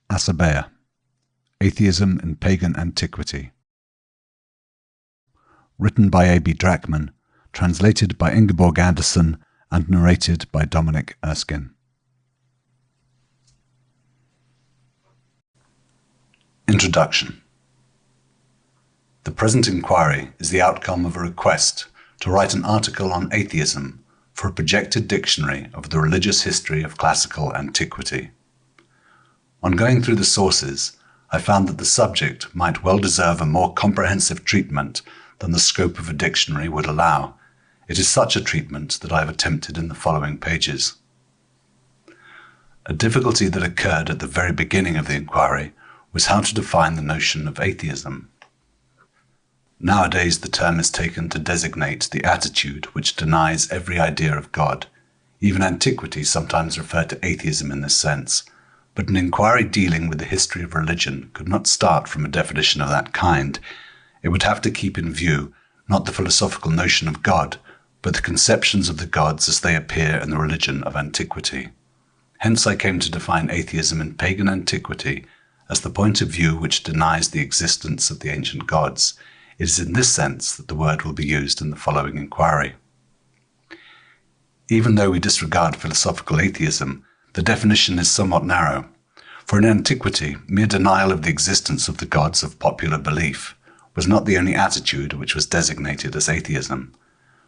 ASEBEIA, Atheism in Pagan Antiquity. Written by A.B. Drachmann, translated by Ingeborg Anderson, and narrated by Dominic Erskine. Introduction. The present inquiry is the outcome of a request to write an article on atheism for a projected dictionary of the religious history of classical antiquity. On going through the sources, I found that the subject might well deserve a more comprehensive treatment than the scope of a dictionary would allow. It is such a treatment that I have attempted in the following pages. A difficulty that occurred at the very beginning of the inquiry was how to define the notion of atheism. Nowadays, the term is taken to designate the attitude which denies every idea of God. Even antiquity sometimes referred to atheism in this sense, but an inquiry dealing with the history of religion could not start from a definition of that kind. It would have to keep in view not the philosophical notion of God, but the conceptions of the gods as they appear in the religion of antiquity. Hence I came to define atheism in pagan antiquity as the point of view which denies the existence of the ancient gods. It is in this sense that the word will be used in the following inquiry. Even though we disregard philosophical atheism, the definition is somewhat narrow. For in antiquity, mere denial of the existence of the gods of popular belief was not the only attitude which was designated as atheism,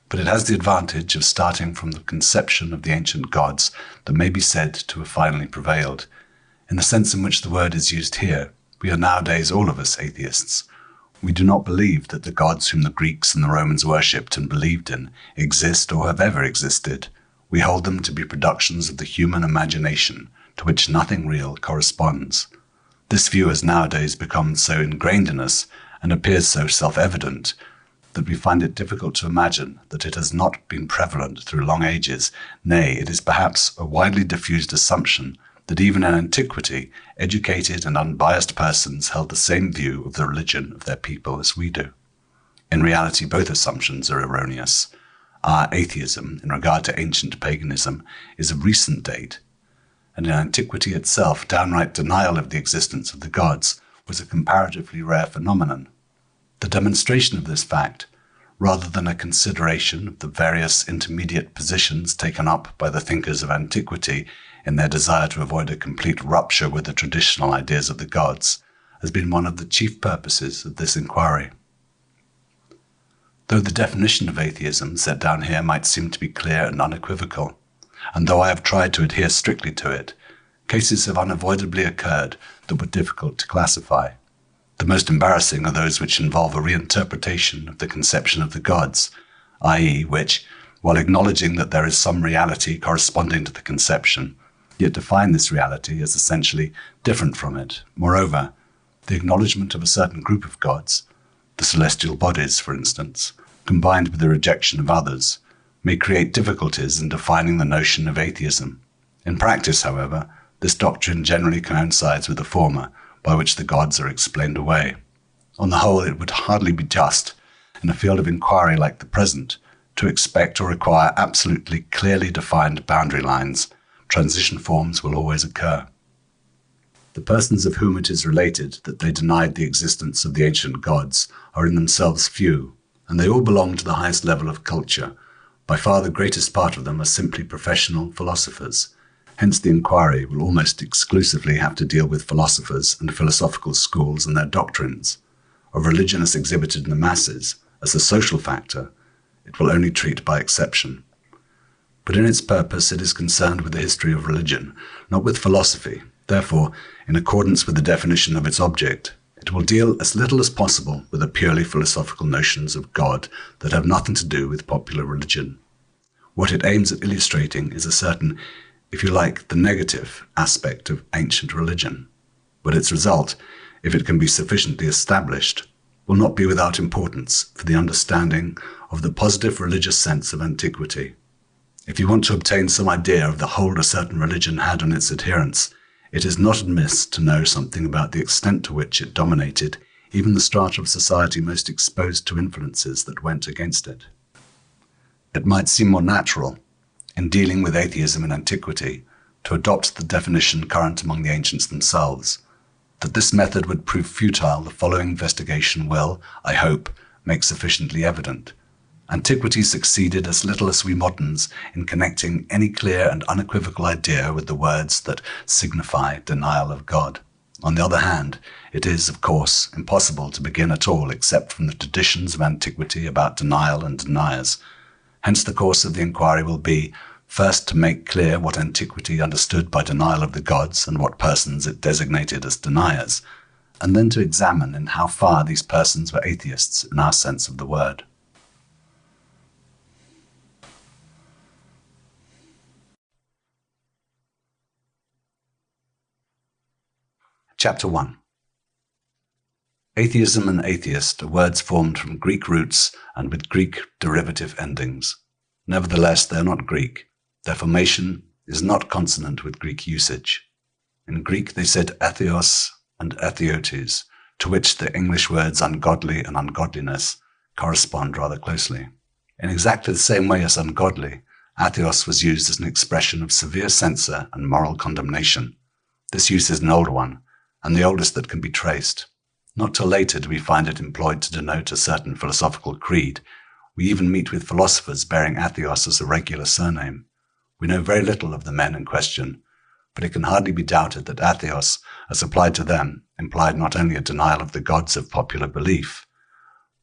but it has the advantage of starting from the conception of the ancient gods that may be said to have finally prevailed. In the sense in which the word is used here, we are nowadays all of us atheists. We do not believe that the gods whom the Greeks and the Romans worshipped and believed in exist or have ever existed. We hold them to be productions of the human imagination, to which nothing real corresponds. This view has nowadays become so ingrained in us and appears so self-evident that we find it difficult to imagine that it has not been prevalent through long ages. Nay, it is perhaps a widely diffused assumption that even in antiquity, educated and unbiased persons held the same view of the religion of their people as we do. In reality, both assumptions are erroneous. Our atheism, in regard to ancient paganism, is of recent date, and in antiquity itself, downright denial of the existence of the gods was a comparatively rare phenomenon. The demonstration of this fact, rather than a consideration of the various intermediate positions taken up by the thinkers of antiquity in their desire to avoid a complete rupture with the traditional ideas of the gods, has been one of the chief purposes of this inquiry. Though the definition of atheism set down here might seem to be clear and unequivocal, and though I have tried to adhere strictly to it, cases have unavoidably occurred that were difficult to classify. The most embarrassing are those which involve a reinterpretation of the conception of the gods, i.e., which, while acknowledging that there is some reality corresponding to the conception, yet define this reality as essentially different from it. Moreover, the acknowledgement of a certain group of gods, the celestial bodies, for instance, combined with the rejection of others, may create difficulties in defining the notion of atheism. In practice, however, this doctrine generally coincides with the former, by which the gods are explained away. On the whole, it would hardly be just, in a field of inquiry like the present, to expect or require absolutely clearly defined boundary lines. Transition forms will always occur. The persons of whom it is related that they denied the existence of the ancient gods are in themselves few, and they all belong to the highest level of culture. By far the greatest part of them are simply professional philosophers. Hence the inquiry will almost exclusively have to deal with philosophers and philosophical schools and their doctrines. Of religion as exhibited in the masses, as a social factor, it will only treat by exception. But in its purpose it is concerned with the history of religion, not with philosophy. Therefore, in accordance with the definition of its object, it will deal as little as possible with the purely philosophical notions of God that have nothing to do with popular religion. What it aims at illustrating is a certain, if you like, the negative aspect of ancient religion. But its result, if it can be sufficiently established, will not be without importance for the understanding of the positive religious sense of antiquity. If you want to obtain some idea of the hold a certain religion had on its adherents, it is not amiss to know something about the extent to which it dominated even the strata of society most exposed to influences that went against it. It might seem more natural, in dealing with atheism in antiquity, to adopt the definition current among the ancients themselves, That this method would prove futile, the following investigation will, I hope, make sufficiently evident. Antiquity succeeded as little as we moderns in connecting any clear and unequivocal idea with the words that signify denial of God. On the other hand, it is, of course, impossible to begin at all except from the traditions of antiquity about denial and deniers. Hence the course of the inquiry will be, first to make clear what antiquity understood by denial of the gods and what persons it designated as deniers, and then to examine in how far these persons were atheists in our sense of the word. Chapter 1. Atheism and atheist are words formed from Greek roots and with Greek derivative endings. Nevertheless, they are not Greek. Their formation is not consonant with Greek usage. In Greek they said atheos and atheotes, to which the English words ungodly and ungodliness correspond rather closely. In exactly the same way as ungodly, atheos was used as an expression of severe censure and moral condemnation. This use is an old one, and the oldest that can be traced. Not till later do we find it employed to denote a certain philosophical creed. We even meet with philosophers bearing atheos as a regular surname. We know very little of the men in question, but it can hardly be doubted that atheos, as applied to them, implied not only a denial of the gods of popular belief,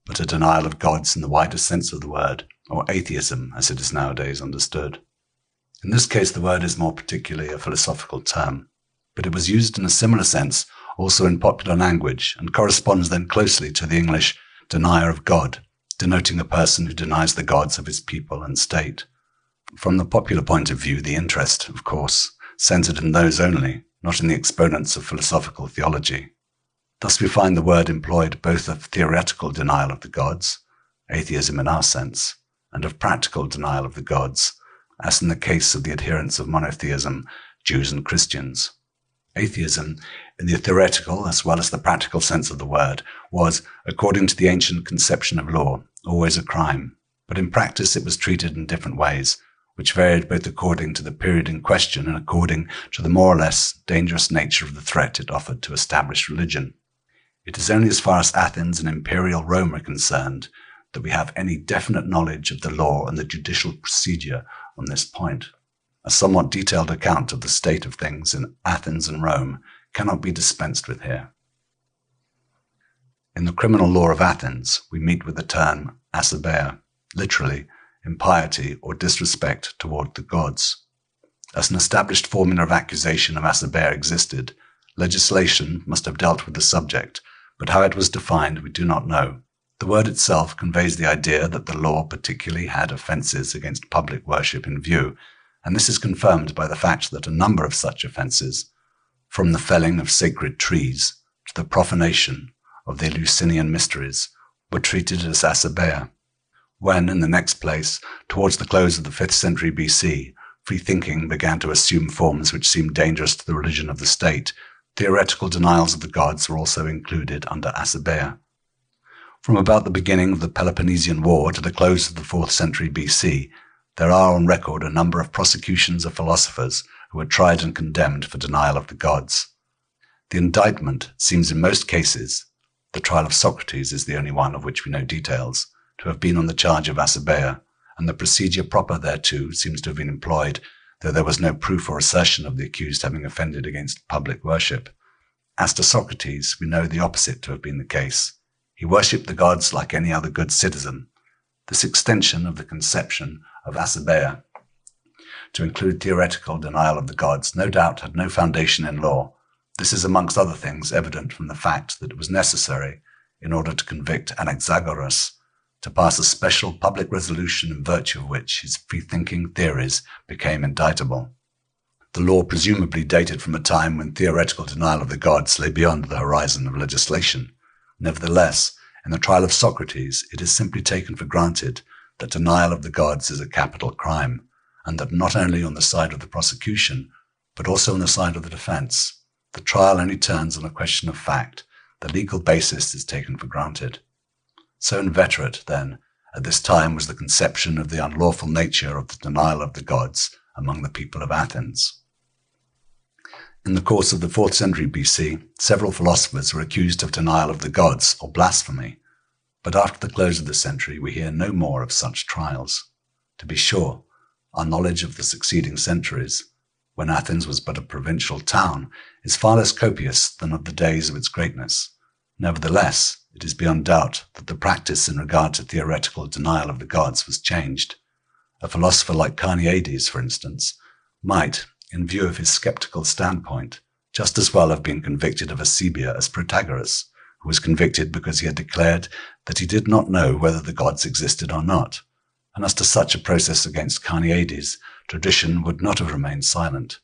but a denial of gods in the widest sense of the word, or atheism as it is nowadays understood. In this case the word is more particularly a philosophical term, but it was used in a similar sense also in popular language, and corresponds then closely to the English denier of God, denoting a person who denies the gods of his people and state. From the popular point of view, the interest, of course, centered in those only, not in the exponents of philosophical theology. Thus we find the word employed both of theoretical denial of the gods, atheism in our sense, and of practical denial of the gods, as in the case of the adherents of monotheism, Jews and Christians. Atheism, in the theoretical as well as the practical sense of the word, was, according to the ancient conception of law, always a crime, but in practice it was treated in different ways, which varied both according to the period in question and according to the more or less dangerous nature of the threat it offered to established religion. It is only as far as Athens and imperial Rome are concerned that we have any definite knowledge of the law and the judicial procedure on this point. A somewhat detailed account of the state of things in Athens and Rome cannot be dispensed with here. In the criminal law of Athens, we meet with the term ASEBEIA, literally impiety or disrespect toward the gods. As an established formula of accusation of ASEBEIA existed, legislation must have dealt with the subject, but how it was defined we do not know. The word itself conveys the idea that the law particularly had offences against public worship in view, and this is confirmed by the fact that a number of such offences, from the felling of sacred trees to the profanation of the Eleusinian mysteries, were treated as ASEBEIA. When, in the next place, towards the close of the 5th century BC, free thinking began to assume forms which seemed dangerous to the religion of the state, theoretical denials of the gods were also included under ASEBEIA. From about the beginning of the Peloponnesian War to the close of the 4th century BC, there are on record a number of prosecutions of philosophers who were tried and condemned for denial of the gods. The indictment seems in most cases, the trial of Socrates is the only one of which we know details, to have been on the charge of ASEBEIA, and the procedure proper thereto seems to have been employed, though there was no proof or assertion of the accused having offended against public worship. As to Socrates, we know the opposite to have been the case. He worshipped the gods like any other good citizen. This extension of the conception of ASEBEIA to include theoretical denial of the gods no doubt had no foundation in law. This is amongst other things evident from the fact that it was necessary, in order to convict Anaxagoras, to pass a special public resolution in virtue of which his free-thinking theories became indictable. The law presumably dated from a time when theoretical denial of the gods lay beyond the horizon of legislation. Nevertheless, in the trial of Socrates, it is simply taken for granted that denial of the gods is a capital crime, and that not only on the side of the prosecution, but also on the side of the defense, the trial only turns on a question of fact. The legal basis is taken for granted. So inveterate, then, at this time was the conception of the unlawful nature of the denial of the gods among the people of Athens. In the course of the 4th century BC, several philosophers were accused of denial of the gods or blasphemy, but after the close of the century we hear no more of such trials. To be sure, our knowledge of the succeeding centuries, when Athens was but a provincial town, is far less copious than of the days of its greatness. Nevertheless, it is beyond doubt that the practice in regard to theoretical denial of the gods was changed. A philosopher like Carneades, for instance, might, in view of his skeptical standpoint, just as well have been convicted of ASEBEIA as Protagoras, who was convicted because he had declared that he did not know whether the gods existed or not. And as to such a process against Carneades, tradition would not have remained silent.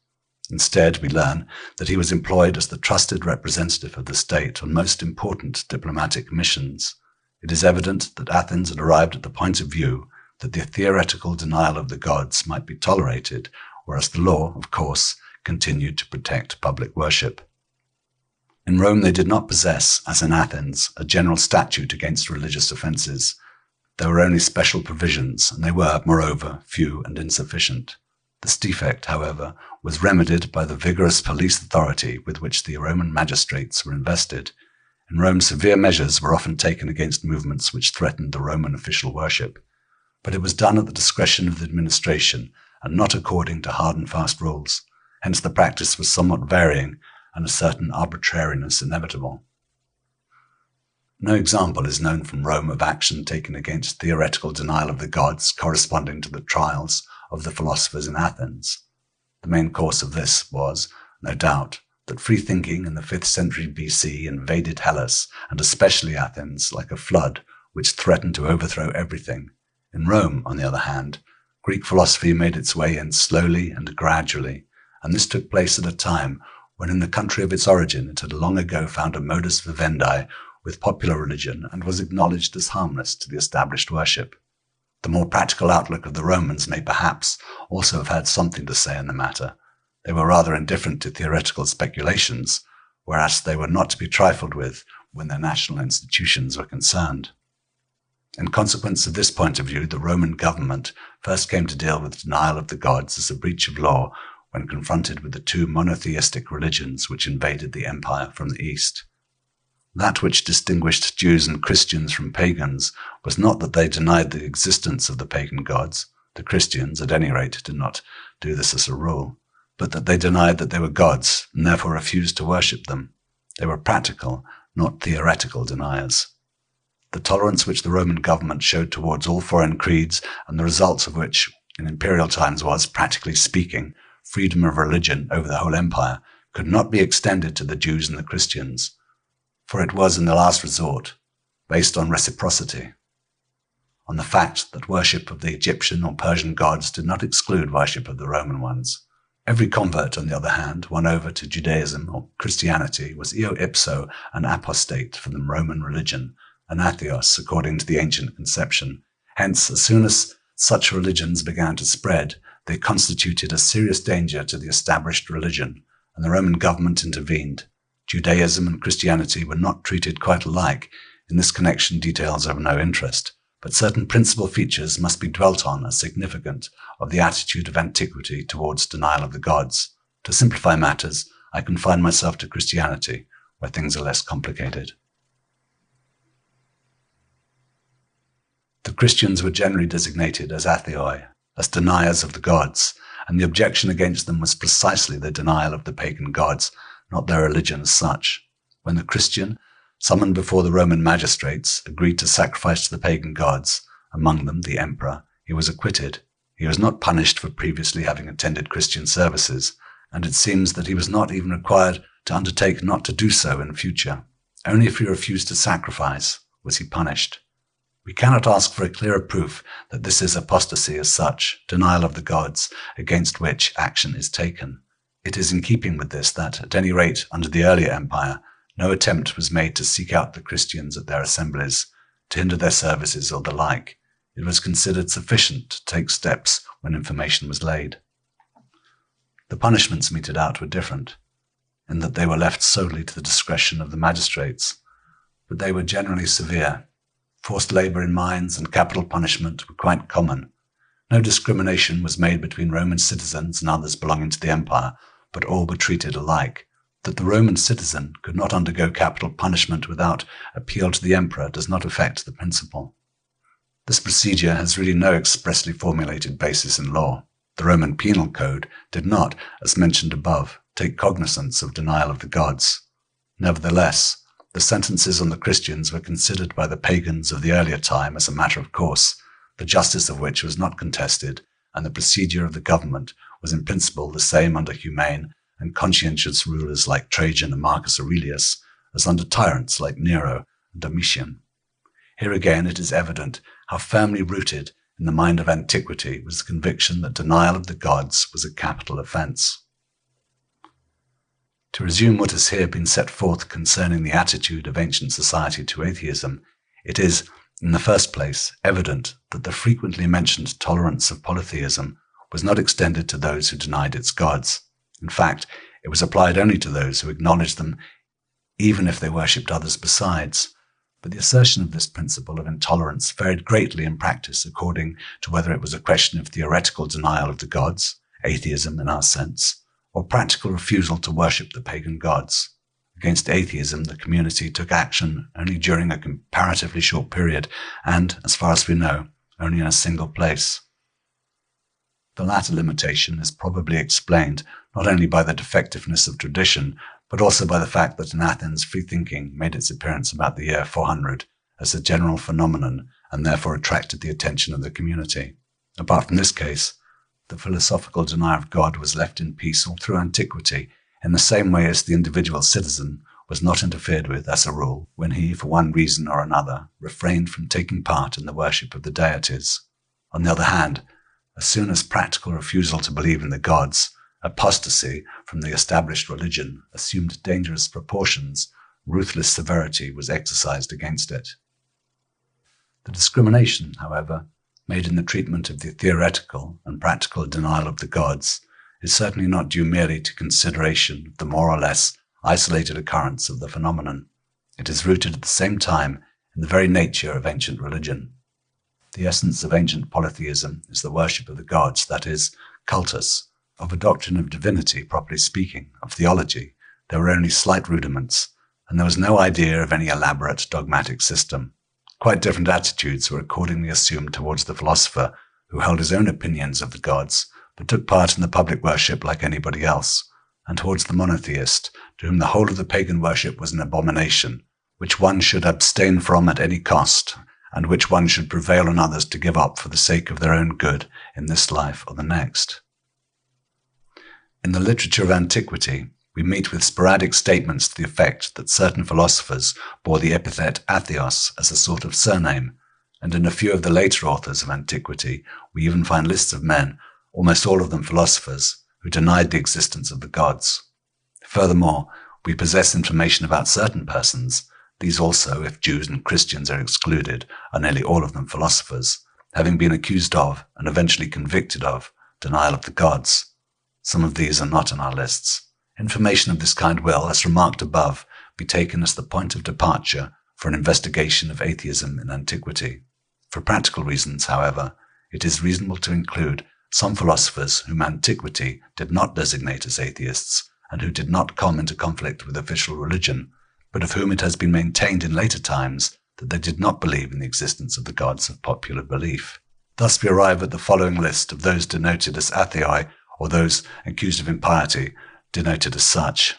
Instead, we learn that he was employed as the trusted representative of the state on most important diplomatic missions. It is evident that Athens had arrived at the point of view that the theoretical denial of the gods might be tolerated, whereas the law, of course, continued to protect public worship. In Rome they did not possess, as in Athens, a general statute against religious offences. There were only special provisions, and they were, moreover, few and insufficient. This defect, however, was remedied by the vigorous police authority with which the Roman magistrates were invested. In Rome, severe measures were often taken against movements which threatened the Roman official worship, but it was done at the discretion of the administration and not according to hard and fast rules. Hence the practice was somewhat varying and a certain arbitrariness inevitable. No example is known from Rome of action taken against theoretical denial of the gods corresponding to the trials of the philosophers in Athens. The main cause of this was, no doubt, that free thinking in the 5th century BC invaded Hellas, and especially Athens, like a flood which threatened to overthrow everything. In Rome, on the other hand, Greek philosophy made its way in slowly and gradually, and this took place at a time when in the country of its origin it had long ago found a modus vivendi with popular religion and was acknowledged as harmless to the established worship. The more practical outlook of the Romans may perhaps also have had something to say in the matter. They were rather indifferent to theoretical speculations, whereas they were not to be trifled with when their national institutions were concerned. In consequence of this point of view, the Roman government first came to deal with denial of the gods as a breach of law when confronted with the two monotheistic religions which invaded the empire from the east. That which distinguished Jews and Christians from pagans was not that they denied the existence of the pagan gods. The Christians, at any rate, did not do this as a rule, but that they denied that they were gods and therefore refused to worship them. They were practical, not theoretical deniers. The tolerance which the Roman government showed towards all foreign creeds, and the result of which in imperial times was, practically speaking, freedom of religion over the whole empire, could not be extended to the Jews and the Christians, for it was in the last resort based on reciprocity, on the fact that worship of the Egyptian or Persian gods did not exclude worship of the Roman ones. Every convert, on the other hand, won over to Judaism or Christianity was eo ipso an apostate from the Roman religion, an atheos according to the ancient conception. Hence, as soon as such religions began to spread, they constituted a serious danger to the established religion, and the Roman government intervened. Judaism and Christianity were not treated quite alike. In this connection, details are of no interest, but certain principal features must be dwelt on as significant of the attitude of antiquity towards denial of the gods. To simplify matters, I confine myself to Christianity, where things are less complicated. The Christians were generally designated as atheoi, as deniers of the gods, and the objection against them was precisely the denial of the pagan gods, not their religion as such. When the Christian, summoned before the Roman magistrates, agreed to sacrifice to the pagan gods, among them the emperor, he was acquitted. He was not punished for previously having attended Christian services, and it seems that he was not even required to undertake not to do so in future. Only if he refused to sacrifice was he punished. We cannot ask for a clearer proof that this is apostasy as such, denial of the gods, against which action is taken. It is in keeping with this that, at any rate under the earlier empire, no attempt was made to seek out the Christians at their assemblies, to hinder their services or the like. It was considered sufficient to take steps when information was laid. The punishments meted out were different, in that they were left solely to the discretion of the magistrates, but they were generally severe. Forced labour in mines and capital punishment were quite common. No discrimination was made between Roman citizens and others belonging to the empire, but all were treated alike. That the Roman citizen could not undergo capital punishment without appeal to the emperor does not affect the principle. This procedure has really no expressly formulated basis in law. The Roman penal code did not, as mentioned above, take cognizance of denial of the gods. Nevertheless, the sentences on the Christians were considered by the pagans of the earlier time as a matter of course, the justice of which was not contested, and the procedure of the government was in principle the same under humane and conscientious rulers like Trajan and Marcus Aurelius as under tyrants like Nero and Domitian. Here again it is evident how firmly rooted in the mind of antiquity was the conviction that denial of the gods was a capital offence. To resume what has here been set forth concerning the attitude of ancient society to atheism, it is, in the first place, evident that the frequently mentioned tolerance of polytheism was not extended to those who denied its gods. In fact, it was applied only to those who acknowledged them, even if they worshipped others besides. But the assertion of this principle of intolerance varied greatly in practice according to whether it was a question of theoretical denial of the gods, atheism in our sense, or practical refusal to worship the pagan gods. Against atheism, the community took action only during a comparatively short period and, as far as we know, only in a single place. The latter limitation is probably explained not only by the defectiveness of tradition, but also by the fact that in Athens free-thinking made its appearance about the year 400 as a general phenomenon and therefore attracted the attention of the community. Apart from this case, the philosophical denial of God was left in peace all through antiquity, in the same way as the individual citizen was not interfered with as a rule when he, for one reason or another, refrained from taking part in the worship of the deities. On the other hand, as soon as practical refusal to believe in the gods, apostasy from the established religion, assumed dangerous proportions, ruthless severity was exercised against it. The discrimination, however, made in the treatment of the theoretical and practical denial of the gods is certainly not due merely to consideration of the more or less isolated occurrence of the phenomenon. It is rooted at the same time in the very nature of ancient religion. The essence of ancient polytheism is the worship of the gods, that is, cultus. Of a doctrine of divinity, properly speaking, of theology, there were only slight rudiments, and there was no idea of any elaborate dogmatic system. Quite different attitudes were accordingly assumed towards the philosopher, who held his own opinions of the gods, but took part in the public worship like anybody else, and towards the monotheist, to whom the whole of the pagan worship was an abomination, which one should abstain from at any cost, and which one should prevail on others to give up for the sake of their own good in this life or the next. In the literature of antiquity, we meet with sporadic statements to the effect that certain philosophers bore the epithet Atheos as a sort of surname, and in a few of the later authors of antiquity we even find lists of men, almost all of them philosophers, who denied the existence of the gods. Furthermore, we possess information about certain persons, these also, if Jews and Christians are excluded, are nearly all of them philosophers, having been accused of, and eventually convicted of, denial of the gods. Some of these are not in our lists. Information of this kind will, as remarked above, be taken as the point of departure for an investigation of atheism in antiquity. For practical reasons, however, it is reasonable to include some philosophers whom antiquity did not designate as atheists and who did not come into conflict with official religion, but of whom it has been maintained in later times that they did not believe in the existence of the gods of popular belief. Thus we arrive at the following list of those denoted as atheoi, or those accused of impiety, denoted as such.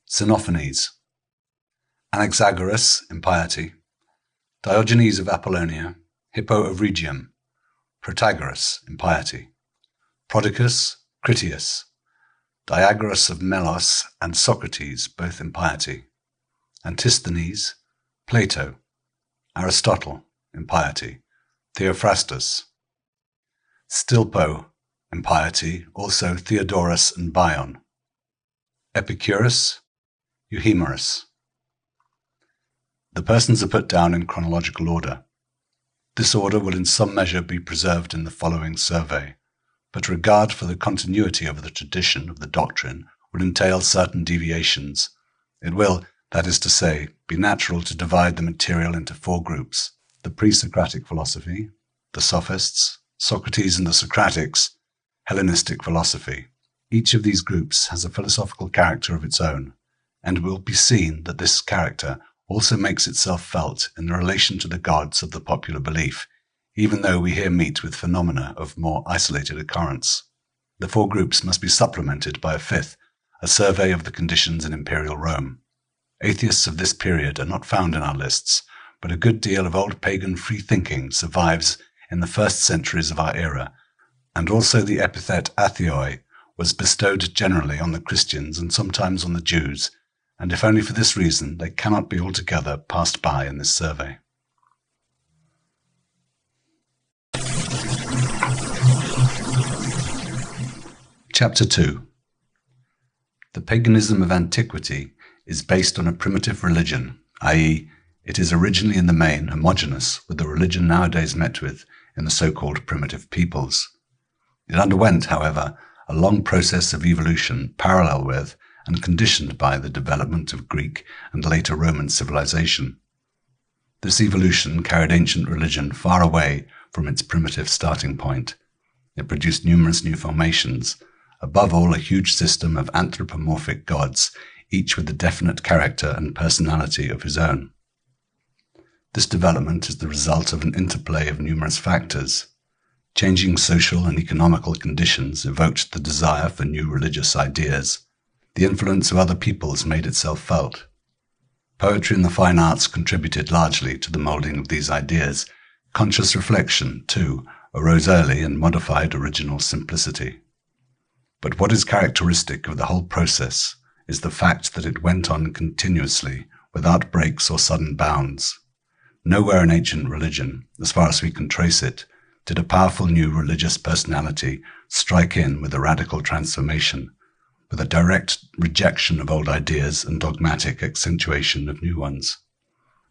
Xenophanes, Anaxagoras, impiety, Diogenes of Apollonia, Hippo of Rhegium, Protagoras, impiety, Prodicus, Critias, Diagoras of Melos, and Socrates, both impiety, Antisthenes, Plato, Aristotle, impiety, Theophrastus, Stilpo, impiety, also Theodorus and Bion, Epicurus, Euhemerus. The persons are put down in chronological order. This order will in some measure be preserved in the following survey, but regard for the continuity of the tradition of the doctrine will entail certain deviations. It will, that is to say, be natural to divide the material into four groups: the pre-Socratic philosophy, the Sophists, Socrates and the Socratics, Hellenistic philosophy. Each of these groups has a philosophical character of its own, and it will be seen that this character also makes itself felt in the relation to the gods of the popular belief, even though we here meet with phenomena of more isolated occurrence. The four groups must be supplemented by a fifth, a survey of the conditions in imperial Rome. Atheists of this period are not found in our lists, but a good deal of old pagan free-thinking survives in the first centuries of our era, and also the epithet atheoi was bestowed generally on the Christians and sometimes on the Jews, and if only for this reason they cannot be altogether passed by in this survey. Chapter 2. The paganism of antiquity is based on a primitive religion, i.e., it is originally in the main homogeneous with the religion nowadays met with in the so-called primitive peoples. It underwent, however, a long process of evolution parallel with and conditioned by the development of Greek and later Roman civilization. This evolution carried ancient religion far away from its primitive starting point. It produced numerous new formations, above all a huge system of anthropomorphic gods, each with a definite character and personality of his own. This development is the result of an interplay of numerous factors. Changing social and economical conditions evoked the desire for new religious ideas. The influence of other peoples made itself felt. Poetry and the fine arts contributed largely to the moulding of these ideas. Conscious reflection, too, arose early and modified original simplicity. But what is characteristic of the whole process is the fact that it went on continuously, without breaks or sudden bounds. Nowhere in ancient religion, as far as we can trace it, did a powerful new religious personality strike in with a radical transformation, with a direct rejection of old ideas and dogmatic accentuation of new ones.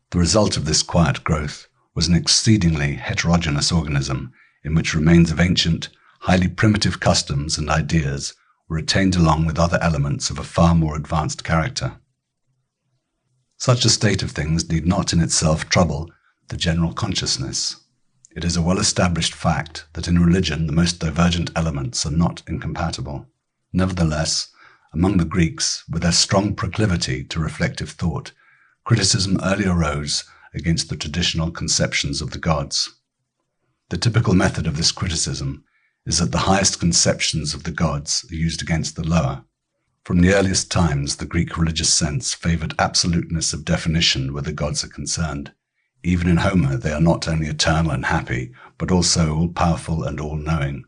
The result of this quiet growth was an exceedingly heterogeneous organism in which remains of ancient, highly primitive customs and ideas were retained along with other elements of a far more advanced character. Such a state of things need not in itself trouble the general consciousness. It is a well-established fact that in religion the most divergent elements are not incompatible. Nevertheless, among the Greeks, with their strong proclivity to reflective thought, criticism early arose against the traditional conceptions of the gods. The typical method of this criticism is that the highest conceptions of the gods are used against the lower. From the earliest times, the Greek religious sense favored absoluteness of definition where the gods are concerned. Even in Homer, they are not only eternal and happy, but also all-powerful and all-knowing.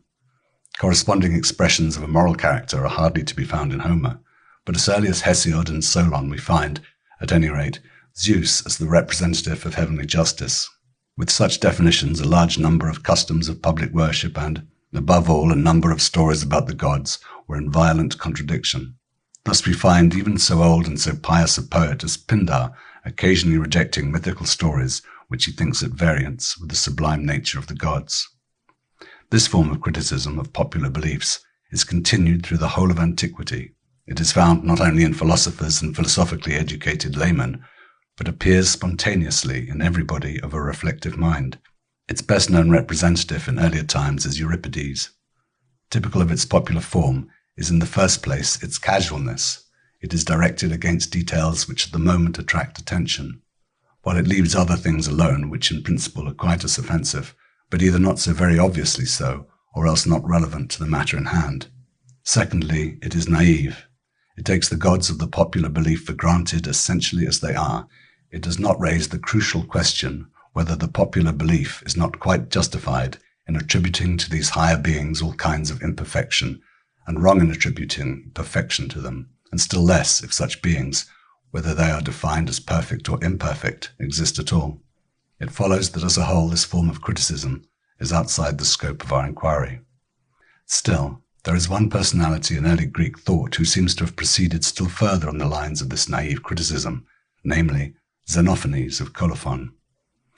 Corresponding expressions of a moral character are hardly to be found in Homer, but as early as Hesiod and Solon we find, at any rate, Zeus as the representative of heavenly justice. With such definitions, a large number of customs of public worship and, above all, a number of stories about the gods were in violent contradiction. Thus we find even so old and so pious a poet as Pindar occasionally rejecting mythical stories which he thinks at variance with the sublime nature of the gods. This form of criticism of popular beliefs is continued through the whole of antiquity. It is found not only in philosophers and philosophically educated laymen, but appears spontaneously in everybody of a reflective mind. Its best-known representative in earlier times is Euripides. Typical of its popular form is in the first place its casualness. It is directed against details which at the moment attract attention, while it leaves other things alone which in principle are quite as offensive, but either not so very obviously so, or else not relevant to the matter in hand. Secondly, it is naive. It takes the gods of the popular belief for granted essentially as they are. It does not raise the crucial question whether the popular belief is not quite justified in attributing to these higher beings all kinds of imperfection, and wrong in attributing perfection to them, and still less if such beings, whether they are defined as perfect or imperfect, exist at all. It follows that as a whole this form of criticism is outside the scope of our inquiry. Still, there is one personality in early Greek thought who seems to have proceeded still further on the lines of this naive criticism, namely Xenophanes of Colophon.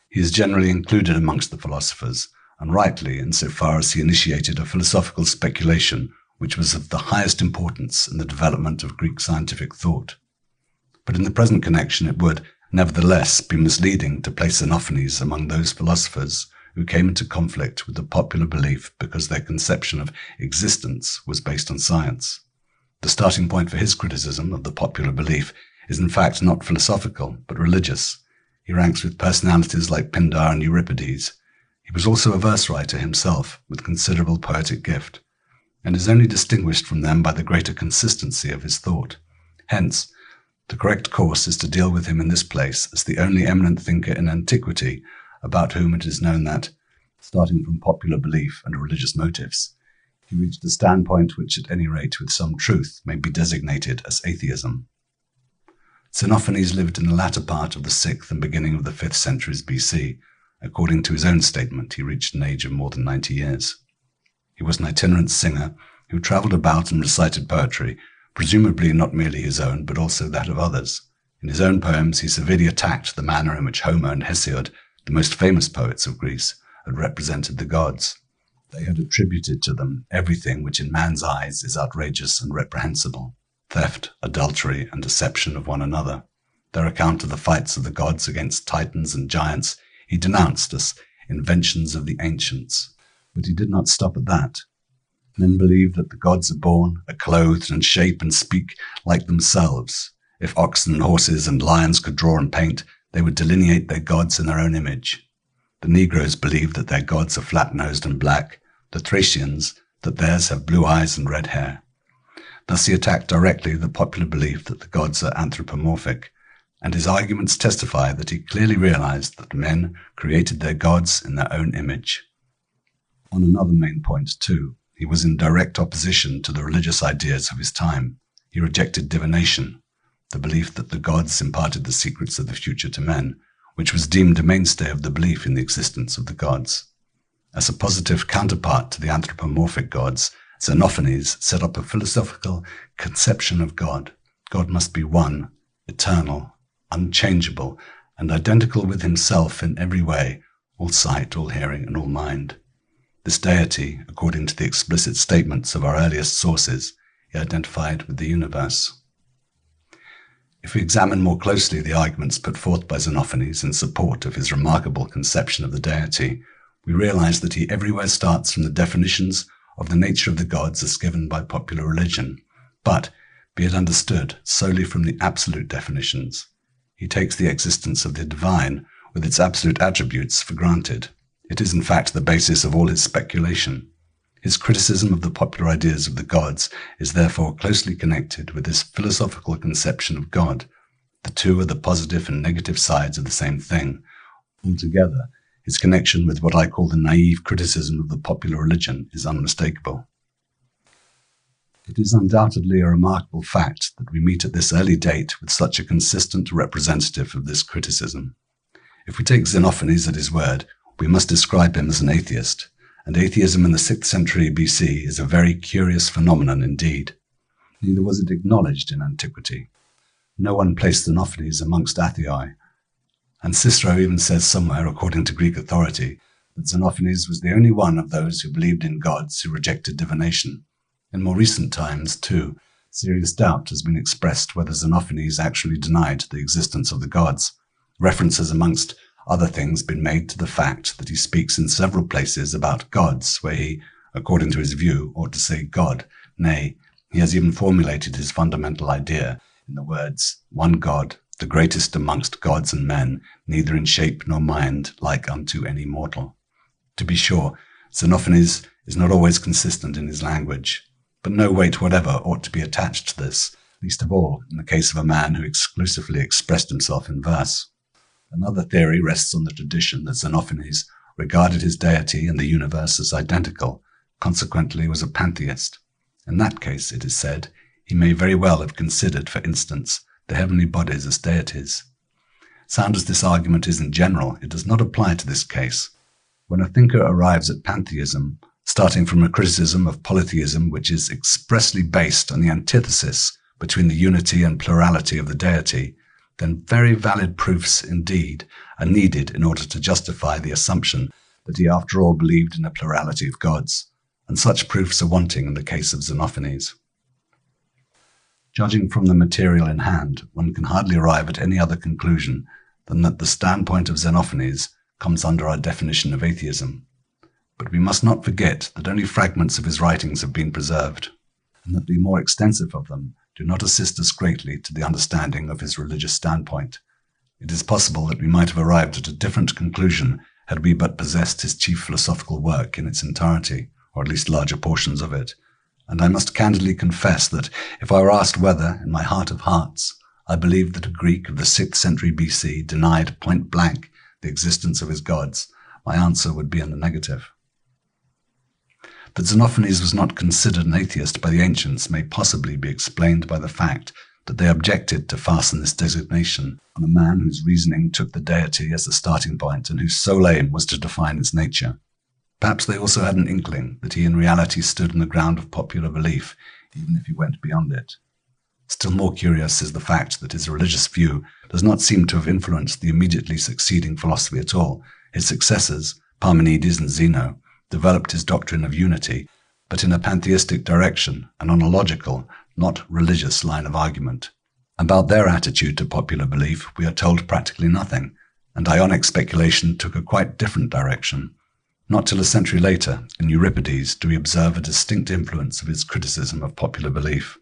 He is generally included amongst the philosophers, and rightly insofar as he initiated a philosophical speculation which was of the highest importance in the development of Greek scientific thought. But in the present connection it would, nevertheless, be misleading to place Xenophanes among those philosophers who came into conflict with the popular belief because their conception of existence was based on science. The starting point for his criticism of the popular belief is in fact not philosophical, but religious. He ranks with personalities like Pindar and Euripides. He was also a verse writer himself, with considerable poetic gift, and is only distinguished from them by the greater consistency of his thought. Hence, the correct course is to deal with him in this place as the only eminent thinker in antiquity about whom it is known that, starting from popular belief and religious motives, he reached a standpoint which, at any rate with some truth, may be designated as atheism. Xenophanes lived in the latter part of the 6th and beginning of the 5th centuries BC. According to his own statement, he reached an age of more than 90 years. He was an itinerant singer who travelled about and recited poetry, presumably not merely his own, but also that of others. In his own poems, he severely attacked the manner in which Homer and Hesiod, the most famous poets of Greece, had represented the gods. They had attributed to them everything which in man's eyes is outrageous and reprehensible: theft, adultery, and deception of one another. Their account of the fights of the gods against titans and giants he denounced as inventions of the ancients. But he did not stop at that. Men believe that the gods are born, are clothed, and shape and speak like themselves. If oxen and horses and lions could draw and paint, they would delineate their gods in their own image. The Negroes believe that their gods are flat-nosed and black, the Thracians that theirs have blue eyes and red hair. Thus he attacked directly the popular belief that the gods are anthropomorphic, and his arguments testify that he clearly realized that men created their gods in their own image. On another main point, too, he was in direct opposition to the religious ideas of his time. He rejected divination, the belief that the gods imparted the secrets of the future to men, which was deemed a mainstay of the belief in the existence of the gods. As a positive counterpart to the anthropomorphic gods, Xenophanes set up a philosophical conception of God. God must be one, eternal, unchangeable, and identical with himself in every way, all sight, all hearing, and all mind. This deity, according to the explicit statements of our earliest sources, he identified with the universe. If we examine more closely the arguments put forth by Xenophanes in support of his remarkable conception of the deity, we realize that he everywhere starts from the definitions of the nature of the gods as given by popular religion, but, be it understood, solely from the absolute definitions. He takes the existence of the divine, with its absolute attributes, for granted. It is in fact the basis of all his speculation. His criticism of the popular ideas of the gods is therefore closely connected with his philosophical conception of God. The two are the positive and negative sides of the same thing. Altogether, his connection with what I call the naive criticism of the popular religion is unmistakable. It is undoubtedly a remarkable fact that we meet at this early date with such a consistent representative of this criticism. If we take Xenophanes at his word, we must describe him as an atheist, and atheism in the 6th century BC is a very curious phenomenon indeed. Neither was it acknowledged in antiquity. No one placed Xenophanes amongst athei, and Cicero even says somewhere, according to Greek authority, that Xenophanes was the only one of those who believed in gods who rejected divination. In more recent times, too, serious doubt has been expressed whether Xenophanes actually denied the existence of the gods. Reference has, amongst other things, been made to the fact that he speaks in several places about gods, where he, according to his view, ought to say God. Nay, he has even formulated his fundamental idea in the words, "One God, the greatest amongst gods and men, neither in shape nor mind like unto any mortal." To be sure, Xenophanes is not always consistent in his language, but no weight whatever ought to be attached to this, least of all in the case of a man who exclusively expressed himself in verse. Another theory rests on the tradition that Xenophanes regarded his deity and the universe as identical, consequently was a pantheist. In that case, it is said, he may very well have considered, for instance, the heavenly bodies as deities. Sound as this argument is in general, it does not apply to this case. When a thinker arrives at pantheism, starting from a criticism of polytheism which is expressly based on the antithesis between the unity and plurality of the deity, then very valid proofs indeed are needed in order to justify the assumption that he after all believed in a plurality of gods, and such proofs are wanting in the case of Xenophanes. Judging from the material in hand, one can hardly arrive at any other conclusion than that the standpoint of Xenophanes comes under our definition of atheism. But we must not forget that only fragments of his writings have been preserved. and that the more extensive of them do not assist us greatly to the understanding of his religious standpoint. It is possible that we might have arrived at a different conclusion had we but possessed his chief philosophical work in its entirety, or at least larger portions of it. And I must candidly confess that if I were asked whether, in my heart of hearts, I believed that a Greek of the 6th century BC denied point blank the existence of his gods, my answer would be in the negative. That Xenophanes was not considered an atheist by the ancients may possibly be explained by the fact that they objected to fasten this designation on a man whose reasoning took the deity as the starting point and whose sole aim was to define its nature. Perhaps they also had an inkling that he in reality stood on the ground of popular belief, even if he went beyond it. Still more curious is the fact that his religious view does not seem to have influenced the immediately succeeding philosophy at all. His successors, Parmenides and Zeno, developed his doctrine of unity, but in a pantheistic direction and on a logical, not religious line of argument. About their attitude to popular belief we are told practically nothing, and Ionic speculation took a quite different direction. Not till a century later, in Euripides, do we observe a distinct influence of his criticism of popular belief.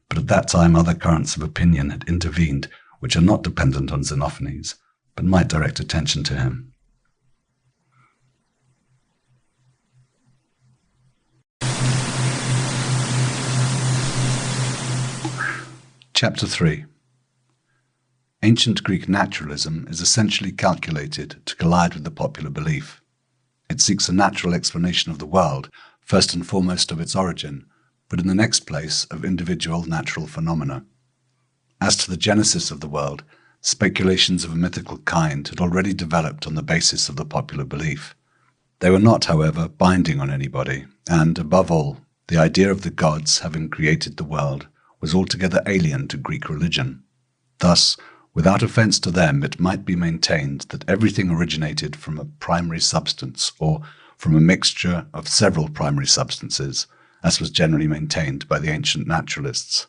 But at that time other currents of opinion had intervened which are not dependent on Xenophanes, but might direct attention to him. Chapter 3. Ancient Greek naturalism is essentially calculated to collide with the popular belief. It seeks a natural explanation of the world, first and foremost of its origin, but in the next place of individual natural phenomena. As to the genesis of the world, speculations of a mythical kind had already developed on the basis of the popular belief. They were not, however, binding on anybody, and, above all, the idea of the gods having created the world was altogether alien to Greek religion. Thus, without offence to them, it might be maintained that everything originated from a primary substance, or from a mixture of several primary substances, as was generally maintained by the ancient naturalists.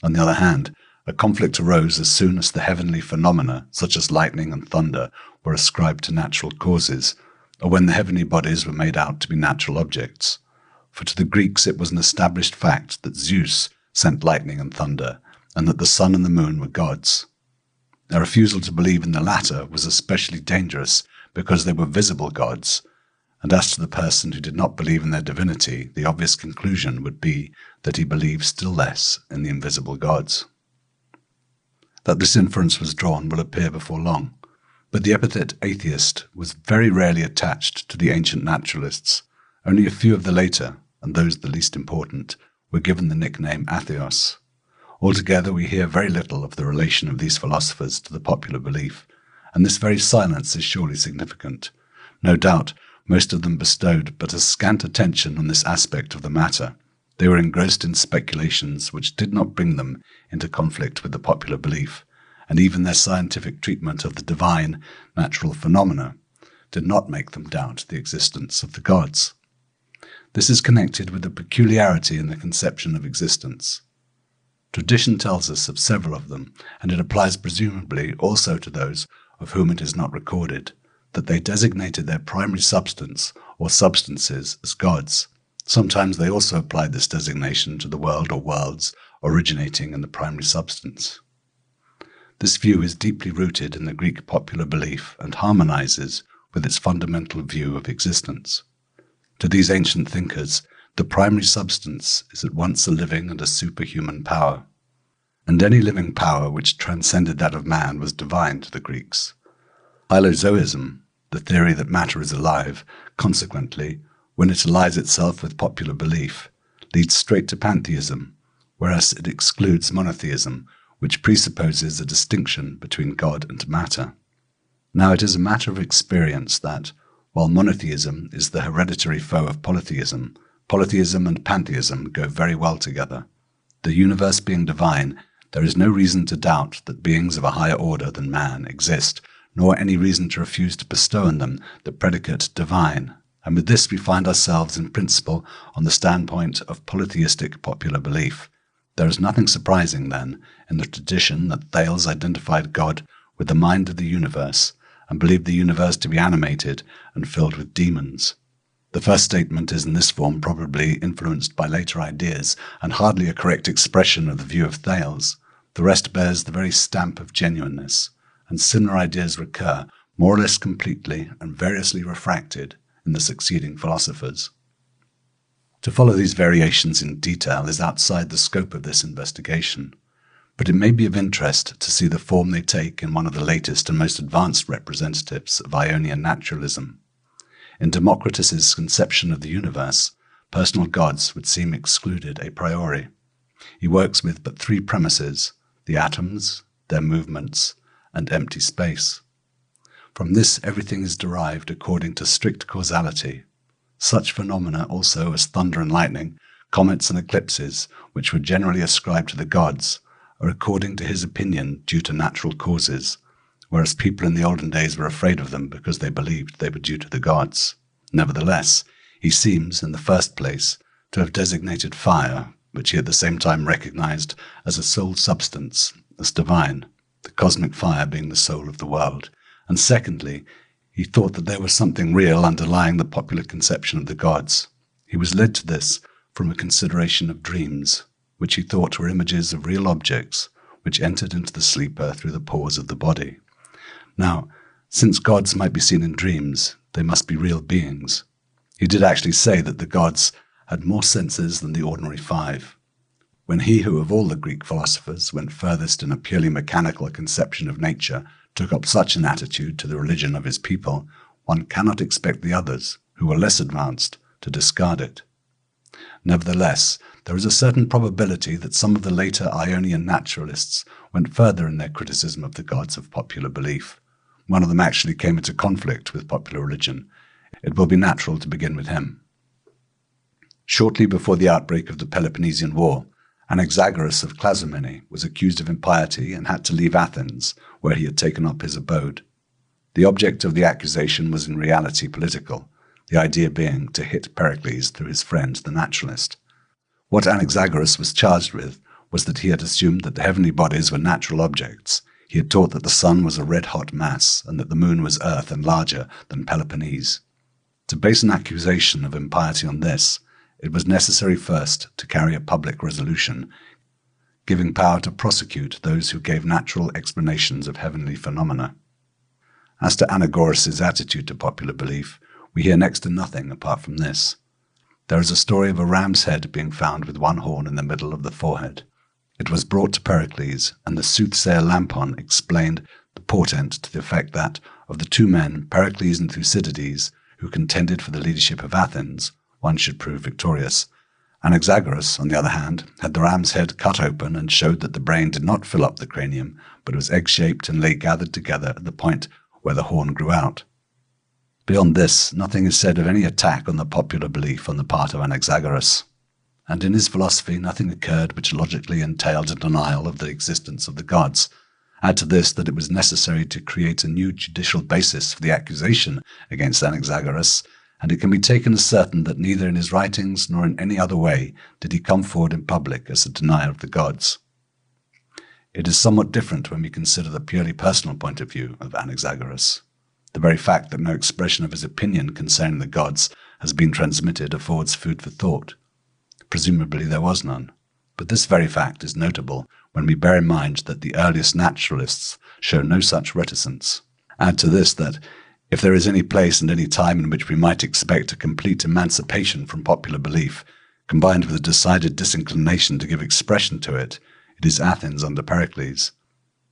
On the other hand, a conflict arose as soon as the heavenly phenomena, such as lightning and thunder, were ascribed to natural causes, or when the heavenly bodies were made out to be natural objects. For to the Greeks it was an established fact that Zeus sent lightning and thunder, and that the sun and the moon were gods. Their refusal to believe in the latter was especially dangerous because they were visible gods, and as to the person who did not believe in their divinity, the obvious conclusion would be that he believed still less in the invisible gods. That this inference was drawn will appear before long, but the epithet atheist was very rarely attached to the ancient naturalists. Only a few of the later, and those the least important, were given the nickname atheos. Altogether we hear very little of the relation of these philosophers to the popular belief, and this very silence is surely significant. No doubt, most of them bestowed but a scant attention on this aspect of the matter. They were engrossed in speculations which did not bring them into conflict with the popular belief, and even their scientific treatment of the divine, natural phenomena did not make them doubt the existence of the gods. This is connected with a peculiarity in the conception of existence. Tradition tells us of several of them, and it applies presumably also to those of whom it is not recorded, that they designated their primary substance or substances as gods. Sometimes they also applied this designation to the world or worlds originating in the primary substance. This view is deeply rooted in the Greek popular belief and harmonizes with its fundamental view of existence. To these ancient thinkers, the primary substance is at once a living and a superhuman power, and any living power which transcended that of man was divine to the Greeks. Hylozoism, the theory that matter is alive, consequently, when it allies itself with popular belief, leads straight to pantheism, whereas it excludes monotheism, which presupposes a distinction between God and matter. Now it is a matter of experience that, while monotheism is the hereditary foe of polytheism, polytheism and pantheism go very well together. The universe being divine, there is no reason to doubt that beings of a higher order than man exist, nor any reason to refuse to bestow on them the predicate divine. And with this we find ourselves in principle on the standpoint of polytheistic popular belief. There is nothing surprising, then, in the tradition that Thales identified God with the mind of the universe, and believed the universe to be animated and filled with demons. The first statement is in this form probably influenced by later ideas and hardly a correct expression of the view of Thales. The rest bears the very stamp of genuineness, and similar ideas recur, more or less completely and variously refracted, in the succeeding philosophers. To follow these variations in detail is outside the scope of this investigation, but it may be of interest to see the form they take in one of the latest and most advanced representatives of Ionian naturalism. In Democritus's conception of the universe, personal gods would seem excluded a priori. He works with but three premises: the atoms, their movements, and empty space. From this everything is derived according to strict causality. Such phenomena also as thunder and lightning, comets and eclipses, which were generally ascribed to the gods, are according to his opinion due to natural causes, whereas people in the olden days were afraid of them because they believed they were due to the gods. Nevertheless, he seems, in the first place, to have designated fire, which he at the same time recognized as a soul substance, as divine, the cosmic fire being the soul of the world, and secondly, he thought that there was something real underlying the popular conception of the gods. He was led to this from a consideration of dreams, which he thought were images of real objects which entered into the sleeper through the pores of the body. Now, since gods might be seen in dreams, they must be real beings. He did actually say that the gods had more senses than the ordinary five. When he who of all the Greek philosophers went furthest in a purely mechanical conception of nature took up such an attitude to the religion of his people, one cannot expect the others, who were less advanced, to discard it. Nevertheless, there is a certain probability that some of the later Ionian naturalists went further in their criticism of the gods of popular belief. One of them actually came into conflict with popular religion. It will be natural to begin with him. Shortly before the outbreak of the Peloponnesian War, Anaxagoras of Clazomene was accused of impiety and had to leave Athens, where he had taken up his abode. The object of the accusation was in reality political, the idea being to hit Pericles through his friend the naturalist. What Anaxagoras was charged with was that he had assumed that the heavenly bodies were natural objects. He had taught that the sun was a red-hot mass and that the moon was earth and larger than Peloponnese. To base an accusation of impiety on this, it was necessary first to carry a public resolution, giving power to prosecute those who gave natural explanations of heavenly phenomena. As to Anaxagoras' attitude to popular belief, we hear next to nothing apart from this. There is a story of a ram's head being found with one horn in the middle of the forehead. It was brought to Pericles, and the soothsayer Lampon explained the portent to the effect that, of the two men, Pericles and Thucydides, who contended for the leadership of Athens, one should prove victorious. Anaxagoras, on the other hand, had the ram's head cut open and showed that the brain did not fill up the cranium, but was egg-shaped and lay gathered together at the point where the horn grew out. Beyond this, nothing is said of any attack on the popular belief on the part of Anaxagoras, and in his philosophy nothing occurred which logically entailed a denial of the existence of the gods. Add to this that it was necessary to create a new judicial basis for the accusation against Anaxagoras, and it can be taken as certain that neither in his writings nor in any other way did he come forward in public as a denier of the gods. It is somewhat different when we consider the purely personal point of view of Anaxagoras. The very fact that no expression of his opinion concerning the gods has been transmitted affords food for thought. Presumably there was none, but this very fact is notable when we bear in mind that the earliest naturalists show no such reticence. Add to this that, if there is any place and any time in which we might expect a complete emancipation from popular belief, combined with a decided disinclination to give expression to it, it is Athens under Pericles.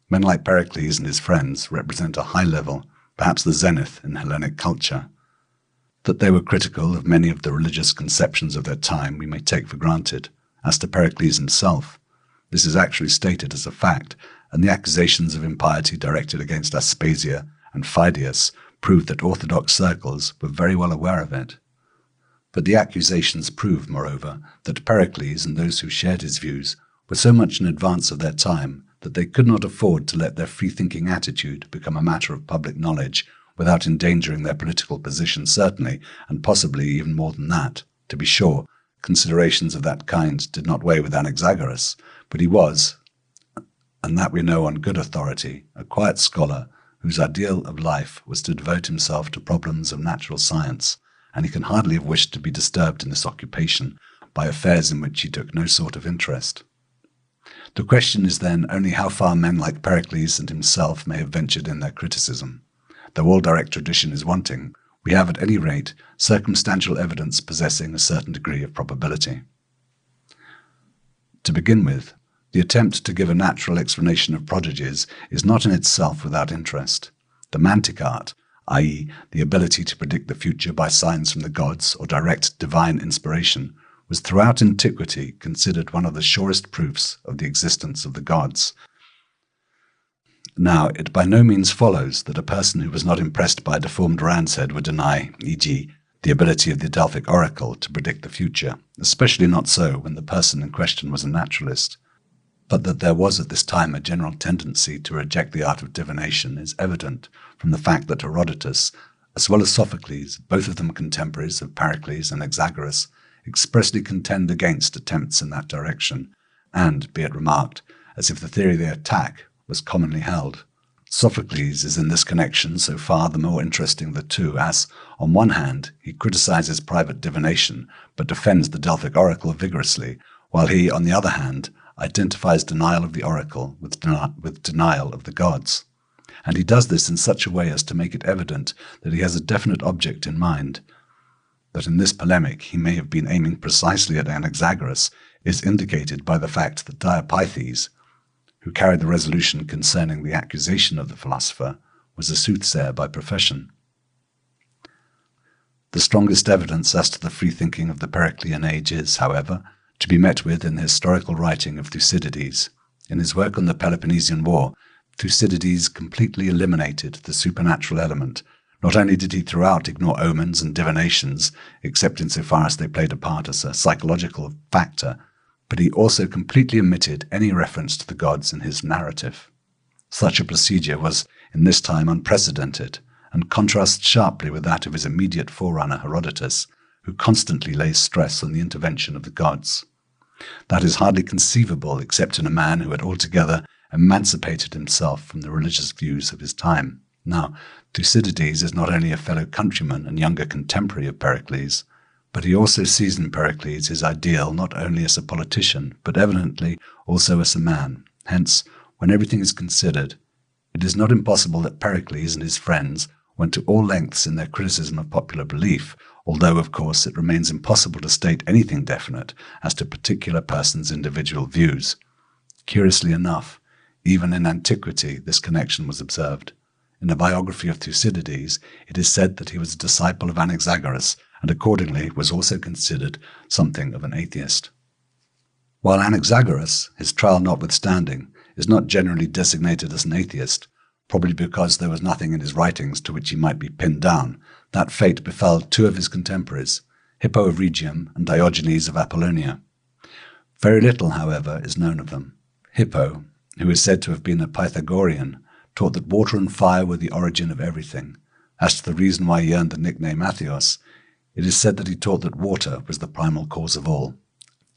Men like Pericles and his friends represent a high level, perhaps the zenith in Hellenic culture. That they were critical of many of the religious conceptions of their time we may take for granted. As to Pericles himself, this is actually stated as a fact, and the accusations of impiety directed against Aspasia and Phidias prove that orthodox circles were very well aware of it. But the accusations prove, moreover, that Pericles and those who shared his views were so much in advance of their time that they could not afford to let their free-thinking attitude become a matter of public knowledge without endangering their political position certainly, and possibly even more than that. To be sure, considerations of that kind did not weigh with Anaxagoras, but he was, and that we know on good authority, a quiet scholar whose ideal of life was to devote himself to problems of natural science, and he can hardly have wished to be disturbed in this occupation by affairs in which he took no sort of interest. The question is then only how far men like Pericles and himself may have ventured in their criticism. Though all direct tradition is wanting, we have at any rate circumstantial evidence possessing a certain degree of probability. To begin with, the attempt to give a natural explanation of prodigies is not in itself without interest. The mantic art, i.e., the ability to predict the future by signs from the gods or direct divine inspiration, was throughout antiquity considered one of the surest proofs of the existence of the gods. Now, it by no means follows that a person who was not impressed by a deformed ram's head would deny, e.g., the ability of the Delphic oracle to predict the future, especially not so when the person in question was a naturalist. But that there was at this time a general tendency to reject the art of divination is evident from the fact that Herodotus, as well as Sophocles, both of them contemporaries of Pericles and Anaxagoras, expressly contend against attempts in that direction, and, be it remarked, as if the theory they attack was commonly held. Sophocles is in this connection so far the more interesting of the two, as, on one hand, he criticizes private divination, but defends the Delphic oracle vigorously, while he, on the other hand, identifies denial of the oracle with denial of the gods. And he does this in such a way as to make it evident that he has a definite object in mind. That in this polemic he may have been aiming precisely at Anaxagoras is indicated by the fact that Diopithes, who carried the resolution concerning the accusation of the philosopher, was a soothsayer by profession. The strongest evidence as to the free-thinking of the Periclean age is, however, to be met with in the historical writing of Thucydides. In his work on the Peloponnesian War, Thucydides completely eliminated the supernatural element. Not only did he throughout ignore omens and divinations, except insofar as they played a part as a psychological factor, but he also completely omitted any reference to the gods in his narrative. Such a procedure was in this time unprecedented, and contrasts sharply with that of his immediate forerunner Herodotus, who constantly lays stress on the intervention of the gods. That is hardly conceivable except in a man who had altogether emancipated himself from the religious views of his time. Now, Thucydides is not only a fellow countryman and younger contemporary of Pericles, but he also sees in Pericles his ideal not only as a politician, but evidently also as a man. Hence, when everything is considered, it is not impossible that Pericles and his friends went to all lengths in their criticism of popular belief, although, of course, it remains impossible to state anything definite as to particular persons' individual views. Curiously enough, even in antiquity this connection was observed. In the biography of Thucydides, it is said that he was a disciple of Anaxagoras, and accordingly was also considered something of an atheist. While Anaxagoras, his trial notwithstanding, is not generally designated as an atheist, probably because there was nothing in his writings to which he might be pinned down, that fate befell two of his contemporaries, Hippo of Rhegium and Diogenes of Apollonia. Very little, however, is known of them. Hippo, who is said to have been a Pythagorean, taught that water and fire were the origin of everything. As to the reason why he earned the nickname Atheos, it is said that he taught that water was the primal cause of all.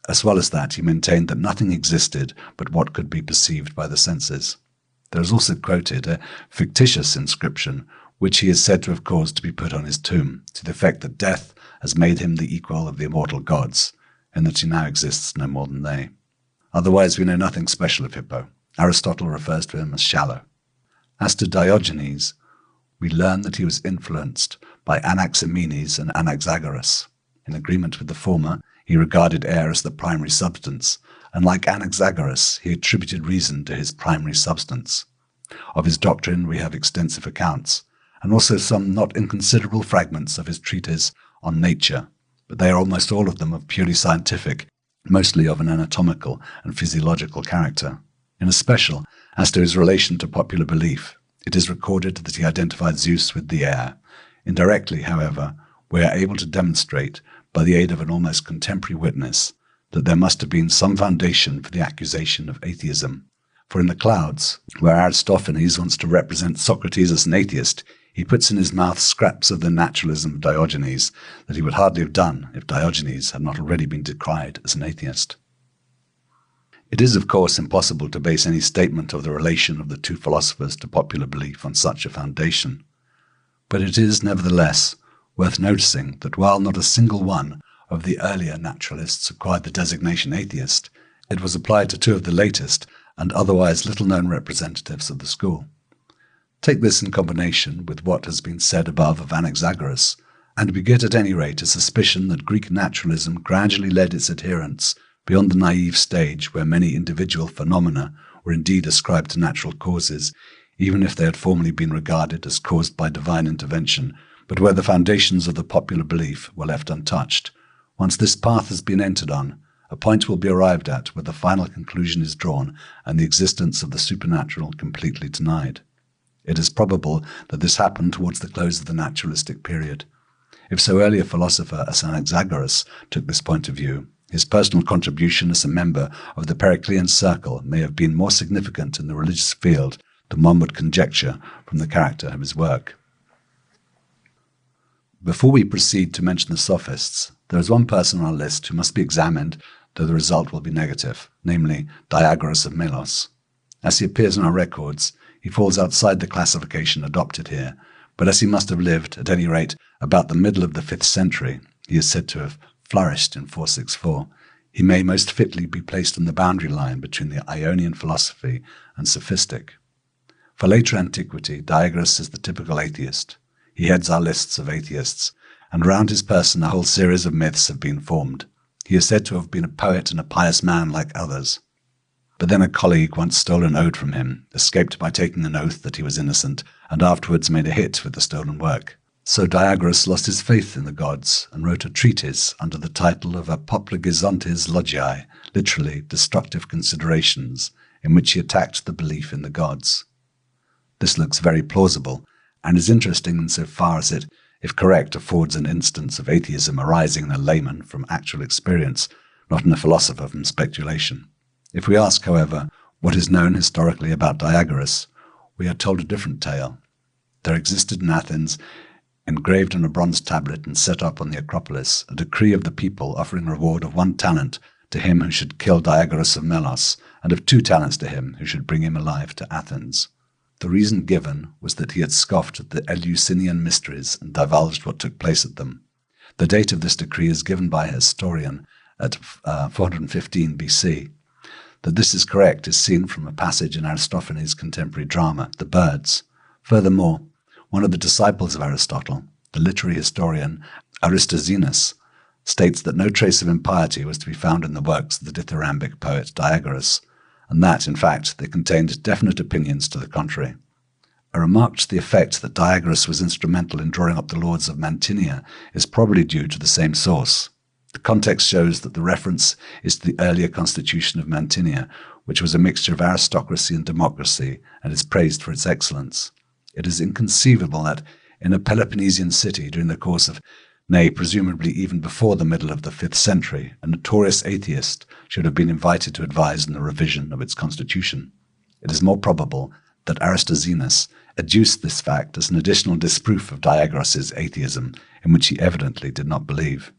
As well as that, he maintained that nothing existed but what could be perceived by the senses. There is also quoted a fictitious inscription, which he is said to have caused to be put on his tomb, to the effect that death has made him the equal of the immortal gods, and that he now exists no more than they. Otherwise we know nothing special of Hippo. Aristotle refers to him as shallow. As to Diogenes, we learn that he was influenced by Anaximenes and Anaxagoras. In agreement with the former, he regarded air as the primary substance, and like Anaxagoras, he attributed reason to his primary substance. Of his doctrine we have extensive accounts, and also some not inconsiderable fragments of his treatise on nature, but they are almost all of them of purely scientific, mostly of an anatomical and physiological character. In especial, as to his relation to popular belief, it is recorded that he identified Zeus with the air. Indirectly, however, we are able to demonstrate, by the aid of an almost contemporary witness, that there must have been some foundation for the accusation of atheism. For in the Clouds, where Aristophanes wants to represent Socrates as an atheist, he puts in his mouth scraps of the naturalism of Diogenes that he would hardly have done if Diogenes had not already been decried as an atheist. It is, of course, impossible to base any statement of the relation of the two philosophers to popular belief on such a foundation. But it is, nevertheless, Worth noticing that while not a single one of the earlier naturalists acquired the designation atheist, it was applied to two of the latest and otherwise little-known representatives of the school. Take this in combination with what has been said above of Anaxagoras, and we get at any rate a suspicion that Greek naturalism gradually led its adherents beyond the naive stage where many individual phenomena were indeed ascribed to natural causes, even if they had formerly been regarded as caused by divine intervention, but where the foundations of the popular belief were left untouched. Once this path has been entered on, a point will be arrived at where the final conclusion is drawn and the existence of the supernatural completely denied. It is probable that this happened towards the close of the naturalistic period. If so early a philosopher as Anaxagoras took this point of view, his personal contribution as a member of the Periclean circle may have been more significant in the religious field than one would conjecture from the character of his work. Before we proceed to mention the sophists, there is one person on our list who must be examined, though the result will be negative, namely Diagoras of Melos. As he appears in our records, he falls outside the classification adopted here, but as he must have lived, at any rate, about the middle of the 5th century, he is said to have flourished in 464, he may most fitly be placed on the boundary line between the Ionian philosophy and sophistic. For later antiquity, Diagoras is the typical atheist. He heads our lists of atheists, and around his person a whole series of myths have been formed. He is said to have been a poet and a pious man like others. But then a colleague once stole an ode from him, escaped by taking an oath that he was innocent, and afterwards made a hit with the stolen work. So Diagoras lost his faith in the gods and wrote a treatise under the title of Apoplegisontes Logiae, literally destructive considerations, in which he attacked the belief in the gods. This looks very plausible, and is interesting insofar as it, if correct, affords an instance of atheism arising in a layman from actual experience, not in a philosopher from speculation. If we ask, however, what is known historically about Diagoras, we are told a different tale. There existed in Athens, engraved on a bronze tablet and set up on the Acropolis, a decree of the people offering a reward of 1 talent to him who should kill Diagoras of Melos, and of 2 talents to him who should bring him alive to Athens. The reason given was that he had scoffed at the Eleusinian mysteries and divulged what took place at them. The date of this decree is given by a historian at 415 BC. That this is correct is seen from a passage in Aristophanes' contemporary drama, The Birds. Furthermore, one of the disciples of Aristotle, the literary historian Aristoxenus, states that no trace of impiety was to be found in the works of the dithyrambic poet Diagoras, and that, in fact, they contained definite opinions to the contrary. A remark to the effect that Diagoras was instrumental in drawing up the laws of Mantinia is probably due to the same source. The context shows that the reference is to the earlier constitution of Mantinia, which was a mixture of aristocracy and democracy, and is praised for its excellence. It is inconceivable that, in a Peloponnesian city during the course of, nay, presumably even before the middle of the 5th century, a notorious atheist should have been invited to advise in the revision of its constitution. It is more probable that Aristoxenus adduced this fact as an additional disproof of Diagoras' atheism, in which he evidently did not believe.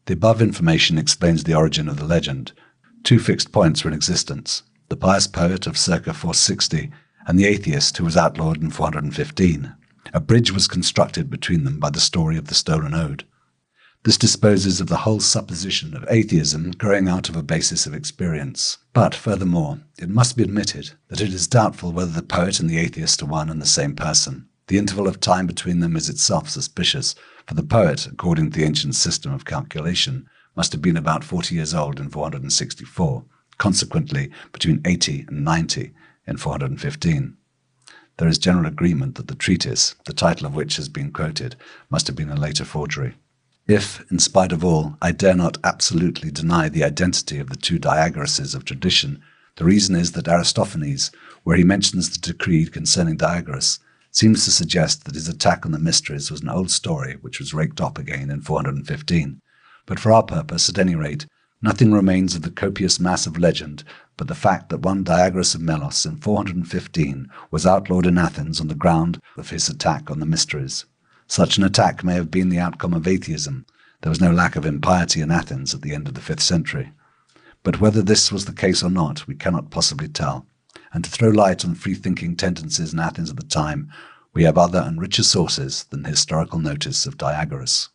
The above information explains the origin of the legend. 2 fixed points were in existence: the pious poet of circa 460 and the atheist who was outlawed in 415. A bridge was constructed between them by the story of the stolen ode. This disposes of the whole supposition of atheism growing out of a basis of experience. But, furthermore, it must be admitted that it is doubtful whether the poet and the atheist are one and the same person. The interval of time between them is itself suspicious, for the poet, according to the ancient system of calculation, must have been about 40 years old in 464, consequently between 80 and 90 in 415. There is general agreement that the treatise, the title of which has been quoted, must have been a later forgery. If, in spite of all, I dare not absolutely deny the identity of the 2 Diagoras's of tradition, the reason is that Aristophanes, where he mentions the decree concerning Diagoras, seems to suggest that his attack on the mysteries was an old story which was raked up again in 415. But for our purpose, at any rate, nothing remains of the copious mass of legend but the fact that one Diagoras of Melos in 415 was outlawed in Athens on the ground of his attack on the mysteries. Such an attack may have been the outcome of atheism. There was no lack of impiety in Athens at the end of the 5th century. But whether this was the case or not, we cannot possibly tell. And to throw light on free-thinking tendencies in Athens at the time, We have other and richer sources than the historical notice of Diagoras.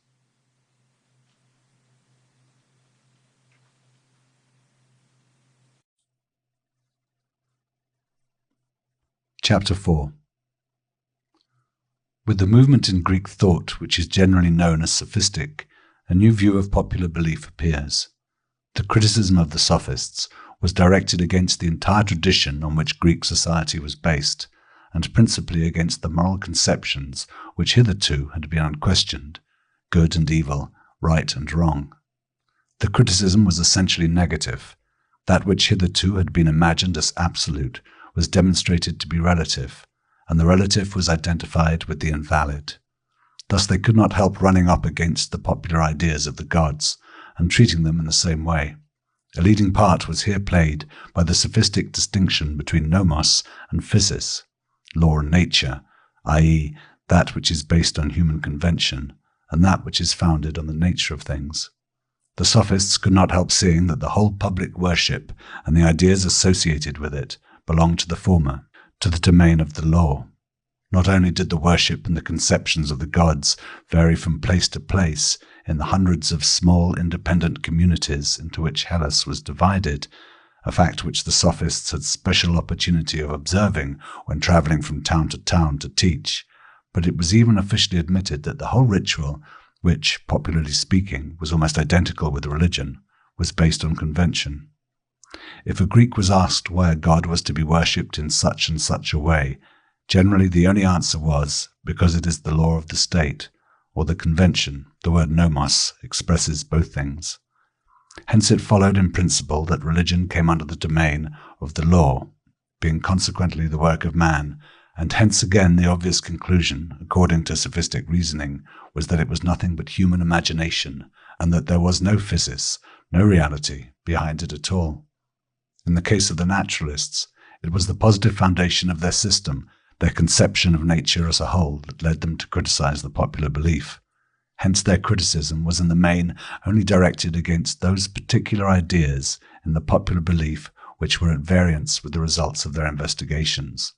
Chapter 4. With the movement in Greek thought, which is generally known as sophistic, a new view of popular belief appears. The criticism of the sophists was directed against the entire tradition on which Greek society was based, and principally against the moral conceptions which hitherto had been unquestioned, good and evil, right and wrong. The criticism was essentially negative. That which hitherto had been imagined as absolute was demonstrated to be relative, and the relative was identified with the invalid. Thus they could not help running up against the popular ideas of the gods and treating them in the same way. A leading part was here played by the sophistic distinction between nomos and physis, law and nature, i.e., that which is based on human convention, and that which is founded on the nature of things. The sophists could not help seeing that the whole public worship and the ideas associated with it belonged to the former, to the domain of the law. Not only did the worship and the conceptions of the gods vary from place to place in the hundreds of small independent communities into which Hellas was divided, a fact which the sophists had special opportunity of observing when travelling from town to teach, but it was even officially admitted that the whole ritual, which, popularly speaking, was almost identical with religion, was based on convention. If a Greek was asked why a god was to be worshipped in such and such a way, generally the only answer was, because it is the law of the state, or the convention. The word nomos expresses both things. Hence it followed in principle that religion came under the domain of the law, being consequently the work of man, and hence again the obvious conclusion, according to sophistic reasoning, was that it was nothing but human imagination, and that there was no physis, no reality, behind it at all. In the case of the naturalists, it was the positive foundation of their system, their conception of nature as a whole, that led them to criticize the popular belief. Hence their criticism was in the main only directed against those particular ideas in the popular belief which were at variance with the results of their investigations.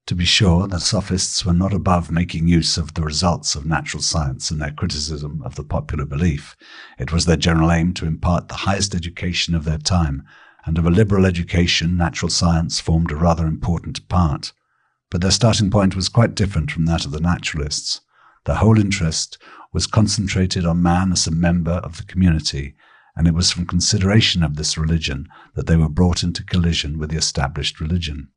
To be sure, the sophists were not above making use of the results of natural science in their criticism of the popular belief. It was their general aim to impart the highest education of their time, and of a liberal education natural science formed a rather important part. But their starting point was quite different from that of the naturalists. Their whole interest was concentrated on man as a member of the community, and it was from consideration of this religion that they were brought into collision with the established religion.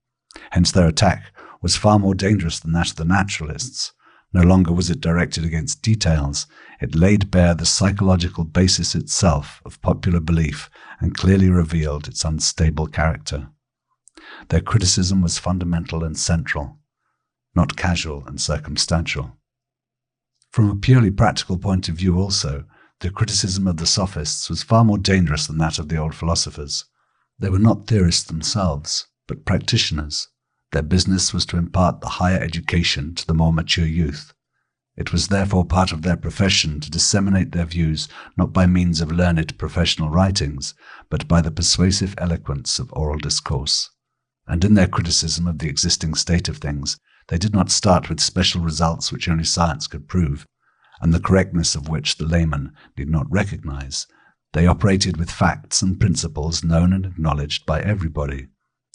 Hence their attack was far more dangerous than that of the naturalists. No longer was it directed against details, it laid bare the psychological basis itself of popular belief and clearly revealed its unstable character. Their criticism was fundamental and central, not casual and circumstantial. From a purely practical point of view also, the criticism of the sophists was far more dangerous than that of the old philosophers. They were not theorists themselves, but practitioners. Their business was to impart the higher education to the more mature youth. It was therefore part of their profession to disseminate their views not by means of learned professional writings, but by the persuasive eloquence of oral discourse. And in their criticism of the existing state of things, they did not start with special results which only science could prove, and the correctness of which the layman need not recognize. They operated with facts and principles known and acknowledged by everybody.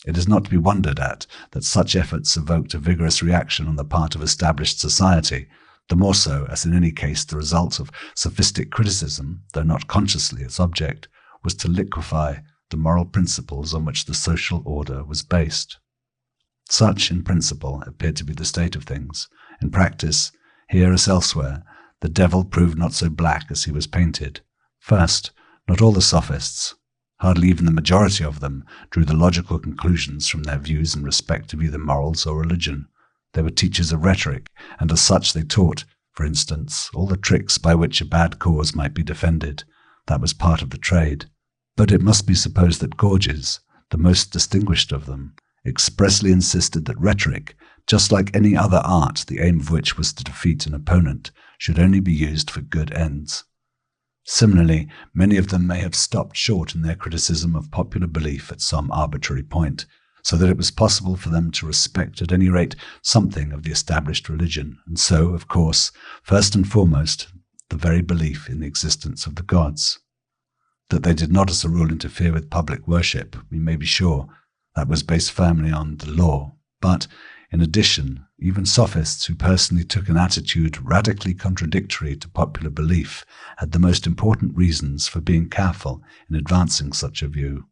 It is not to be wondered at that such efforts evoked a vigorous reaction on the part of established society, the more so as in any case the result of sophistic criticism, though not consciously its object, was to liquefy the moral principles on which the social order was based. Such, in principle, appeared to be the state of things. In practice, here as elsewhere, the devil proved not so black as he was painted. First, not all the sophists, hardly even the majority of them, drew the logical conclusions from their views in respect of either morals or religion. They were teachers of rhetoric, and as such they taught, for instance, all the tricks by which a bad cause might be defended. That was part of the trade. But it must be supposed that Gorgias, the most distinguished of them, expressly insisted that rhetoric, just like any other art, the aim of which was to defeat an opponent, should only be used for good ends. Similarly, many of them may have stopped short in their criticism of popular belief at some arbitrary point, so that it was possible for them to respect at any rate something of the established religion, and so, of course, first and foremost, the very belief in the existence of the gods. That they did not as a rule interfere with public worship, we may be sure. That was based firmly on the law. But, in addition, even sophists who personally took an attitude radically contradictory to popular belief had the most important reasons for being careful in advancing such a view.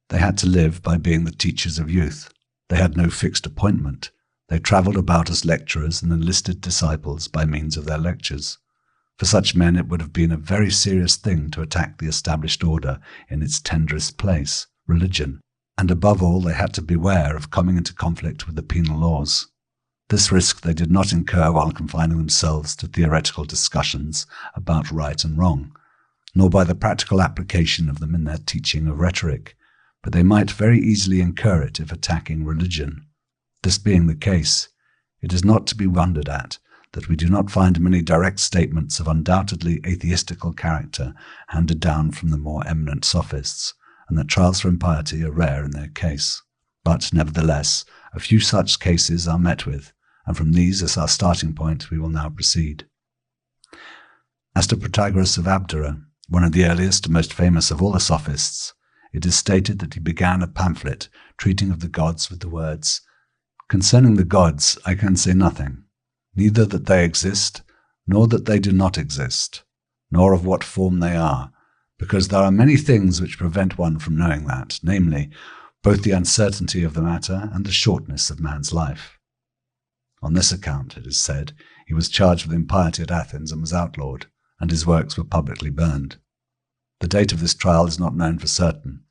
They had to live by being the teachers of youth. They had no fixed appointment. They travelled about as lecturers and enlisted disciples by means of their lectures. For such men it would have been a very serious thing to attack the established order in its tenderest place, religion, and above all they had to beware of coming into conflict with the penal laws. This risk they did not incur while confining themselves to theoretical discussions about right and wrong, nor by the practical application of them in their teaching of rhetoric, but they might very easily incur it if attacking religion. This being the case, it is not to be wondered at that we do not find many direct statements of undoubtedly atheistical character handed down from the more eminent sophists, and that trials for impiety are rare in their case. But, nevertheless, a few such cases are met with, and from these as our starting point we will now proceed. As to Protagoras of Abdera, one of the earliest and most famous of all the sophists, it is stated that he began a pamphlet treating of the gods with the words, "Concerning the gods I can say nothing, neither that they exist, nor that they do not exist, nor of what form they are, because there are many things which prevent one from knowing that, namely, both the uncertainty of the matter and the shortness of man's life." On this account, it is said, he was charged with impiety at Athens and was outlawed, and his works were publicly burned. The date of this trial is not known for certain,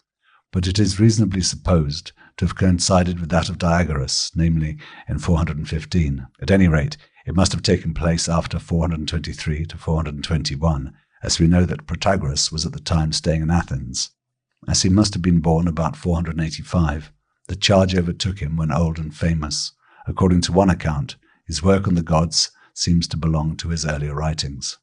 but it is reasonably supposed to have coincided with that of Diagoras, namely in 415. At any rate, it must have taken place after 423 to 421, as we know that Protagoras was at the time staying in Athens. As he must have been born about 485, the charge overtook him when old and famous. According to one account, his work on the gods seems to belong to his earlier writings.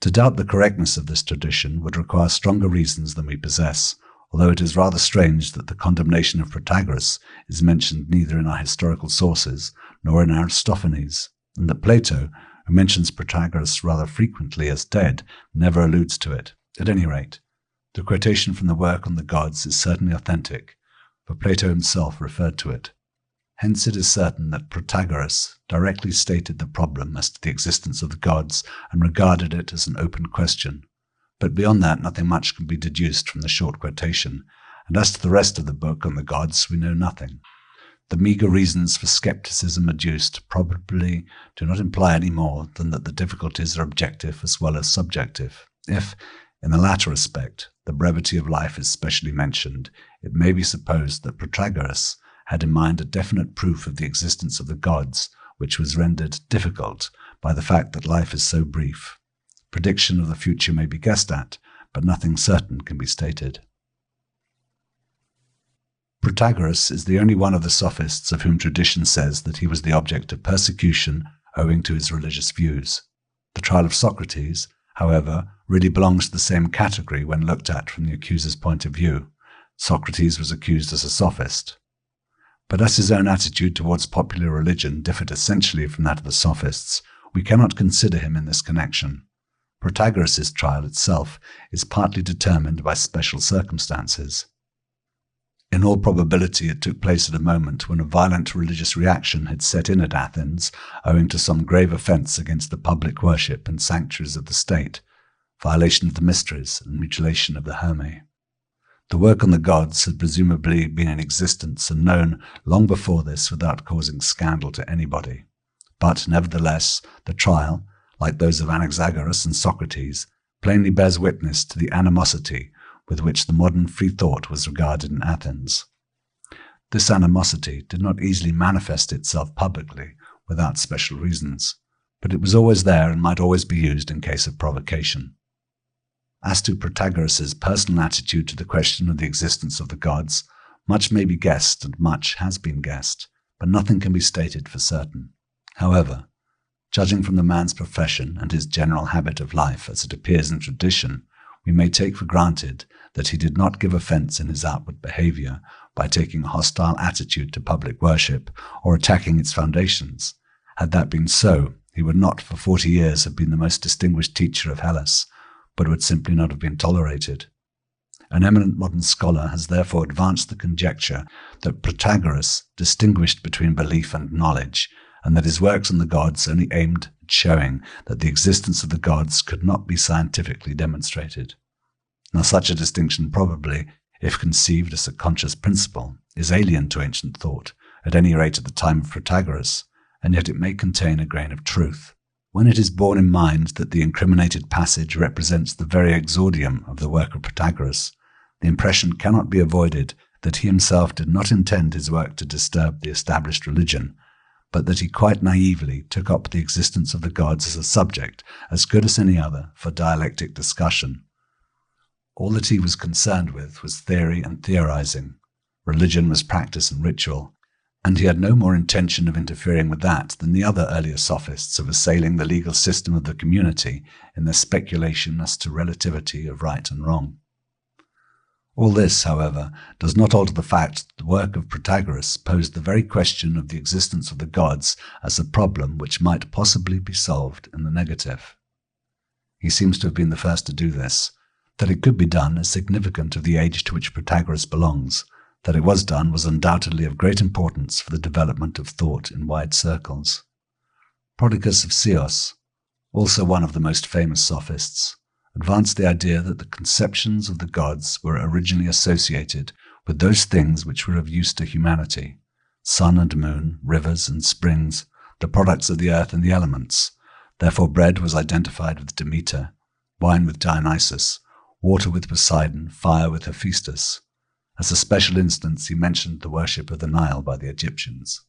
To doubt the correctness of this tradition would require stronger reasons than we possess, although it is rather strange that the condemnation of Protagoras is mentioned neither in our historical sources nor in Aristophanes, and that Plato, who mentions Protagoras rather frequently as dead, never alludes to it. At any rate, the quotation from the work on the gods is certainly authentic, for Plato himself referred to it. Hence it is certain that Protagoras directly stated the problem as to the existence of the gods and regarded it as an open question. But beyond that nothing much can be deduced from the short quotation, and as to the rest of the book on the gods we know nothing. The meagre reasons for skepticism adduced probably do not imply any more than that the difficulties are objective as well as subjective. If, in the latter respect, the brevity of life is specially mentioned, it may be supposed that Protagoras had in mind a definite proof of the existence of the gods, which was rendered difficult by the fact that life is so brief. Prediction of the future may be guessed at, but nothing certain can be stated. Protagoras is the only one of the sophists of whom tradition says that he was the object of persecution owing to his religious views. The trial of Socrates, however, really belongs to the same category when looked at from the accuser's point of view. Socrates was accused as a sophist. But as his own attitude towards popular religion differed essentially from that of the sophists, we cannot consider him in this connection. Protagoras' trial itself is partly determined by special circumstances. In all probability it took place at a moment when a violent religious reaction had set in at Athens owing to some grave offence against the public worship and sanctuaries of the state, violation of the mysteries and mutilation of the Hermae. The work on the gods had presumably been in existence and known long before this without causing scandal to anybody. But, nevertheless, the trial, like those of Anaxagoras and Socrates, plainly bears witness to the animosity with which the modern free thought was regarded in Athens. This animosity did not easily manifest itself publicly without special reasons, but it was always there and might always be used in case of provocation. As to Protagoras' personal attitude to the question of the existence of the gods, much may be guessed and much has been guessed, but nothing can be stated for certain. However, judging from the man's profession and his general habit of life as it appears in tradition, we may take for granted that he did not give offence in his outward behaviour by taking a hostile attitude to public worship or attacking its foundations. Had that been so, he would not for 40 years have been the most distinguished teacher of Hellas, but would simply not have been tolerated. An eminent modern scholar has therefore advanced the conjecture that Protagoras distinguished between belief and knowledge, and that his works on the gods only aimed at showing that the existence of the gods could not be scientifically demonstrated. Now such a distinction probably, if conceived as a conscious principle, is alien to ancient thought, at any rate at the time of Protagoras, and yet it may contain a grain of truth. When it is borne in mind that the incriminated passage represents the very exordium of the work of Protagoras, the impression cannot be avoided that he himself did not intend his work to disturb the established religion, but that he quite naively took up the existence of the gods as a subject as good as any other for dialectic discussion. All that he was concerned with was theory and theorizing. Religion was practice and ritual, and he had no more intention of interfering with that than the other earlier sophists of assailing the legal system of the community in their speculation as to relativity of right and wrong. All this, however, does not alter the fact that the work of Protagoras posed the very question of the existence of the gods as a problem which might possibly be solved in the negative. He seems to have been the first to do this. That it could be done is significant of the age to which Protagoras belongs. That it was done was undoubtedly of great importance for the development of thought in wide circles. Prodicus of Ceos, also one of the most famous sophists, advanced the idea that the conceptions of the gods were originally associated with those things which were of use to humanity: sun and moon, rivers and springs, the products of the earth and the elements. Therefore bread was identified with Demeter, wine with Dionysus, water with Poseidon, fire with Hephaestus. As a special instance, he mentioned the worship of the Nile by the Egyptians.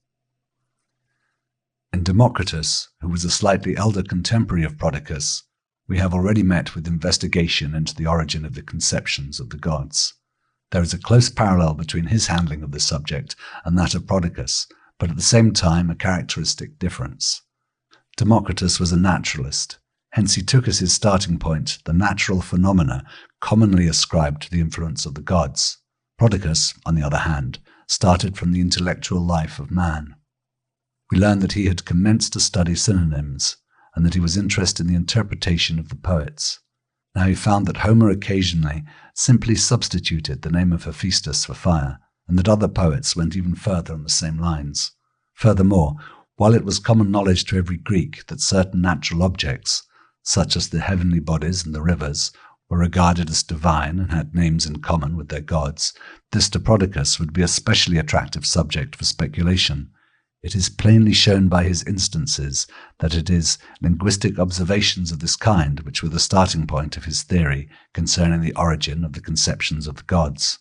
In Democritus, who was a slightly elder contemporary of Prodicus, we have already met with investigation into the origin of the conceptions of the gods. There is a close parallel between his handling of the subject and that of Prodicus, but at the same time a characteristic difference. Democritus was a naturalist, hence he took as his starting point the natural phenomena commonly ascribed to the influence of the gods. Prodicus, on the other hand, started from the intellectual life of man. We learn that he had commenced to study synonyms, and that he was interested in the interpretation of the poets. Now he found that Homer occasionally simply substituted the name of Hephaestus for fire, and that other poets went even further on the same lines. Furthermore, while it was common knowledge to every Greek that certain natural objects, such as the heavenly bodies and the rivers, were regarded as divine and had names in common with their gods, this to Prodicus would be a specially attractive subject for speculation. It is plainly shown by his instances that it is linguistic observations of this kind which were the starting point of his theory concerning the origin of the conceptions of the gods.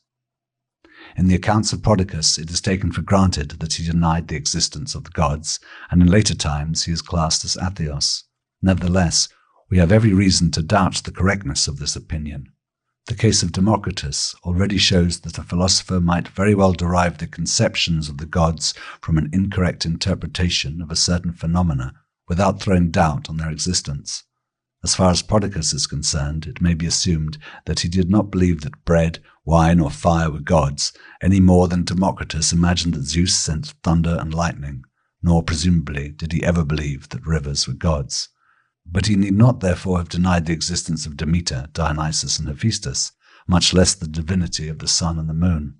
In the accounts of Prodicus, it is taken for granted that he denied the existence of the gods, and in later times he is classed as atheos. Nevertheless, we have every reason to doubt the correctness of this opinion. The case of Democritus already shows that a philosopher might very well derive the conceptions of the gods from an incorrect interpretation of a certain phenomena without throwing doubt on their existence. As far as Prodicus is concerned, it may be assumed that he did not believe that bread, wine, or fire were gods, any more than Democritus imagined that Zeus sent thunder and lightning, nor presumably did he ever believe that rivers were gods. But he need not therefore have denied the existence of Demeter, Dionysus, and Hephaestus, much less the divinity of the sun and the moon.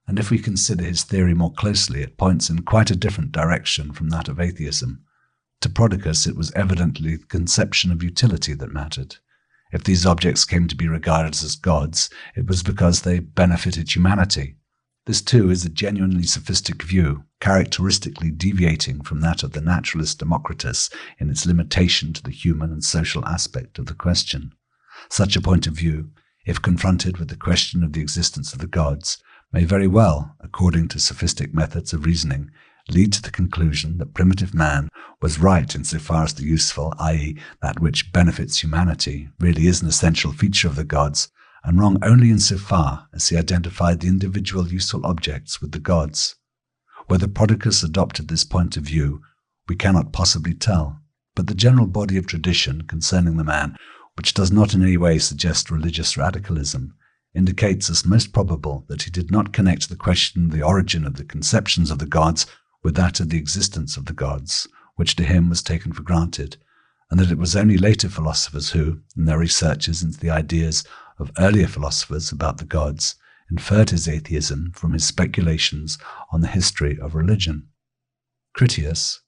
And if we consider his theory more closely, it points in quite a different direction from that of atheism. To Prodicus, it was evidently the conception of utility that mattered. If these objects came to be regarded as gods, it was because they benefited humanity. This, too, is a genuinely sophistic view, characteristically deviating from that of the naturalist Democritus in its limitation to the human and social aspect of the question. Such a point of view, if confronted with the question of the existence of the gods, may very well, according to sophistic methods of reasoning, lead to the conclusion that primitive man was right insofar as the useful, i.e., that which benefits humanity, really is an essential feature of the gods, and wrong only insofar as he identified the individual useful objects with the gods. Whether Prodicus adopted this point of view, we cannot possibly tell, but the general body of tradition concerning the man, which does not in any way suggest religious radicalism, indicates as most probable that he did not connect the question of the origin of the conceptions of the gods with that of the existence of the gods, which to him was taken for granted, and that it was only later philosophers who, in their researches into the ideas of earlier philosophers about the gods, inferred his atheism from his speculations on the history of religion. Critias,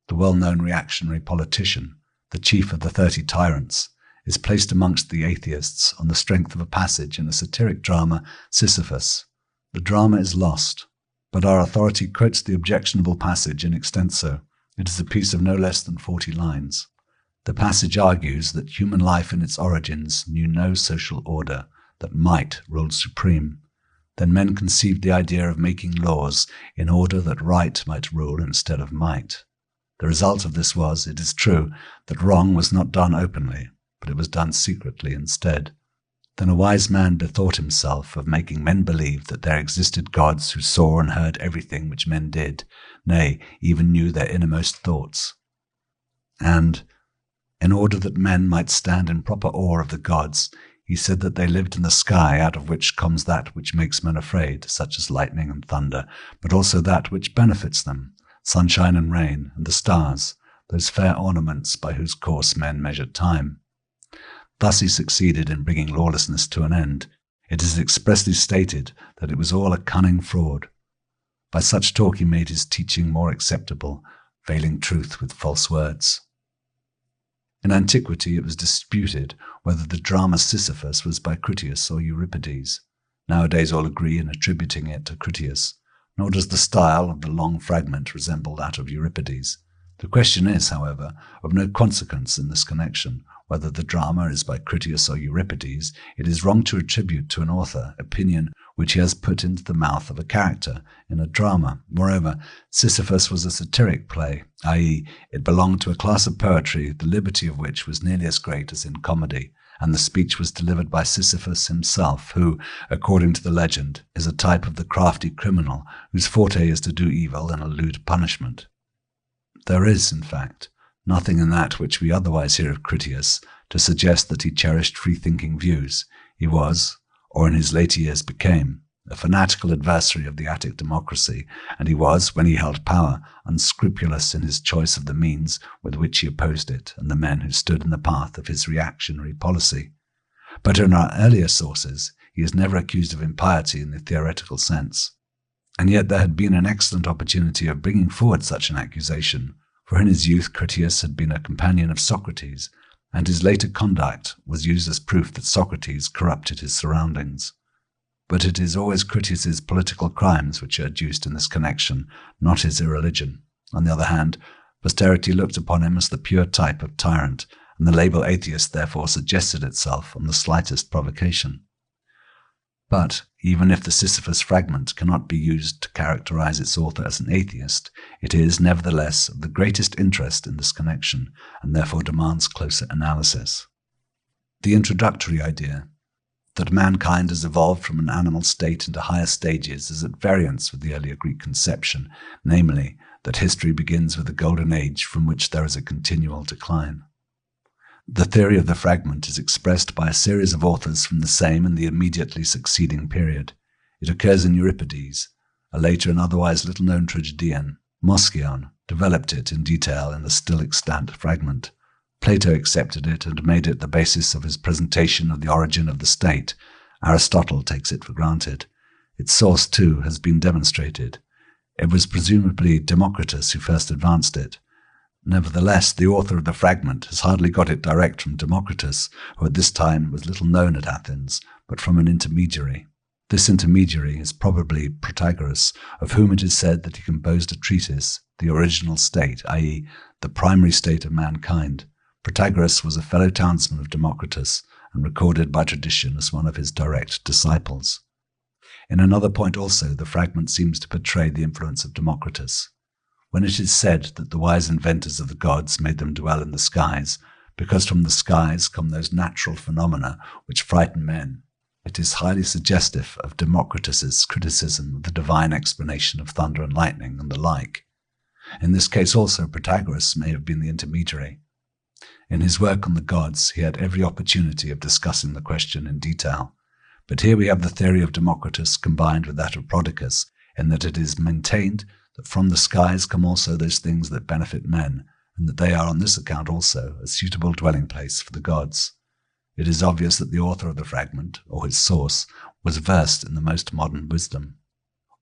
the well-known reactionary politician, the chief of the 30 tyrants, is placed amongst the atheists on the strength of a passage in the satiric drama Sisyphus. The drama is lost, but our authority quotes the objectionable passage in extenso. It is a piece of no less than 40 lines. The passage argues that human life in its origins knew no social order, that might ruled supreme. Then men conceived the idea of making laws in order that right might rule instead of might. The result of this was, it is true, that wrong was not done openly, but it was done secretly instead. Then a wise man bethought himself of making men believe that there existed gods who saw and heard everything which men did, nay, even knew their innermost thoughts. And, in order that men might stand in proper awe of the gods, he said that they lived in the sky, out of which comes that which makes men afraid, such as lightning and thunder, but also that which benefits them, sunshine and rain, and the stars, those fair ornaments by whose course men measured time. Thus he succeeded in bringing lawlessness to an end. It is expressly stated that it was all a cunning fraud. By such talk he made his teaching more acceptable, veiling truth with false words. In Antiquity it was disputed whether the drama Sisyphus was by Critias or Euripides. Nowadays all agree in attributing it to Critias, nor does the style of the long fragment resemble that of Euripides. The question is, however, of no consequence in this connection. Whether the drama is by Critias or Euripides, it is wrong to attribute to an author opinion which he has put into the mouth of a character in a drama. Moreover, Sisyphus was a satiric play, i.e., it belonged to a class of poetry the liberty of which was nearly as great as in comedy, and the speech was delivered by Sisyphus himself, who, according to the legend, is a type of the crafty criminal whose forte is to do evil and elude punishment. There is, in fact, nothing in that which we otherwise hear of Critias to suggest that he cherished free-thinking views. He was, or in his later years became, a fanatical adversary of the Attic democracy, and he was, when he held power, unscrupulous in his choice of the means with which he opposed it and the men who stood in the path of his reactionary policy. But in our earlier sources, he is never accused of impiety in the theoretical sense. And yet there had been an excellent opportunity of bringing forward such an accusation, for in his youth Critias had been a companion of Socrates, and his later conduct was used as proof that Socrates corrupted his surroundings. But it is always Critias's political crimes which are adduced in this connection, not his irreligion. On the other hand, posterity looked upon him as the pure type of tyrant, and the label atheist therefore suggested itself on the slightest provocation. But, even if the Sisyphus fragment cannot be used to characterize its author as an atheist, it is, nevertheless, of the greatest interest in this connection, and therefore demands closer analysis. The introductory idea, that mankind has evolved from an animal state into higher stages, is at variance with the earlier Greek conception, namely, that history begins with a golden age from which there is a continual decline. The theory of the fragment is expressed by a series of authors from the same and the immediately succeeding period. It occurs in Euripides. A later and otherwise little-known tragedian, Moschion, developed it in detail in the still extant fragment. Plato accepted it and made it the basis of his presentation of the origin of the state. Aristotle takes it for granted. Its source, too, has been demonstrated. It was presumably Democritus who first advanced it. Nevertheless, the author of the fragment has hardly got it direct from Democritus, who at this time was little known at Athens, but from an intermediary. This intermediary is probably Protagoras, of whom it is said that he composed a treatise, The Original State, i.e., the primary state of mankind. Protagoras was a fellow townsman of Democritus, and recorded by tradition as one of his direct disciples. In another point also, the fragment seems to portray the influence of Democritus. When it is said that the wise inventors of the gods made them dwell in the skies, because from the skies come those natural phenomena which frighten men, it is highly suggestive of Democritus's criticism of the divine explanation of thunder and lightning and the like. In this case also Protagoras may have been the intermediary. In his work on the gods, he had every opportunity of discussing the question in detail. But here we have the theory of Democritus combined with that of Prodicus, in that it is maintained that from the skies come also those things that benefit men, and that they are on this account also a suitable dwelling place for the gods. It is obvious that the author of the fragment, or his source, was versed in the most modern wisdom.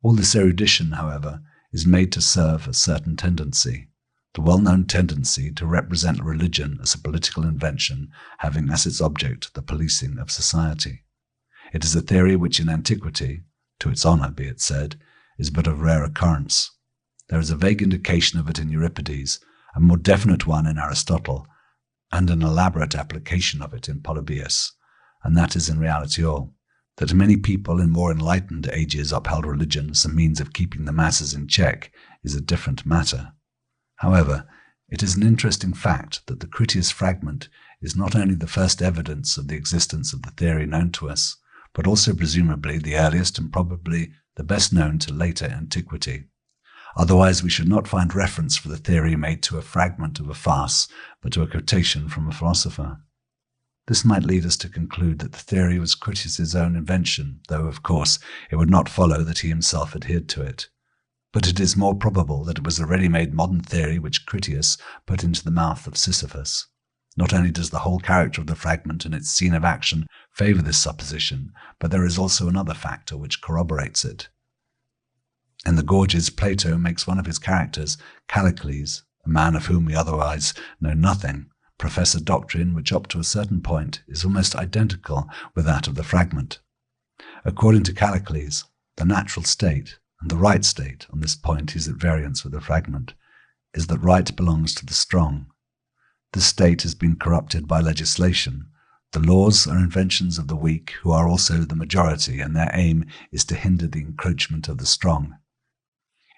All this erudition, however, is made to serve a certain tendency, the well-known tendency to represent religion as a political invention having as its object the policing of society. It is a theory which in Antiquity, to its honour be it said, is but of rare occurrence. There is a vague indication of it in Euripides, a more definite one in Aristotle, and an elaborate application of it in Polybius, and that is in reality all. That many people in more enlightened ages upheld religion as a means of keeping the masses in check is a different matter. However, it is an interesting fact that the Critias fragment is not only the first evidence of the existence of the theory known to us, but also presumably the earliest and probably the best known to later antiquity. Otherwise we should not find reference for the theory made to a fragment of a farce, but to a quotation from a philosopher. This might lead us to conclude that the theory was Critias's own invention, though, of course, it would not follow that he himself adhered to it. But it is more probable that it was a ready-made modern theory which Critias put into the mouth of Sisyphus. Not only does the whole character of the fragment and its scene of action favour this supposition, but there is also another factor which corroborates it. In the Gorgias, Plato makes one of his characters, Callicles, a man of whom we otherwise know nothing, profess a doctrine which up to a certain point is almost identical with that of the fragment. According to Callicles, the natural state, and the right state, on this point he is at variance with the fragment, is that right belongs to the strong. This state has been corrupted by legislation. The laws are inventions of the weak, who are also the majority, and their aim is to hinder the encroachment of the strong.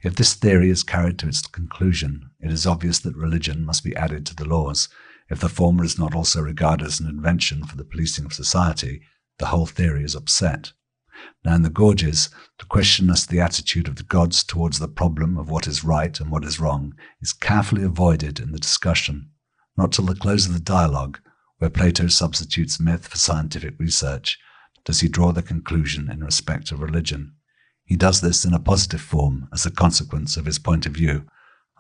If this theory is carried to its conclusion, it is obvious that religion must be added to the laws. If the former is not also regarded as an invention for the policing of society, the whole theory is upset. Now in the Gorgias, the question as to the attitude of the gods towards the problem of what is right and what is wrong is carefully avoided in the discussion. Not till the close of the dialogue, where Plato substitutes myth for scientific research, does he draw the conclusion in respect of religion. He does this in a positive form as a consequence of his point of view.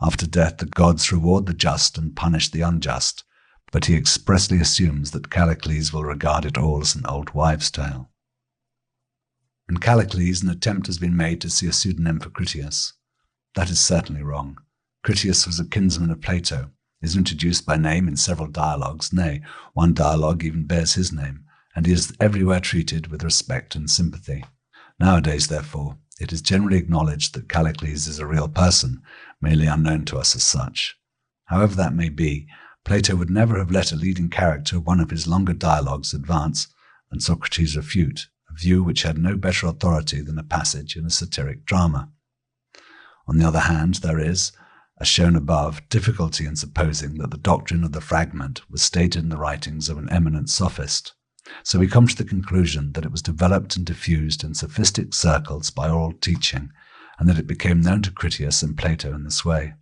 After death the gods reward the just and punish the unjust, but he expressly assumes that Callicles will regard it all as an old wives' tale. In Callicles an attempt has been made to see a pseudonym for Critias. That is certainly wrong. Critias was a kinsman of Plato, is introduced by name in several dialogues, nay, one dialogue even bears his name, and he is everywhere treated with respect and sympathy. Nowadays, therefore, it is generally acknowledged that Callicles is a real person, merely unknown to us as such. However that may be, Plato would never have let a leading character of one of his longer dialogues advance and Socrates refute, a view which had no better authority than a passage in a satiric drama. On the other hand, there is, as shown above, difficulty in supposing that the doctrine of the fragment was stated in the writings of an eminent sophist. So we come to the conclusion that it was developed and diffused in sophistic circles by oral teaching, and that it became known to Critias and Plato in this way.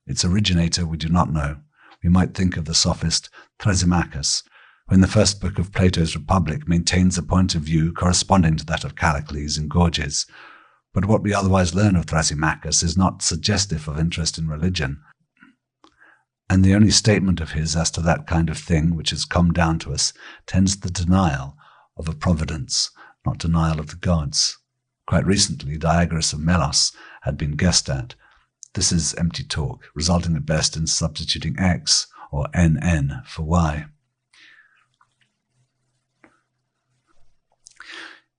Its originator we do not know. We might think of the sophist Thrasymachus, who in the first book of Plato's Republic maintains a point of view corresponding to that of Callicles in Gorgias. But what we otherwise learn of Thrasymachus is not suggestive of interest in religion, and the only statement of his as to that kind of thing which has come down to us tends to the denial of a providence, not denial of the gods. Quite recently, Diagoras of Melos had been guessed at. This is empty talk, resulting at best in substituting x or nn for y.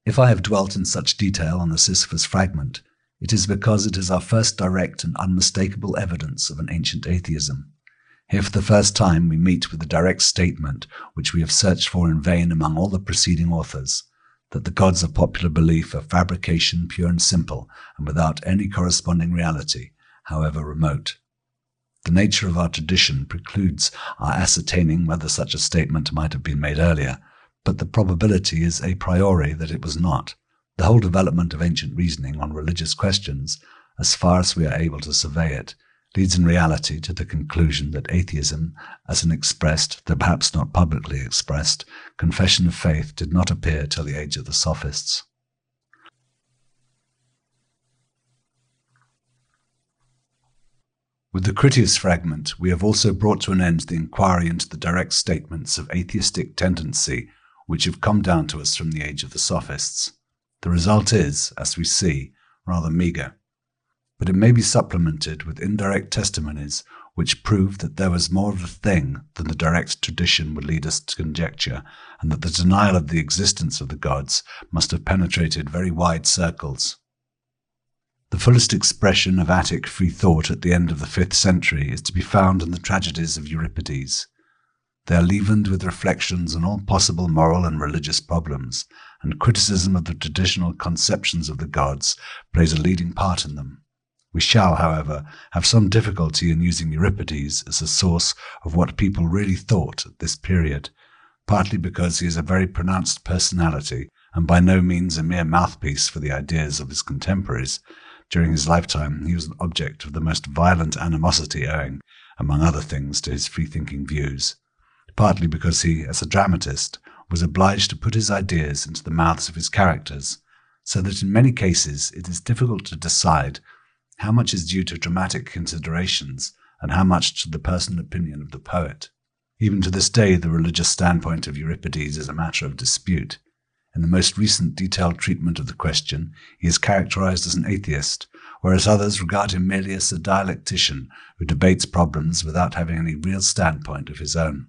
If I have dwelt in such detail on the Sisyphus fragment, it is because it is our first direct and unmistakable evidence of an ancient atheism. Here for the first time we meet with the direct statement which we have searched for in vain among all the preceding authors, that the gods of popular belief are fabrication pure and simple and without any corresponding reality, however remote. The nature of our tradition precludes our ascertaining whether such a statement might have been made earlier, but the probability is a priori that it was not. The whole development of ancient reasoning on religious questions, as far as we are able to survey it, leads in reality to the conclusion that atheism, as an expressed, though perhaps not publicly expressed, confession of faith did not appear till the age of the Sophists. With the Critias fragment, we have also brought to an end the inquiry into the direct statements of atheistic tendency which have come down to us from the age of the Sophists. The result is, as we see, rather meagre, but it may be supplemented with indirect testimonies which prove that there was more of a thing than the direct tradition would lead us to conjecture, and that the denial of the existence of the gods must have penetrated very wide circles. The fullest expression of Attic free thought at the end of the 5th century is to be found in the tragedies of Euripides. They are leavened with reflections on all possible moral and religious problems, and criticism of the traditional conceptions of the gods plays a leading part in them. We shall, however, have some difficulty in using Euripides as a source of what people really thought at this period, partly because he is a very pronounced personality and by no means a mere mouthpiece for the ideas of his contemporaries. During his lifetime, he was an object of the most violent animosity owing, among other things, to his free-thinking views, partly because he, as a dramatist, was obliged to put his ideas into the mouths of his characters, so that in many cases it is difficult to decide how much is due to dramatic considerations and how much to the personal opinion of the poet. Even to this day, the religious standpoint of Euripides is a matter of dispute. In the most recent detailed treatment of the question, he is characterized as an atheist, whereas others regard him merely as a dialectician who debates problems without having any real standpoint of his own.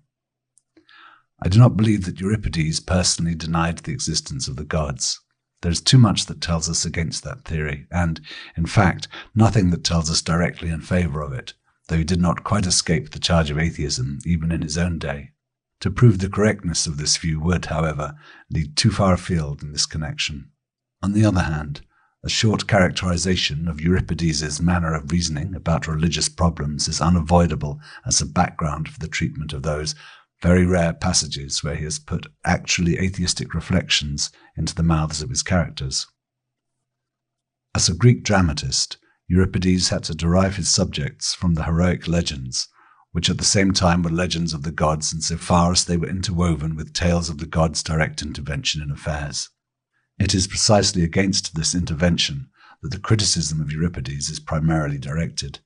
I do not believe that Euripides personally denied the existence of the gods. There is too much that tells us against that theory, and, in fact, nothing that tells us directly in favor of it, though he did not quite escape the charge of atheism even in his own day. To prove the correctness of this view would, however, lead too far afield in this connection. On the other hand, a short characterization of Euripides' manner of reasoning about religious problems is unavoidable as a background for the treatment of those very rare passages where he has put actually atheistic reflections into the mouths of his characters. As a Greek dramatist, Euripides had to derive his subjects from the heroic legends, which at the same time were legends of the gods insofar as they were interwoven with tales of the gods' direct intervention in affairs. It is precisely against this intervention that the criticism of Euripides is primarily directed.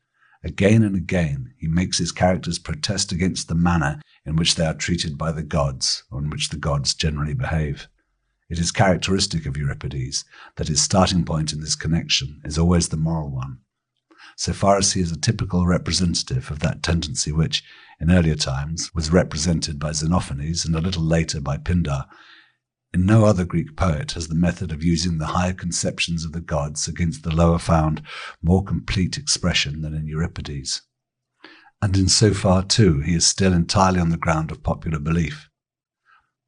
Again and again he makes his characters protest against the manner in which they are treated by the gods, or in which the gods generally behave. It is characteristic of Euripides that his starting point in this connection is always the moral one, so far as he is a typical representative of that tendency which, in earlier times, was represented by Xenophanes and a little later by Pindar. In no other Greek poet has the method of using the higher conceptions of the gods against the lower found more complete expression than in Euripides. And in so far, too, he is still entirely on the ground of popular belief.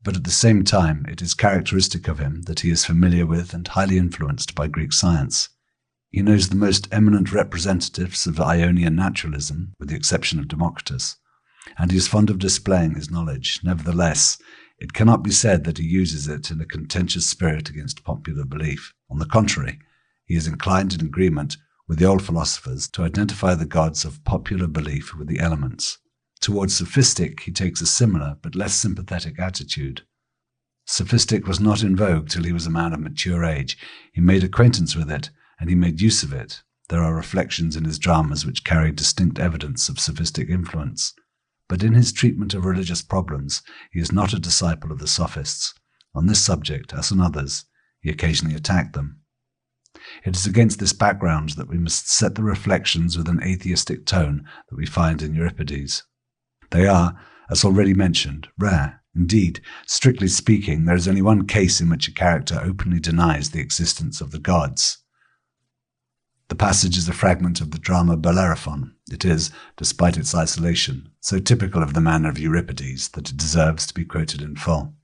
But at the same time, it is characteristic of him that he is familiar with and highly influenced by Greek science. He knows the most eminent representatives of Ionian naturalism, with the exception of Democritus, and he is fond of displaying his knowledge. Nevertheless, it cannot be said that he uses it in a contentious spirit against popular belief. On the contrary, he is inclined in agreement with the old philosophers to identify the gods of popular belief with the elements. Towards sophistic, he takes a similar but less sympathetic attitude. Sophistic was not in vogue till he was a man of mature age. He made acquaintance with it, and he made use of it. There are reflections in his dramas which carry distinct evidence of sophistic influence. But in his treatment of religious problems, he is not a disciple of the Sophists. On this subject, as on others, he occasionally attacked them. It is against this background that we must set the reflections with an atheistic tone that we find in Euripides. They are, as already mentioned, rare. Indeed, strictly speaking, there is only one case in which a character openly denies the existence of the gods. The passage is a fragment of the drama Bellerophon. It is, despite its isolation, so typical of the manner of Euripides that it deserves to be quoted in full.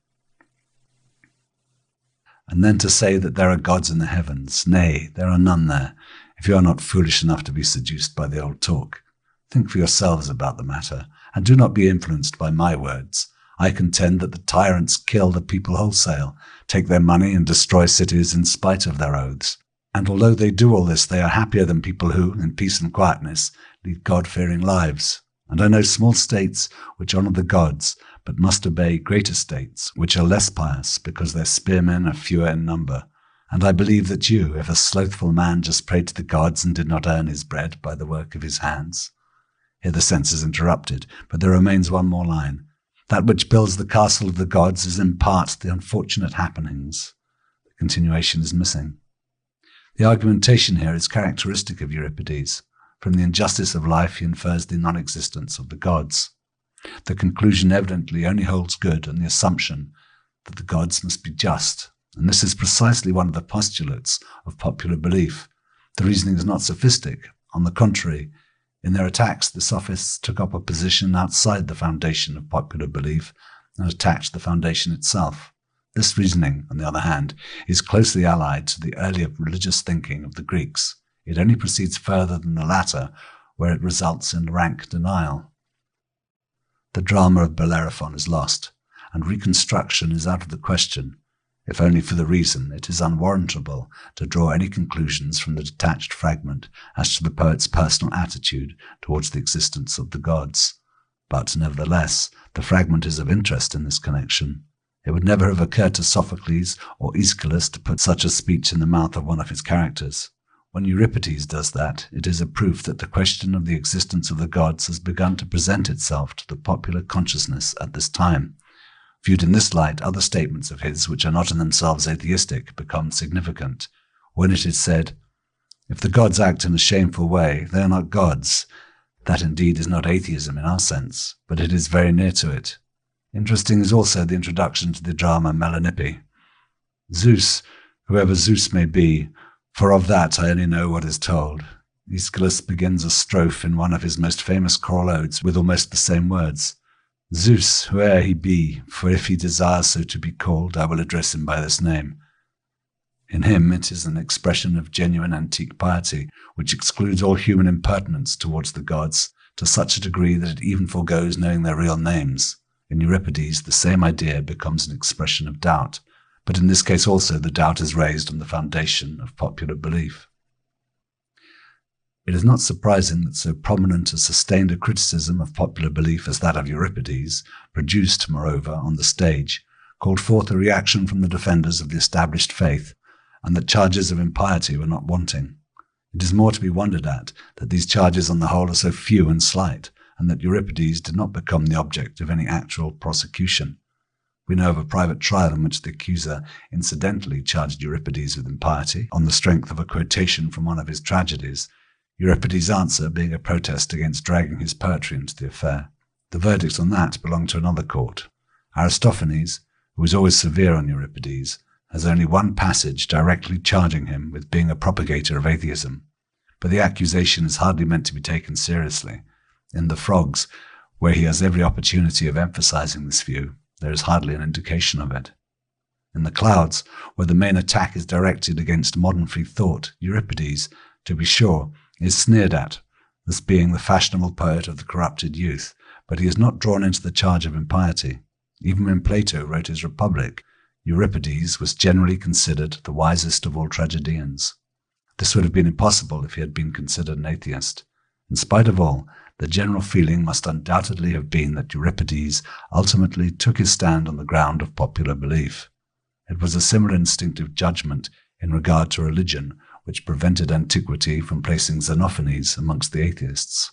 And then to say that there are gods in the heavens, nay, there are none there, if you are not foolish enough to be seduced by the old talk. Think for yourselves about the matter, and do not be influenced by my words. I contend that the tyrants kill the people wholesale, take their money and destroy cities in spite of their oaths. And although they do all this, they are happier than people who, in peace and quietness, lead God-fearing lives. And I know small states which honour the gods, but must obey greater states, which are less pious, because their spearmen are fewer in number. And I believe that you, if a slothful man just prayed to the gods and did not earn his bread by the work of his hands. Here the sense is interrupted, but there remains one more line. That which builds the castle of the gods is in part the unfortunate happenings. The continuation is missing. The argumentation here is characteristic of Euripides. From the injustice of life he infers the non-existence of the gods. The conclusion evidently only holds good on the assumption that the gods must be just, and this is precisely one of the postulates of popular belief. The reasoning is not sophistic. On the contrary, in their attacks, the sophists took up a position outside the foundation of popular belief and attacked the foundation itself. This reasoning, on the other hand, is closely allied to the earlier religious thinking of the Greeks. It only proceeds further than the latter, where it results in rank denial. The drama of Bellerophon is lost, and reconstruction is out of the question, if only for the reason it is unwarrantable to draw any conclusions from the detached fragment as to the poet's personal attitude towards the existence of the gods. But, nevertheless, the fragment is of interest in this connection. It would never have occurred to Sophocles or Aeschylus to put such a speech in the mouth of one of his characters. When Euripides does that, it is a proof that the question of the existence of the gods has begun to present itself to the popular consciousness at this time. Viewed in this light, other statements of his, which are not in themselves atheistic, become significant. When it is said, "If the gods act in a shameful way, they are not gods," that indeed is not atheism in our sense, but it is very near to it. Interesting is also the introduction to the drama Melanippe. Zeus, whoever Zeus may be, for of that I only know what is told. Aeschylus begins a strophe in one of his most famous choral odes with almost the same words. Zeus, whoe'er he be, for if he desires so to be called, I will address him by this name. In him it is an expression of genuine antique piety, which excludes all human impertinence towards the gods, to such a degree that it even forgoes knowing their real names. In Euripides, the same idea becomes an expression of doubt, but in this case also the doubt is raised on the foundation of popular belief. It is not surprising that so prominent and sustained a criticism of popular belief as that of Euripides, produced, moreover, on the stage, called forth a reaction from the defenders of the established faith, and that charges of impiety were not wanting. It is more to be wondered at that these charges on the whole are so few and slight, and that Euripides did not become the object of any actual prosecution. We know of a private trial in which the accuser incidentally charged Euripides with impiety, on the strength of a quotation from one of his tragedies, Euripides' answer being a protest against dragging his poetry into the affair. The verdict on that belonged to another court. Aristophanes, who was always severe on Euripides, has only one passage directly charging him with being a propagator of atheism, but the accusation is hardly meant to be taken seriously. In the Frogs, where he has every opportunity of emphasizing this view, there is hardly an indication of it. In the Clouds, where the main attack is directed against modern free thought, Euripides, to be sure, is sneered at as being the fashionable poet of the corrupted youth, but he is not drawn into the charge of impiety. Even when Plato wrote his Republic, Euripides was generally considered the wisest of all tragedians. This would have been impossible if he had been considered an atheist. In spite of all, the general feeling must undoubtedly have been that Euripides ultimately took his stand on the ground of popular belief. It was a similar instinctive judgment in regard to religion which prevented Antiquity from placing Xenophanes amongst the atheists.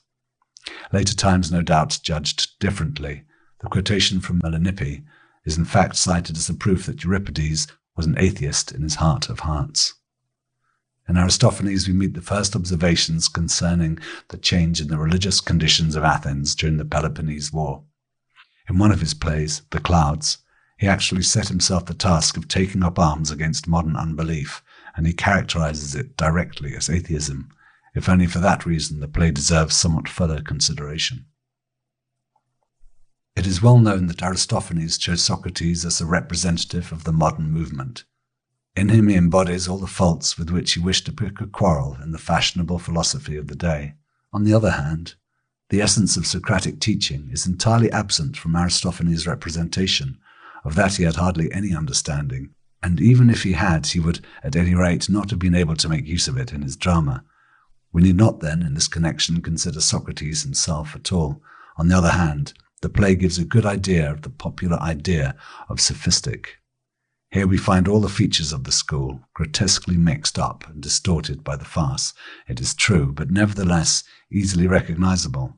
Later times no doubt judged differently. The quotation from Melanippe is in fact cited as a proof that Euripides was an atheist in his heart of hearts. In Aristophanes we meet the first observations concerning the change in the religious conditions of Athens during the Peloponnese War. In one of his plays, The Clouds, he actually set himself the task of taking up arms against modern unbelief, and he characterizes it directly as atheism. If only for that reason the play deserves somewhat further consideration. It is well known that Aristophanes chose Socrates as a representative of the modern movement. In him he embodies all the faults with which he wished to pick a quarrel in the fashionable philosophy of the day. On the other hand, the essence of Socratic teaching is entirely absent from Aristophanes' representation. Of that he had hardly any understanding, and even if he had, he would, at any rate, not have been able to make use of it in his drama. We need not then, in this connection, consider Socrates himself at all. On the other hand, the play gives a good idea of the popular idea of sophistic. Here we find all the features of the school, grotesquely mixed up and distorted by the farce, it is true, but nevertheless easily recognizable.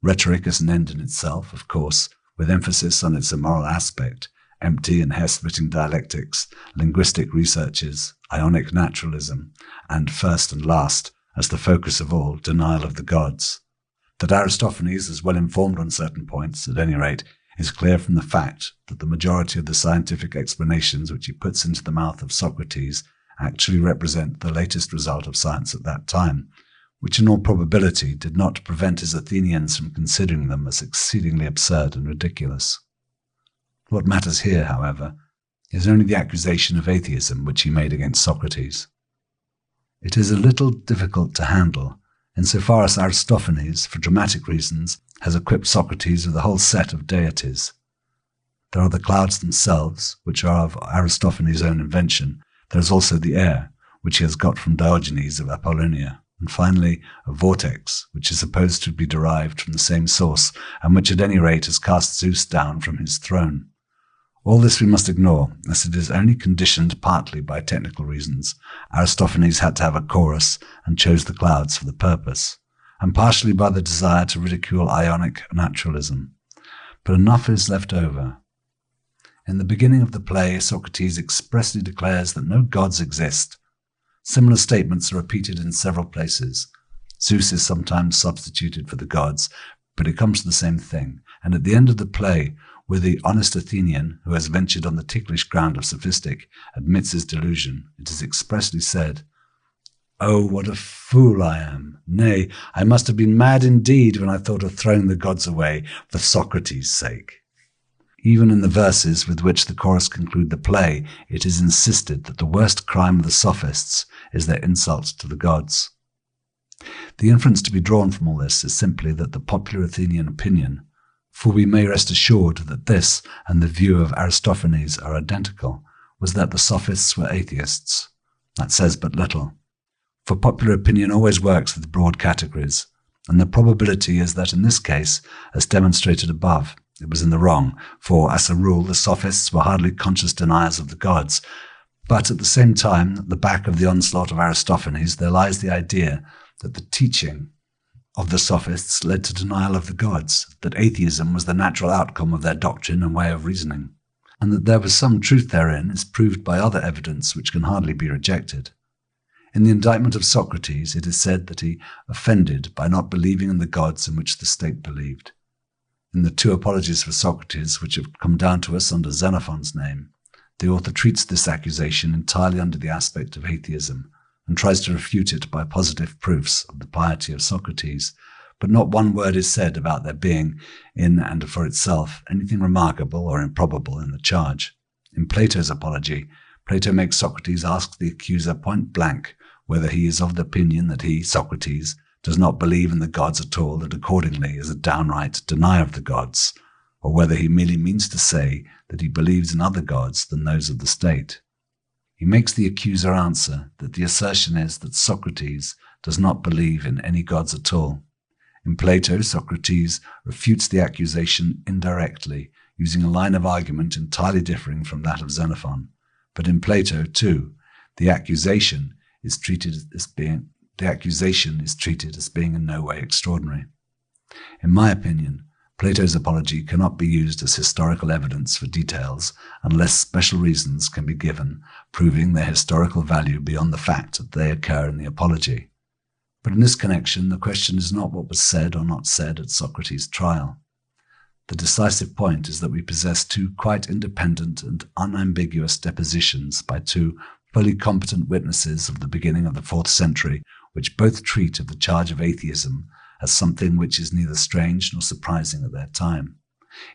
Rhetoric as an end in itself, of course, with emphasis on its immoral aspect, empty and hair-splitting dialectics, linguistic researches, Ionic naturalism, and first and last, as the focus of all, denial of the gods. That Aristophanes is well informed on certain points, at any rate, is clear from the fact that the majority of the scientific explanations which he puts into the mouth of Socrates actually represent the latest result of science at that time, which in all probability did not prevent his Athenians from considering them as exceedingly absurd and ridiculous. What matters here, however, is only the accusation of atheism which he made against Socrates. It is a little difficult to handle, insofar as Aristophanes, for dramatic reasons, has equipped Socrates with a whole set of deities. There are the clouds themselves, which are of Aristophanes' own invention. There is also the air, which he has got from Diogenes of Apollonia, and finally a vortex, which is supposed to be derived from the same source, and which at any rate has cast Zeus down from his throne. All this we must ignore, as it is only conditioned partly by technical reasons. Aristophanes had to have a chorus and chose the clouds for the purpose, and partially by the desire to ridicule Ionic naturalism. But enough is left over. In the beginning of the play, Socrates expressly declares that no gods exist. Similar statements are repeated in several places. Zeus is sometimes substituted for the gods, but it comes to the same thing, and at the end of the play, where the honest Athenian, who has ventured on the ticklish ground of sophistic, admits his delusion, it is expressly said, "Oh, what a fool I am! Nay, I must have been mad indeed when I thought of throwing the gods away for Socrates' sake." Even in the verses with which the chorus conclude the play, it is insisted that the worst crime of the sophists is their insult to the gods. The inference to be drawn from all this is simply that the popular Athenian opinion, for we may rest assured that this and the view of Aristophanes are identical, was that the sophists were atheists. That says but little, for popular opinion always works with broad categories, and the probability is that in this case, as demonstrated above, it was in the wrong, for, as a rule, the sophists were hardly conscious deniers of the gods, but at the same time, at the back of the onslaught of Aristophanes, there lies the idea that the teaching of the sophists led to denial of the gods, that atheism was the natural outcome of their doctrine and way of reasoning, and that there was some truth therein is proved by other evidence which can hardly be rejected. In the indictment of Socrates, it is said that he offended by not believing in the gods in which the state believed. In the two apologies for Socrates, which have come down to us under Xenophon's name, the author treats this accusation entirely under the aspect of atheism, and tries to refute it by positive proofs of the piety of Socrates, but not one word is said about there being, in and for itself, anything remarkable or improbable in the charge. In Plato's apology, Plato makes Socrates ask the accuser point blank whether he is of the opinion that he, Socrates, does not believe in the gods at all and accordingly is a downright denier of the gods, or whether he merely means to say that he believes in other gods than those of the state. He makes the accuser answer that the assertion is that Socrates does not believe in any gods at all. In Plato, Socrates refutes the accusation indirectly, using a line of argument entirely differing from that of Xenophon. But in Plato, too, the accusation is treated as being in no way extraordinary. In my opinion, Plato's apology cannot be used as historical evidence for details unless special reasons can be given, proving their historical value beyond the fact that they occur in the apology. But in this connection, the question is not what was said or not said at Socrates' trial. The decisive point is that we possess two quite independent and unambiguous depositions by two fully competent witnesses of the beginning of the 4th century, which both treat of the charge of atheism as something which is neither strange nor surprising at their time.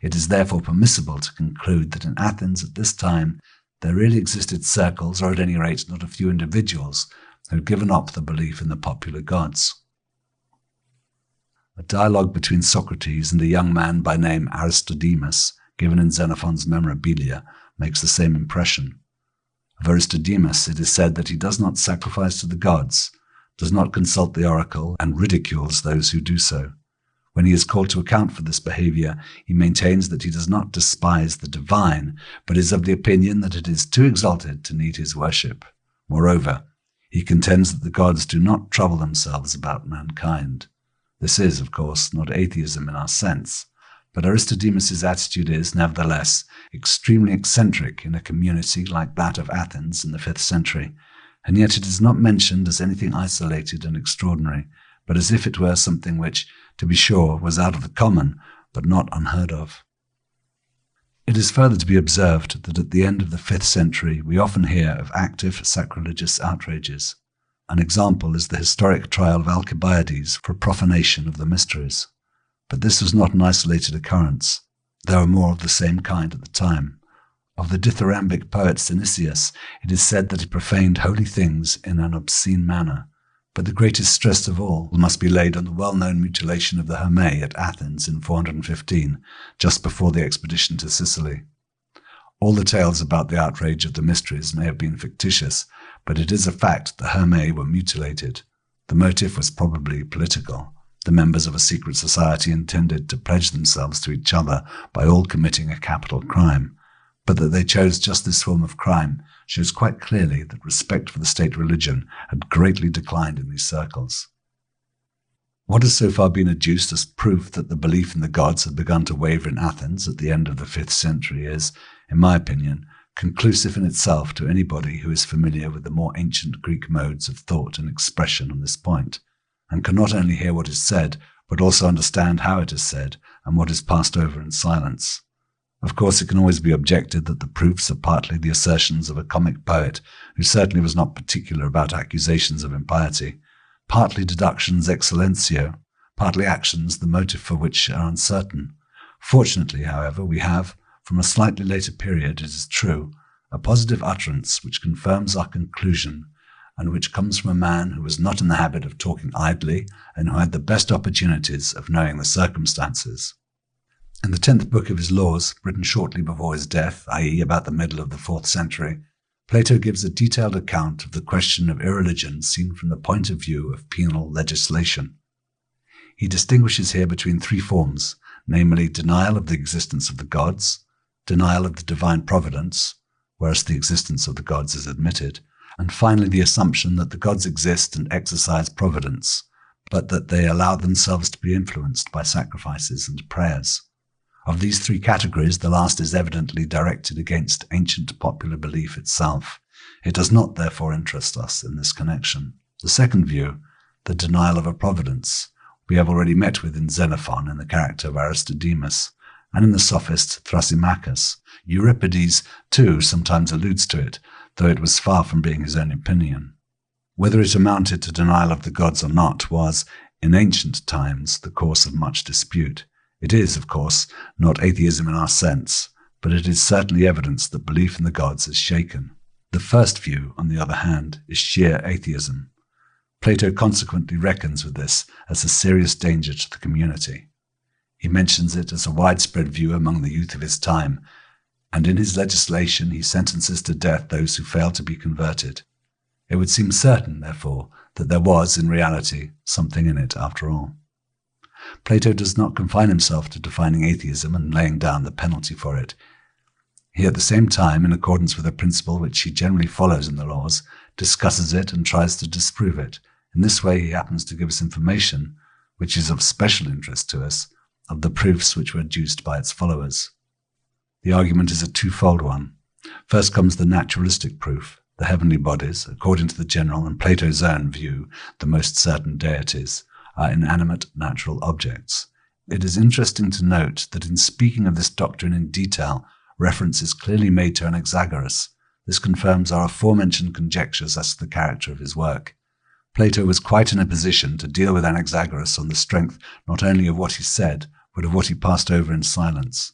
It is therefore permissible to conclude that in Athens at this time there really existed circles, or at any rate not a few individuals, who had given up the belief in the popular gods. A dialogue between Socrates and a young man by name Aristodemus, given in Xenophon's Memorabilia, makes the same impression. Of Aristodemus it is said that he does not sacrifice to the gods, does not consult the oracle, and ridicules those who do so. When he is called to account for this behavior, he maintains that he does not despise the divine, but is of the opinion that it is too exalted to need his worship. Moreover, he contends that the gods do not trouble themselves about mankind. This is, of course, not atheism in our sense, but Aristodemus's attitude is, nevertheless, extremely eccentric in a community like that of Athens in the 5th century, and yet it is not mentioned as anything isolated and extraordinary, but as if it were something which, to be sure, was out of the common, but not unheard of. It is further to be observed that at the end of the 5th century we often hear of active sacrilegious outrages. An example is the historic trial of Alcibiades for profanation of the mysteries. But this was not an isolated occurrence. There were more of the same kind at the time. Of the dithyrambic poet Synesius, it is said that he profaned holy things in an obscene manner. But the greatest stress of all must be laid on the well-known mutilation of the Hermae at Athens in 415, just before the expedition to Sicily. All the tales about the outrage of the mysteries may have been fictitious, but it is a fact the Hermae were mutilated. The motive was probably political. The members of a secret society intended to pledge themselves to each other by all committing a capital crime. But that they chose just this form of crime shows quite clearly that respect for the state religion had greatly declined in these circles. What has so far been adduced as proof that the belief in the gods had begun to waver in Athens at the end of the 5th century is, in my opinion, conclusive in itself to anybody who is familiar with the more ancient Greek modes of thought and expression on this point, and can not only hear what is said, but also understand how it is said and what is passed over in silence. Of course, it can always be objected that the proofs are partly the assertions of a comic poet who certainly was not particular about accusations of impiety, partly deductions ex silentio, partly actions the motive for which are uncertain. Fortunately, however, we have, from a slightly later period, it is true, a positive utterance which confirms our conclusion, and which comes from a man who was not in the habit of talking idly and who had the best opportunities of knowing the circumstances. In the 10th book of his Laws, written shortly before his death, i.e. about the middle of the 4th century, Plato gives a detailed account of the question of irreligion seen from the point of view of penal legislation. He distinguishes here between 3 forms, namely denial of the existence of the gods, denial of the divine providence, whereas the existence of the gods is admitted, and finally the assumption that the gods exist and exercise providence, but that they allow themselves to be influenced by sacrifices and prayers. Of these 3 categories, the last is evidently directed against ancient popular belief itself. It does not, therefore, interest us in this connection. The second view, the denial of a providence, we have already met with in Xenophon in the character of Aristodemus, and in the sophist Thrasymachus. Euripides, too, sometimes alludes to it, though it was far from being his own opinion. Whether it amounted to denial of the gods or not was, in ancient times, the cause of much dispute. It is, of course, not atheism in our sense, but it is certainly evidence that belief in the gods is shaken. The first view, on the other hand, is sheer atheism. Plato consequently reckons with this as a serious danger to the community. He mentions it as a widespread view among the youth of his time, and in his legislation he sentences to death those who fail to be converted. It would seem certain, therefore, that there was, in reality, something in it after all. Plato does not confine himself to defining atheism and laying down the penalty for it. He at the same time, in accordance with a principle which he generally follows in the Laws, discusses it and tries to disprove it. In this way he happens to give us information, which is of special interest to us, of the proofs which were adduced by its followers. The argument is a twofold one. First comes the naturalistic proof. The heavenly bodies, according to the general and Plato's own view, the most certain deities, are inanimate natural objects. It is interesting to note that in speaking of this doctrine in detail, reference is clearly made to Anaxagoras. This confirms our aforementioned conjectures as to the character of his work. Plato was quite in a position to deal with Anaxagoras on the strength not only of what he said, but of what he passed over in silence.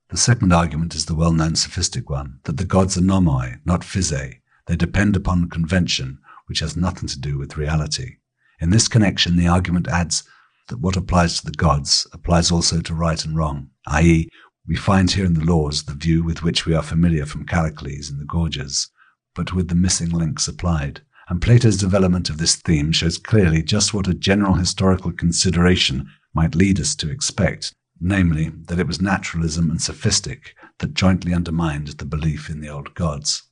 The second argument is the well-known sophistic one, that the gods are nomoi, not physae. They depend upon convention, which has nothing to do with reality. In this connection, the argument adds that what applies to the gods applies also to right and wrong, i.e., we find here in the Laws the view with which we are familiar from Callicles in the Gorgias, but with the missing link supplied. And Plato's development of this theme shows clearly just what a general historical consideration might lead us to expect, namely that it was naturalism and sophistic that jointly undermined the belief in the old gods.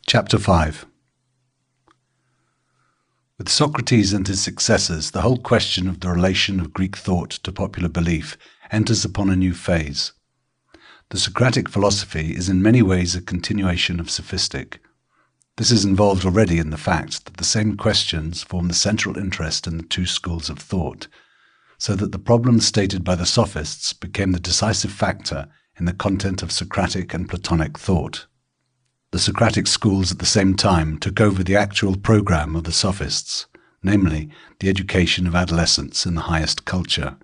Chapter 5. With Socrates and his successors, the whole question of the relation of Greek thought to popular belief enters upon a new phase. The Socratic philosophy is in many ways a continuation of sophistic. This is involved already in the fact that the same questions form the central interest in the two schools of thought, so that the problems stated by the sophists became the decisive factor in the content of Socratic and Platonic thought. The Socratic schools at the same time took over the actual program of the sophists, namely the education of adolescents in the highest culture.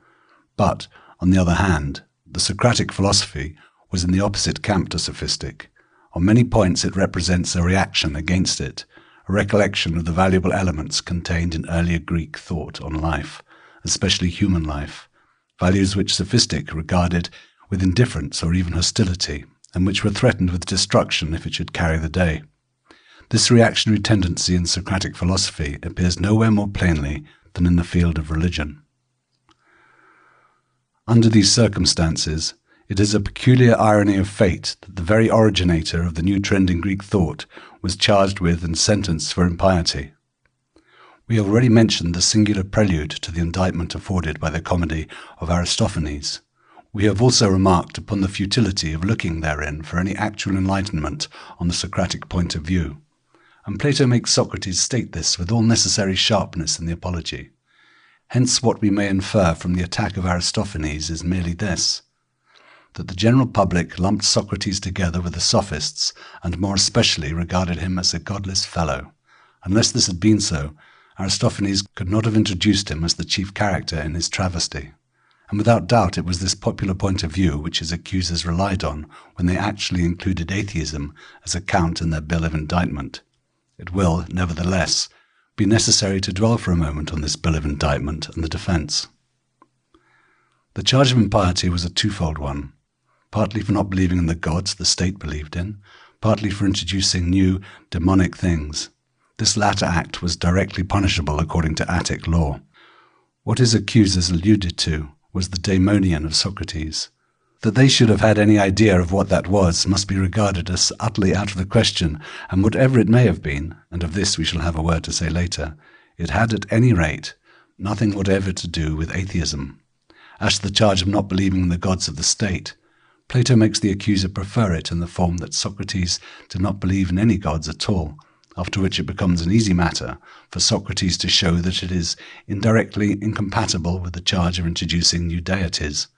But, on the other hand, the Socratic philosophy was in the opposite camp to sophistic. On many points it represents a reaction against it, a recollection of the valuable elements contained in earlier Greek thought on life, especially human life, values which sophistic regarded with indifference or even hostility, and which were threatened with destruction if it should carry the day. This reactionary tendency in Socratic philosophy appears nowhere more plainly than in the field of religion. Under these circumstances, it is a peculiar irony of fate that the very originator of the new trend in Greek thought was charged with and sentenced for impiety. We have already mentioned the singular prelude to the indictment afforded by the comedy of Aristophanes. We have also remarked upon the futility of looking therein for any actual enlightenment on the Socratic point of view, and Plato makes Socrates state this with all necessary sharpness in the Apology. Hence what we may infer from the attack of Aristophanes is merely this, that the general public lumped Socrates together with the sophists, and more especially regarded him as a godless fellow. Unless this had been so, Aristophanes could not have introduced him as the chief character in his travesty. And without doubt it was this popular point of view which his accusers relied on when they actually included atheism as a count in their bill of indictment. It will, nevertheless, be necessary to dwell for a moment on this bill of indictment and the defence. The charge of impiety was a twofold one, partly for not believing in the gods the state believed in, partly for introducing new, demonic things. This latter act was directly punishable according to Attic law. What his accusers alluded to was the daemonion of Socrates. That they should have had any idea of what that was must be regarded as utterly out of the question, and whatever it may have been, and of this we shall have a word to say later, it had at any rate nothing whatever to do with atheism. As to the charge of not believing in the gods of the state, Plato makes the accuser prefer it in the form that Socrates did not believe in any gods at all, after which it becomes an easy matter for Socrates to show that it is indirectly incompatible with the charge of introducing new deities.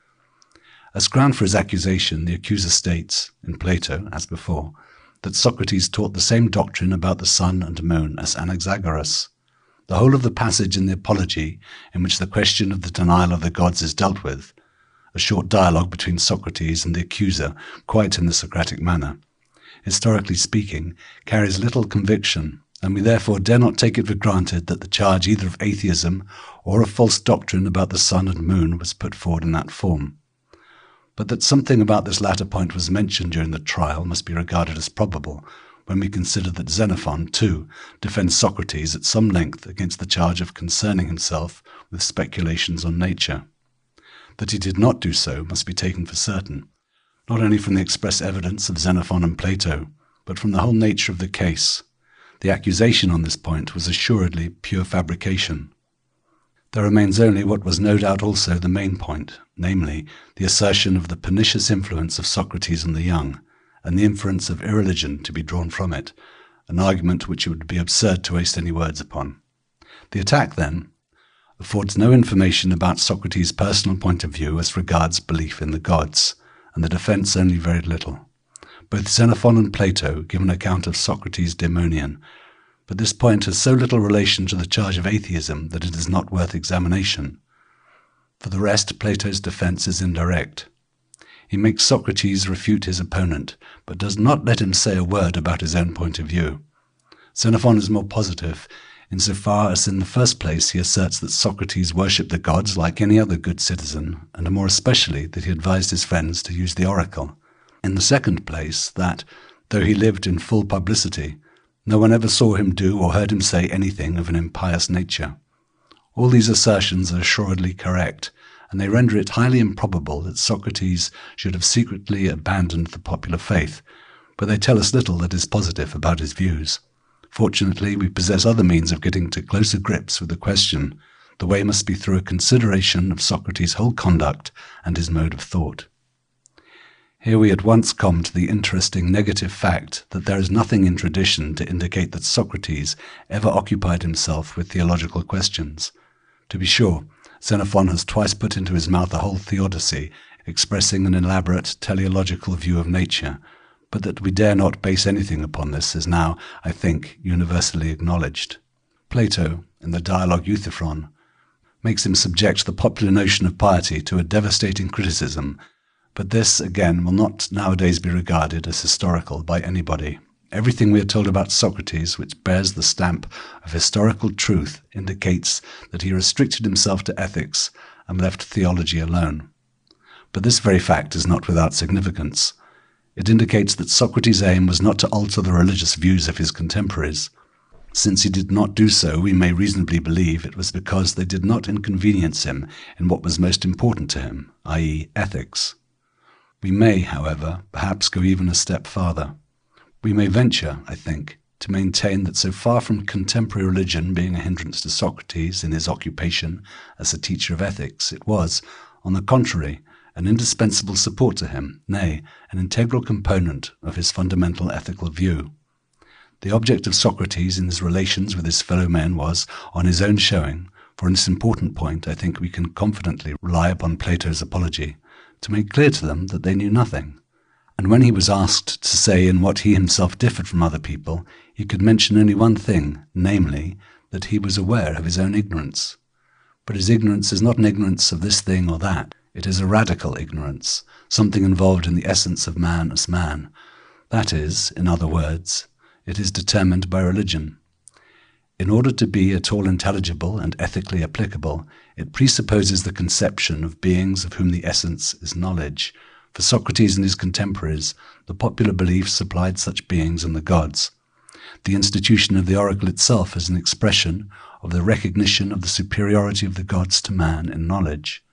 As ground for his accusation, the accuser states, in Plato, as before, that Socrates taught the same doctrine about the sun and moon as Anaxagoras. The whole of the passage in the Apology, in which the question of the denial of the gods is dealt with, a short dialogue between Socrates and the accuser, quite in the Socratic manner, historically speaking, carries little conviction, and we therefore dare not take it for granted that the charge either of atheism or of false doctrine about the sun and moon was put forward in that form. But that something about this latter point was mentioned during the trial must be regarded as probable, when we consider that Xenophon, too, defends Socrates at some length against the charge of concerning himself with speculations on nature. That he did not do so must be taken for certain, not only from the express evidence of Xenophon and Plato, but from the whole nature of the case. The accusation on this point was assuredly pure fabrication. There remains only what was no doubt also the main point, namely, the assertion of the pernicious influence of Socrates on the young, and the inference of irreligion to be drawn from it, an argument which it would be absurd to waste any words upon. The attack, then, affords no information about Socrates' personal point of view as regards belief in the gods, and the defence only very little. Both Xenophon and Plato give an account of Socrates' daemonion, but this point has so little relation to the charge of atheism that it is not worth examination. For the rest, Plato's defence is indirect. He makes Socrates refute his opponent, but does not let him say a word about his own point of view. Xenophon is more positive insofar as in the first place he asserts that Socrates worshipped the gods like any other good citizen, and more especially that he advised his friends to use the oracle. In the second place, that, though he lived in full publicity, no one ever saw him do or heard him say anything of an impious nature. All these assertions are assuredly correct, and they render it highly improbable that Socrates should have secretly abandoned the popular faith, but they tell us little that is positive about his views. Fortunately, we possess other means of getting to closer grips with the question. The way must be through a consideration of Socrates' whole conduct and his mode of thought. Here we at once come to the interesting negative fact that there is nothing in tradition to indicate that Socrates ever occupied himself with theological questions. To be sure, Xenophon has twice put into his mouth a whole theodicy, expressing an elaborate teleological view of nature, but that we dare not base anything upon this is now, I think, universally acknowledged. Plato, in the dialogue Euthyphron, makes him subject the popular notion of piety to a devastating criticism, but this, again, will not nowadays be regarded as historical by anybody. Everything we are told about Socrates, which bears the stamp of historical truth, indicates that he restricted himself to ethics and left theology alone. But this very fact is not without significance. It indicates that Socrates' aim was not to alter the religious views of his contemporaries. Since he did not do so, we may reasonably believe it was because they did not inconvenience him in what was most important to him, i.e., ethics. We may, however, perhaps go even a step farther. We may venture, I think, to maintain that so far from contemporary religion being a hindrance to Socrates in his occupation as a teacher of ethics, it was, on the contrary, an indispensable support to him, nay, an integral component of his fundamental ethical view. The object of Socrates in his relations with his fellow men was, on his own showing, for in this important point I think we can confidently rely upon Plato's apology, to make clear to them that they knew nothing. And when he was asked to say in what he himself differed from other people, he could mention only one thing, namely, that he was aware of his own ignorance. But his ignorance is not an ignorance of this thing or that. It is a radical ignorance, something involved in the essence of man as man. That is, in other words, it is determined by religion. In order to be at all intelligible and ethically applicable, it presupposes the conception of beings of whom the essence is knowledge. For Socrates and his contemporaries, the popular belief supplied such beings in the gods. The institution of the oracle itself is an expression of the recognition of the superiority of the gods to man in knowledge.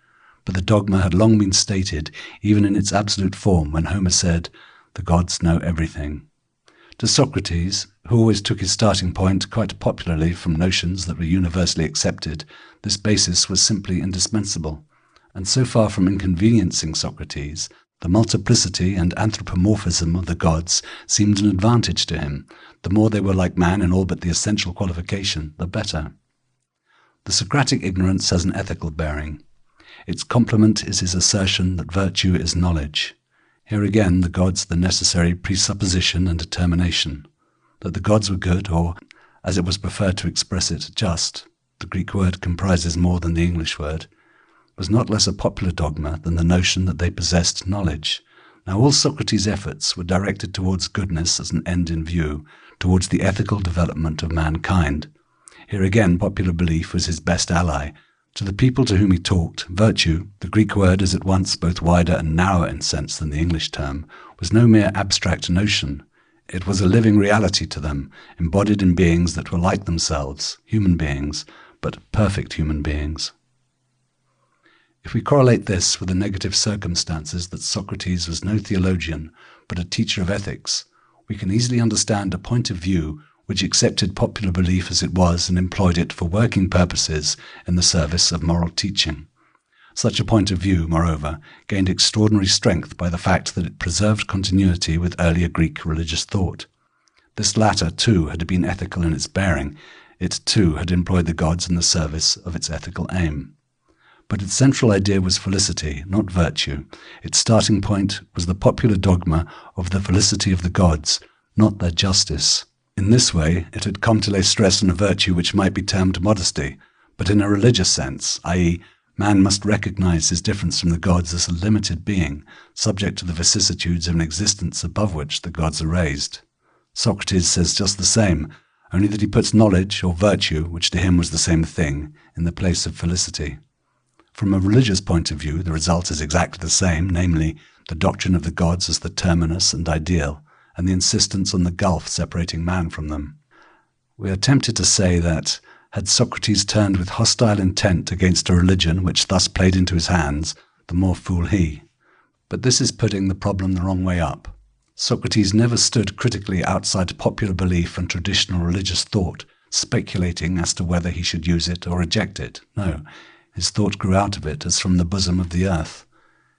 But the dogma had long been stated, even in its absolute form, when Homer said, "The gods know everything." To Socrates, who always took his starting point quite popularly from notions that were universally accepted, this basis was simply indispensable. And so far from inconveniencing Socrates, the multiplicity and anthropomorphism of the gods seemed an advantage to him. The more they were like man in all but the essential qualification, the better. The Socratic ignorance has an ethical bearing. Its complement is his assertion that virtue is knowledge. Here again the gods the necessary presupposition and determination. That the gods were good, or, as it was preferred to express it, just, the Greek word comprises more than the English word, was not less a popular dogma than the notion that they possessed knowledge. Now all Socrates' efforts were directed towards goodness as an end in view, towards the ethical development of mankind. Here again popular belief was his best ally. To the people to whom he talked, virtue, the Greek word is at once both wider and narrower in sense than the English term, was no mere abstract notion. It was a living reality to them, embodied in beings that were like themselves, human beings, but perfect human beings. If we correlate this with the negative circumstances that Socrates was no theologian, but a teacher of ethics, we can easily understand a point of view which accepted popular belief as it was and employed it for working purposes in the service of moral teaching. Such a point of view, moreover, gained extraordinary strength by the fact that it preserved continuity with earlier Greek religious thought. This latter, too, had been ethical in its bearing. It, too, had employed the gods in the service of its ethical aim. But its central idea was felicity, not virtue. Its starting point was the popular dogma of the felicity of the gods, not their justice. In this way, it had come to lay stress on a virtue which might be termed modesty, but in a religious sense, i.e., man must recognize his difference from the gods as a limited being, subject to the vicissitudes of an existence above which the gods are raised. Socrates says just the same, only that he puts knowledge or virtue, which to him was the same thing, in the place of felicity. From a religious point of view, the result is exactly the same, namely, the doctrine of the gods as the terminus and ideal, and the insistence on the gulf separating man from them. We are tempted to say that, had Socrates turned with hostile intent against a religion which thus played into his hands, the more fool he. But this is putting the problem the wrong way up. Socrates never stood critically outside popular belief and traditional religious thought, speculating as to whether he should use it or reject it. No, his thought grew out of it as from the bosom of the earth.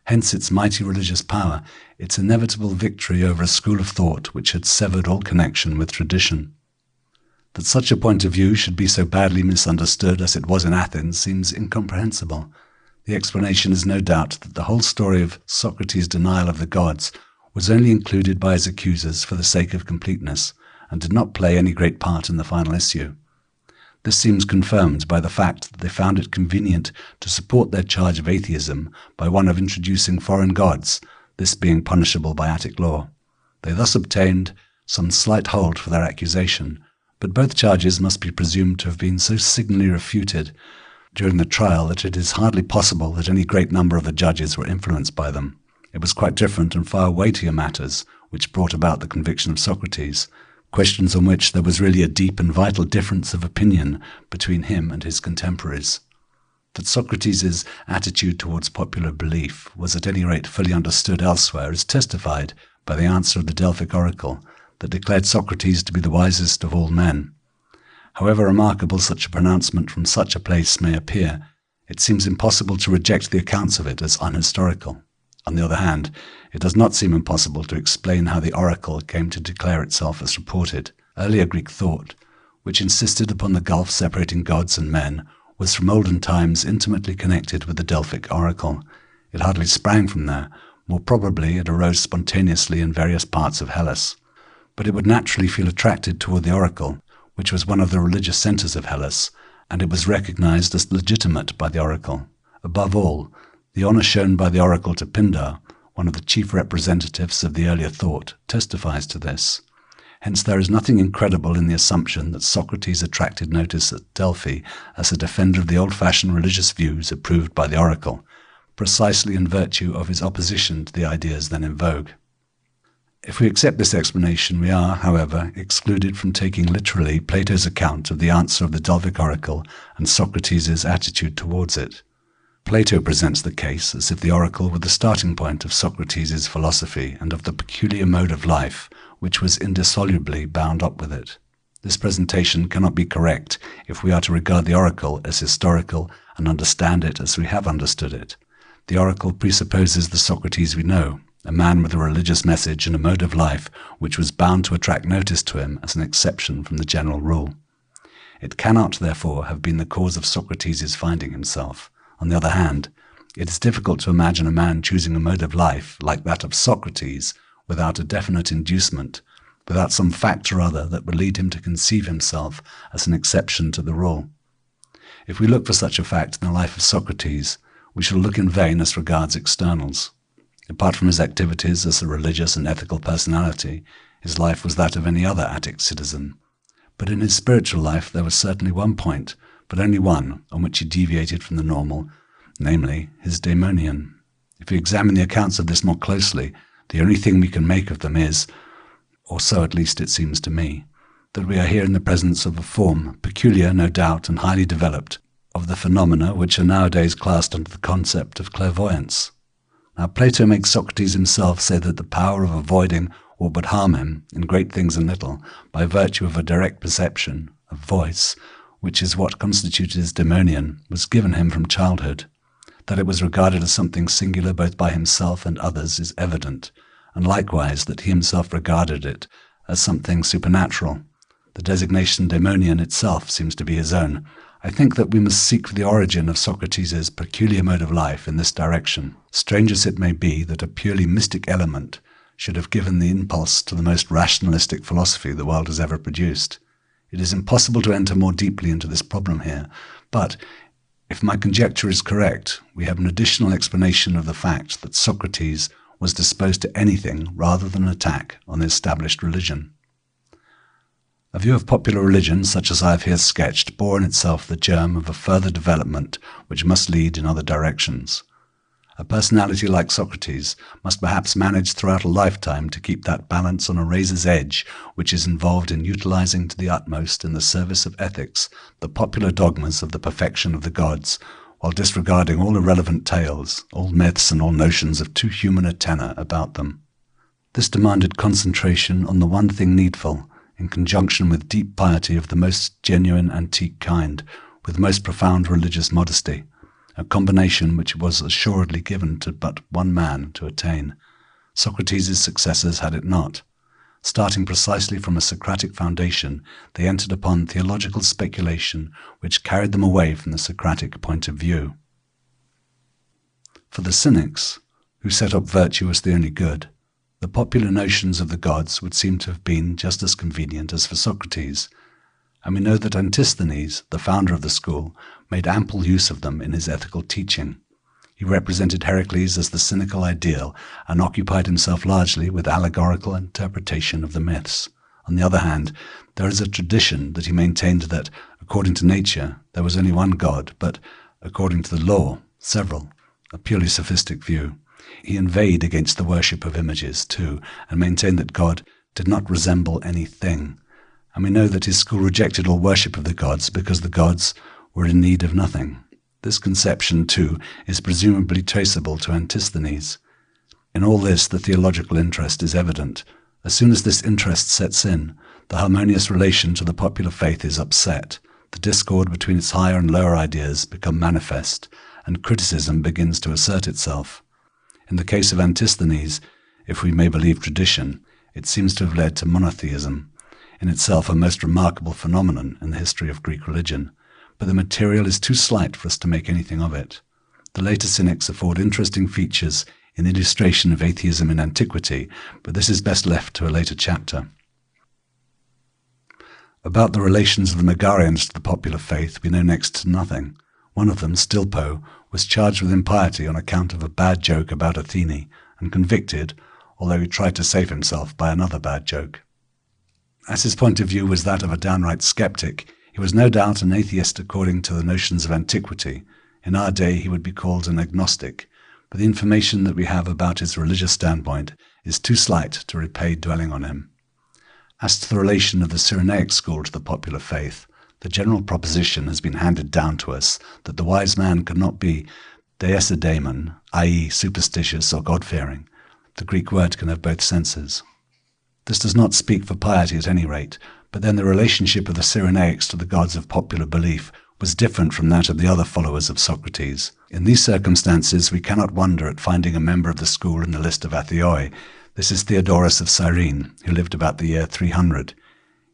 Hence its mighty religious power, its inevitable victory over a school of thought which had severed all connection with tradition. That such a point of view should be so badly misunderstood as it was in Athens seems incomprehensible. The explanation is no doubt that the whole story of Socrates' denial of the gods was only included by his accusers for the sake of completeness, and did not play any great part in the final issue. This seems confirmed by the fact that they found it convenient to support their charge of atheism by one of introducing foreign gods, this being punishable by Attic law. They thus obtained some slight hold for their accusation, but both charges must be presumed to have been so signally refuted during the trial that it is hardly possible that any great number of the judges were influenced by them. It was quite different and far weightier matters which brought about the conviction of Socrates, questions on which there was really a deep and vital difference of opinion between him and his contemporaries. That Socrates' attitude towards popular belief was at any rate fully understood elsewhere is testified by the answer of the Delphic oracle that declared Socrates to be the wisest of all men. However remarkable such a pronouncement from such a place may appear, it seems impossible to reject the accounts of it as unhistorical. On the other hand, it does not seem impossible to explain how the oracle came to declare itself as reported. Earlier Greek thought, which insisted upon the gulf separating gods and men, was from olden times intimately connected with the Delphic oracle. It hardly sprang from there. More probably it arose spontaneously in various parts of Hellas. But it would naturally feel attracted toward the oracle, which was one of the religious centers of Hellas, and it was recognized as legitimate by the oracle. Above all, the honor shown by the oracle to Pindar, one of the chief representatives of the earlier thought, testifies to this. Hence there is nothing incredible in the assumption that Socrates attracted notice at Delphi as a defender of the old-fashioned religious views approved by the oracle, precisely in virtue of his opposition to the ideas then in vogue. If we accept this explanation, we are, however, excluded from taking literally Plato's account of the answer of the Delphic oracle and Socrates' attitude towards it. Plato presents the case as if the oracle were the starting point of Socrates' philosophy and of the peculiar mode of life which was indissolubly bound up with it. This presentation cannot be correct if we are to regard the oracle as historical and understand it as we have understood it. The oracle presupposes the Socrates we know, a man with a religious message and a mode of life which was bound to attract notice to him as an exception from the general rule. It cannot, therefore, have been the cause of Socrates' finding himself. On the other hand, it is difficult to imagine a man choosing a mode of life like that of Socrates without a definite inducement, without some fact or other that would lead him to conceive himself as an exception to the rule. If we look for such a fact in the life of Socrates, we shall look in vain as regards externals. Apart from his activities as a religious and ethical personality, his life was that of any other Attic citizen. But in his spiritual life there was certainly one point, but only one, on which he deviated from the normal, namely, his daemonion. If we examine the accounts of this more closely, the only thing we can make of them is, or so at least it seems to me, that we are here in the presence of a form, peculiar, no doubt, and highly developed, of the phenomena which are nowadays classed under the concept of clairvoyance. Now Plato makes Socrates himself say that the power of avoiding or but harm him, in great things and little, by virtue of a direct perception, of voice, which is what constituted his daemonion, was given him from childhood. That it was regarded as something singular both by himself and others is evident, and likewise that he himself regarded it as something supernatural. The designation daemonion itself seems to be his own. I think that we must seek for the origin of Socrates' peculiar mode of life in this direction. Strange as it may be that a purely mystic element should have given the impulse to the most rationalistic philosophy the world has ever produced. It is impossible to enter more deeply into this problem here, but if my conjecture is correct, we have an additional explanation of the fact that Socrates was disposed to anything rather than attack on the established religion. A view of popular religion, such as I have here sketched, bore in itself the germ of a further development which must lead in other directions. A personality like Socrates must perhaps manage throughout a lifetime to keep that balance on a razor's edge which is involved in utilizing to the utmost in the service of ethics the popular dogmas of the perfection of the gods, while disregarding all irrelevant tales, all myths and all notions of too human a tenor about them. This demanded concentration on the one thing needful, in conjunction with deep piety of the most genuine antique kind, with most profound religious modesty, a combination which was assuredly given to but one man to attain. Socrates' successors had it not. Starting precisely from a Socratic foundation, they entered upon theological speculation which carried them away from the Socratic point of view. For the Cynics, who set up virtue as the only good, the popular notions of the gods would seem to have been just as convenient as for Socrates, and we know that Antisthenes, the founder of the school, made ample use of them in his ethical teaching. He represented Heracles as the cynical ideal and occupied himself largely with allegorical interpretation of the myths. On the other hand, there is a tradition that he maintained that, according to nature, there was only one god, but, according to the law, several, a purely sophistic view. He inveighed against the worship of images, too, and maintained that God did not resemble anything. And we know that his school rejected all worship of the gods because the gods were in need of nothing. This conception, too, is presumably traceable to Antisthenes. In all this, the theological interest is evident. As soon as this interest sets in, the harmonious relation to the popular faith is upset, the discord between its higher and lower ideas become manifest, and criticism begins to assert itself. In the case of Antisthenes, if we may believe tradition, it seems to have led to monotheism, in itself a most remarkable phenomenon in the history of Greek religion, but the material is too slight for us to make anything of it. The later Cynics afford interesting features in the illustration of atheism in Antiquity, but this is best left to a later chapter. About the relations of the Megarians to the popular faith we know next to nothing. One of them, Stilpo, was charged with impiety on account of a bad joke about Athene, and convicted, although he tried to save himself by another bad joke. As his point of view was that of a downright skeptic, he was no doubt an atheist according to the notions of antiquity. In our day he would be called an agnostic, but the information that we have about his religious standpoint is too slight to repay dwelling on him. As to the relation of the Cyrenaic school to the popular faith, the general proposition has been handed down to us that the wise man could not be deisodemon, i.e. superstitious or God-fearing. The Greek word can have both senses. This does not speak for piety at any rate, but then the relationship of the Cyrenaics to the gods of popular belief was different from that of the other followers of Socrates. In these circumstances we cannot wonder at finding a member of the school in the list of Atheoi. This is Theodorus of Cyrene, who lived about the year 300.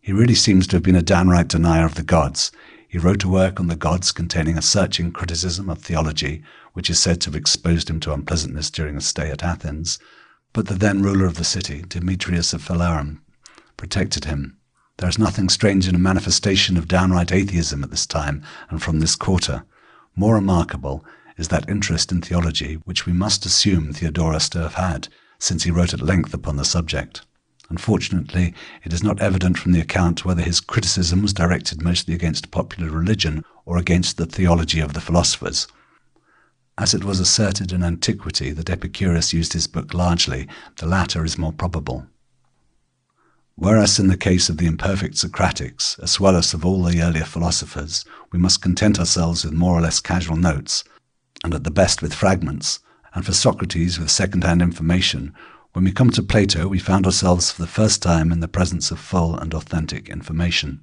He really seems to have been a downright denier of the gods. He wrote a work on the gods containing a searching criticism of theology, which is said to have exposed him to unpleasantness during a stay at Athens. But the then ruler of the city, Demetrius of Phalerum, protected him. There is nothing strange in a manifestation of downright atheism at this time and from this quarter. More remarkable is that interest in theology which we must assume Theodorus to have had, since he wrote at length upon the subject. Unfortunately, it is not evident from the account whether his criticism was directed mostly against popular religion or against the theology of the philosophers. As it was asserted in Antiquity that Epicurus used his book largely, the latter is more probable. Whereas in the case of the imperfect Socratics, as well as of all the earlier philosophers, we must content ourselves with more or less casual notes, and at the best with fragments, and for Socrates with second-hand information, when we come to Plato we found ourselves for the first time in the presence of full and authentic information.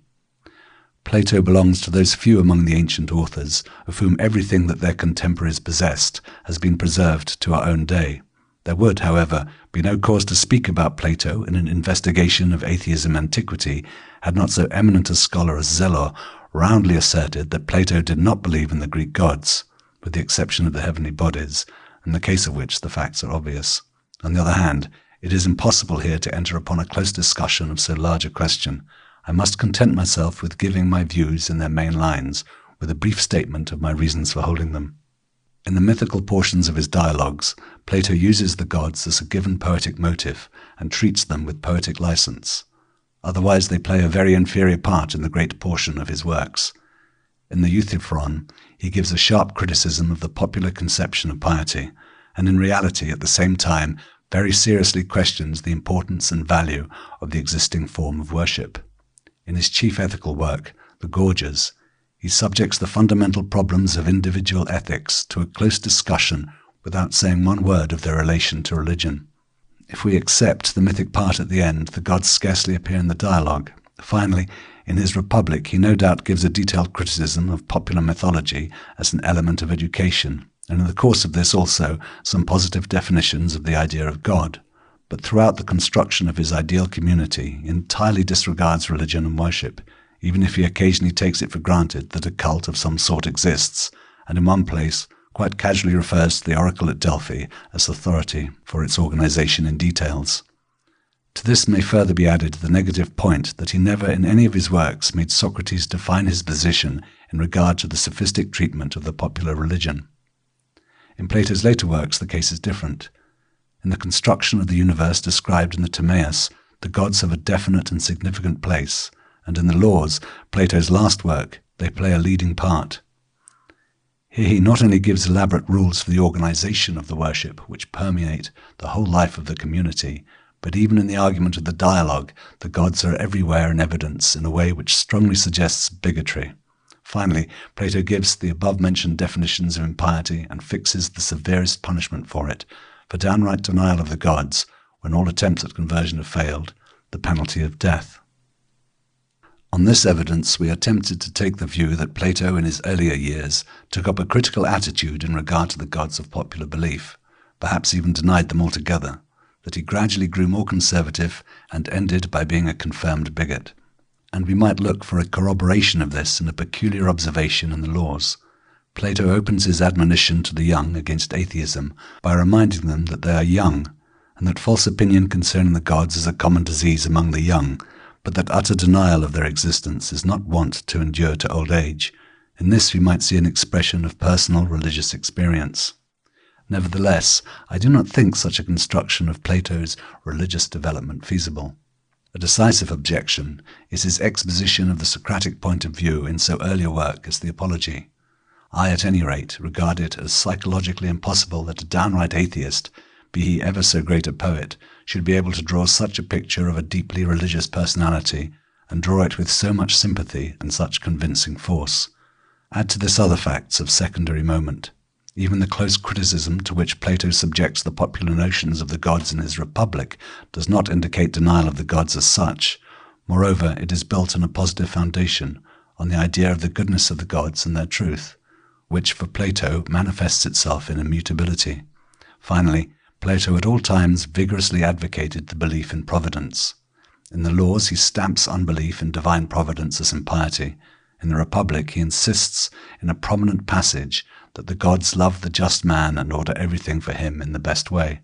Plato belongs to those few among the ancient authors of whom everything that their contemporaries possessed has been preserved to our own day. There would, however, be no cause to speak about Plato in an investigation of atheism antiquity had not so eminent a scholar as Zelor roundly asserted that Plato did not believe in the Greek gods, with the exception of the heavenly bodies, in the case of which the facts are obvious. On the other hand, it is impossible here to enter upon a close discussion of so large a question. I must content myself with giving my views in their main lines, with a brief statement of my reasons for holding them. In the mythical portions of his dialogues, Plato uses the gods as a given poetic motive and treats them with poetic license. Otherwise they play a very inferior part in the great portion of his works. In the Euthyphron, he gives a sharp criticism of the popular conception of piety, and in reality, at the same time, very seriously questions the importance and value of the existing form of worship. In his chief ethical work, The Gorgias, he subjects the fundamental problems of individual ethics to a close discussion without saying one word of their relation to religion. If we accept the mythic part at the end, the gods scarcely appear in the dialogue. Finally, in his Republic, he no doubt gives a detailed criticism of popular mythology as an element of education, and in the course of this also some positive definitions of the idea of God. But throughout the construction of his ideal community, he entirely disregards religion and worship, even if he occasionally takes it for granted that a cult of some sort exists, and in one place quite casually refers to the oracle at Delphi as authority for its organization in details. To this may further be added the negative point that he never in any of his works made Socrates define his position in regard to the sophistic treatment of the popular religion. In Plato's later works the case is different. In the construction of the universe described in the Timaeus, the gods have a definite and significant place, and in the Laws, Plato's last work, they play a leading part. Here he not only gives elaborate rules for the organization of the worship which permeate the whole life of the community, but even in the argument of the dialogue, the gods are everywhere in evidence in a way which strongly suggests bigotry. Finally, Plato gives the above-mentioned definitions of impiety and fixes the severest punishment for it, for downright denial of the gods, when all attempts at conversion have failed, the penalty of death. On this evidence, we are tempted to take the view that Plato in his earlier years took up a critical attitude in regard to the gods of popular belief, perhaps even denied them altogether, that he gradually grew more conservative and ended by being a confirmed bigot. And we might look for a corroboration of this in a peculiar observation in the Laws. Plato opens his admonition to the young against atheism by reminding them that they are young, and that false opinion concerning the gods is a common disease among the young, but that utter denial of their existence is not wont to endure to old age. In this we might see an expression of personal religious experience. Nevertheless, I do not think such a construction of Plato's religious development feasible. A decisive objection is his exposition of the Socratic point of view in so early a work as the Apology. I, at any rate, regard it as psychologically impossible that a downright atheist, be he ever so great a poet, should be able to draw such a picture of a deeply religious personality, and draw it with so much sympathy and such convincing force. Add to this other facts of secondary moment. Even the close criticism to which Plato subjects the popular notions of the gods in his Republic does not indicate denial of the gods as such. Moreover, it is built on a positive foundation, on the idea of the goodness of the gods and their truth, which for Plato manifests itself in immutability. Finally, Plato at all times vigorously advocated the belief in providence. In the Laws he stamps unbelief in divine providence as impiety. In the Republic he insists in a prominent passage that the gods love the just man and order everything for him in the best way.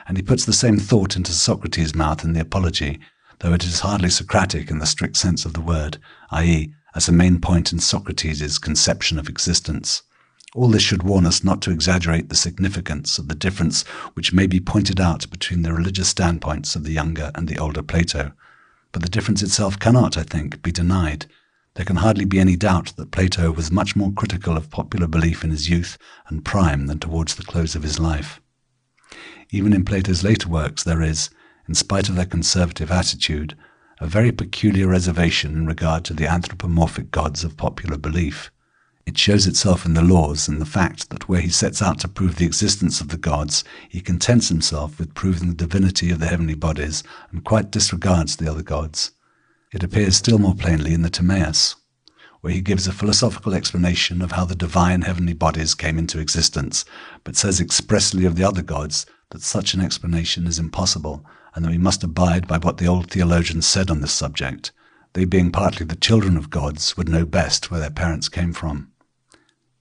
And he puts the same thought into Socrates' mouth in the Apology, though it is hardly Socratic in the strict sense of the word, i.e., as a main point in Socrates' conception of existence. All this should warn us not to exaggerate the significance of the difference which may be pointed out between the religious standpoints of the younger and the older Plato. But the difference itself cannot, I think, be denied. There can hardly be any doubt that Plato was much more critical of popular belief in his youth and prime than towards the close of his life. Even in Plato's later works there is, in spite of their conservative attitude, a very peculiar reservation in regard to the anthropomorphic gods of popular belief. It shows itself in the Laws in the fact that where he sets out to prove the existence of the gods, he contents himself with proving the divinity of the heavenly bodies and quite disregards the other gods. It appears still more plainly in the Timaeus, where he gives a philosophical explanation of how the divine heavenly bodies came into existence, but says expressly of the other gods that such an explanation is impossible, and that we must abide by what the old theologians said on this subject. They, being partly the children of gods, would know best where their parents came from.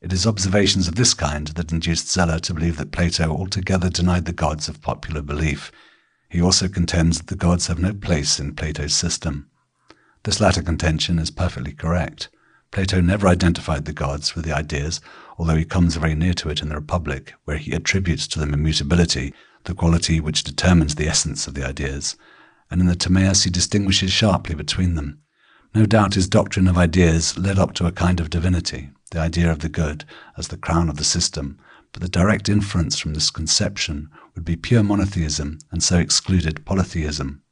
It is observations of this kind that induced Zeller to believe that Plato altogether denied the gods of popular belief. He also contends that the gods have no place in Plato's system. This latter contention is perfectly correct. Plato never identified the gods with the ideas, although he comes very near to it in the Republic, where he attributes to them immutability, the quality which determines the essence of the ideas, and in the Timaeus he distinguishes sharply between them. No doubt his doctrine of ideas led up to a kind of divinity, the idea of the good, as the crown of the system, but the direct inference from this conception would be pure monotheism, and so excluded polytheism.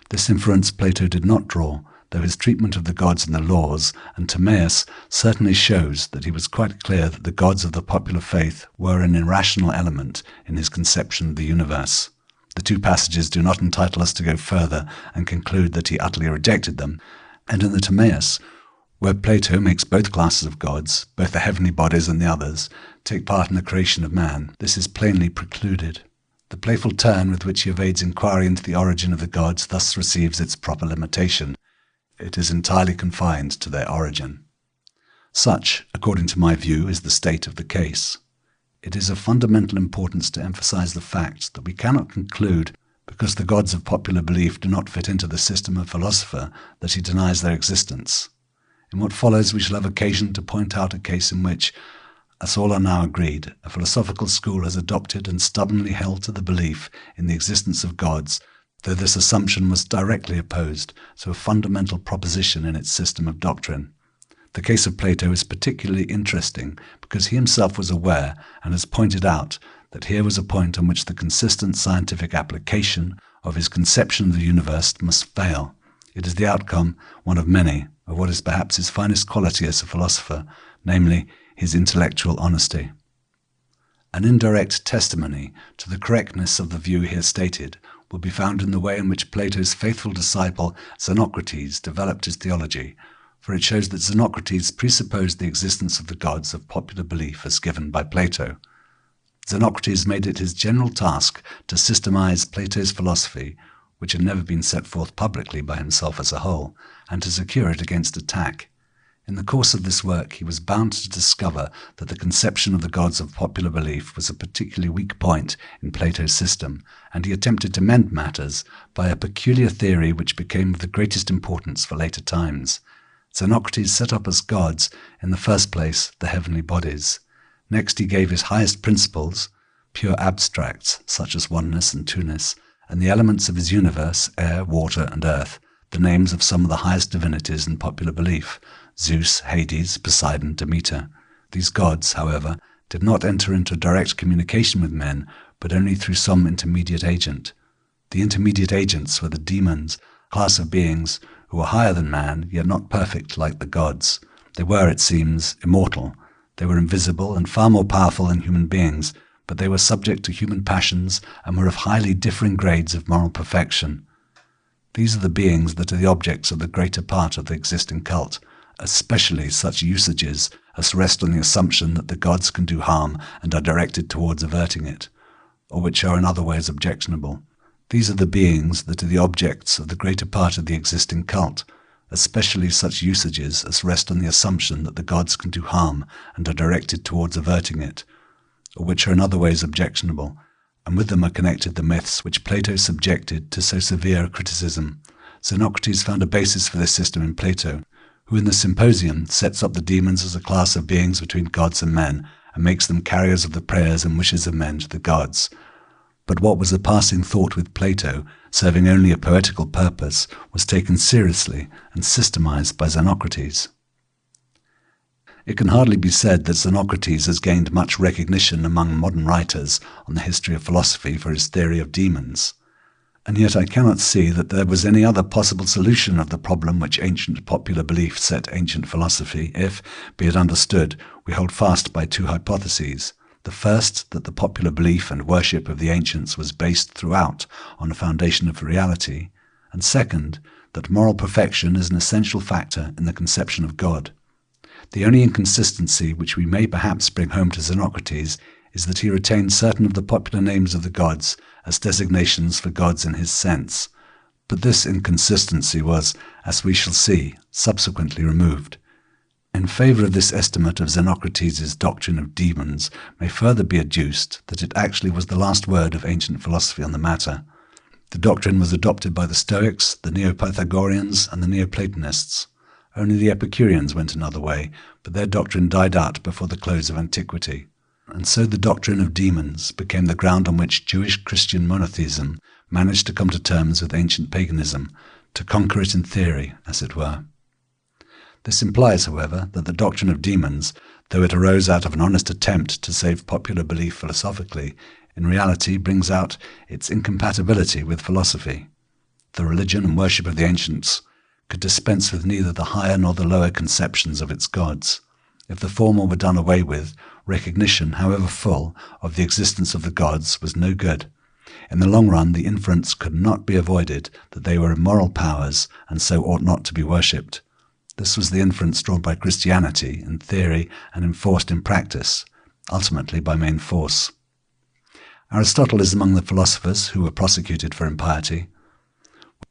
This inference Plato did not draw, though his treatment of the gods in the Laws and Timaeus certainly shows that he was quite clear that the gods of the popular faith were an irrational element in his conception of the universe. The two passages do not entitle us to go further and conclude that he utterly rejected them, and in the Timaeus, where Plato makes both classes of gods, both the heavenly bodies and the others, take part in the creation of man, this is plainly precluded. The playful turn with which he evades inquiry into the origin of the gods thus receives its proper limitation. It is entirely confined to their origin. Such, according to my view, is the state of the case. It is of fundamental importance to emphasize the fact that we cannot conclude, because the gods of popular belief do not fit into the system of philosopher, that he denies their existence. In what follows we shall have occasion to point out a case in which, as all are now agreed, a philosophical school has adopted and stubbornly held to the belief in the existence of gods, though this assumption was directly opposed to a fundamental proposition in its system of doctrine. The case of Plato is particularly interesting because he himself was aware and has pointed out that here was a point on which the consistent scientific application of his conception of the universe must fail. It is the outcome, one of many, of what is perhaps his finest quality as a philosopher, namely his intellectual honesty. An indirect testimony to the correctness of the view here stated will be found in the way in which Plato's faithful disciple Xenocrates developed his theology, for it shows that Xenocrates presupposed the existence of the gods of popular belief as given by Plato. Xenocrates made it his general task to systemize Plato's philosophy, which had never been set forth publicly by himself as a whole, and to secure it against attack. In the course of this work he was bound to discover that the conception of the gods of popular belief was a particularly weak point in Plato's system, and he attempted to mend matters by a peculiar theory which became of the greatest importance for later times. Xenocrates set up as gods, in the first place, the heavenly bodies. Next he gave his highest principles, pure abstracts such as oneness and two-ness, and the elements of his universe, air, water, and earth, the names of some of the highest divinities in popular belief, Zeus, Hades, Poseidon, Demeter. These gods, however, did not enter into direct communication with men, but only through some intermediate agent. The intermediate agents were the demons, a class of beings who were higher than man, yet not perfect like the gods. They were, it seems, immortal. They were invisible and far more powerful than human beings, but they were subject to human passions and were of highly differing grades of moral perfection. These are the beings that are the objects of the greater part of the existing cult, especially such usages as rest on the assumption that the gods can do harm and are directed towards averting it, or which are in other ways objectionable. These are the beings that are the objects of the greater part of the existing cult, especially such usages as rest on the assumption that the gods can do harm and are directed towards averting it, or which are in other ways objectionable, and with them are connected the myths which Plato subjected to so severe a criticism. Xenocrates found a basis for this system in Plato, who in the Symposium sets up the demons as a class of beings between gods and men, and makes them carriers of the prayers and wishes of men to the gods. But what was a passing thought with Plato, serving only a poetical purpose, was taken seriously and systemized by Xenocrates. It can hardly be said that Xenocrates has gained much recognition among modern writers on the history of philosophy for his theory of demons. And yet I cannot see that there was any other possible solution of the problem which ancient popular belief set ancient philosophy if, be it understood, we hold fast by two hypotheses. The first, that the popular belief and worship of the ancients was based throughout on a foundation of reality, and second, that moral perfection is an essential factor in the conception of God. The only inconsistency which we may perhaps bring home to Xenocrates is that he retained certain of the popular names of the gods as designations for gods in his sense, but this inconsistency was, as we shall see, subsequently removed. In favour of this estimate of Xenocrates' doctrine of demons may further be adduced that it actually was the last word of ancient philosophy on the matter. The doctrine was adopted by the Stoics, the Neo-Pythagoreans, and the Neoplatonists. Only the Epicureans went another way, but their doctrine died out before the close of Antiquity. And so the doctrine of demons became the ground on which Jewish Christian monotheism managed to come to terms with ancient paganism, to conquer it in theory, as it were. This implies, however, that the doctrine of demons, though it arose out of an honest attempt to save popular belief philosophically, in reality brings out its incompatibility with philosophy. The religion and worship of the ancients could dispense with neither the higher nor the lower conceptions of its gods. If the former were done away with, recognition, however full, of the existence of the gods was no good. In the long run, the inference could not be avoided that they were immoral powers and so ought not to be worshipped. This was the inference drawn by Christianity in theory and enforced in practice, ultimately by main force. Aristotle is among the philosophers who were prosecuted for impiety.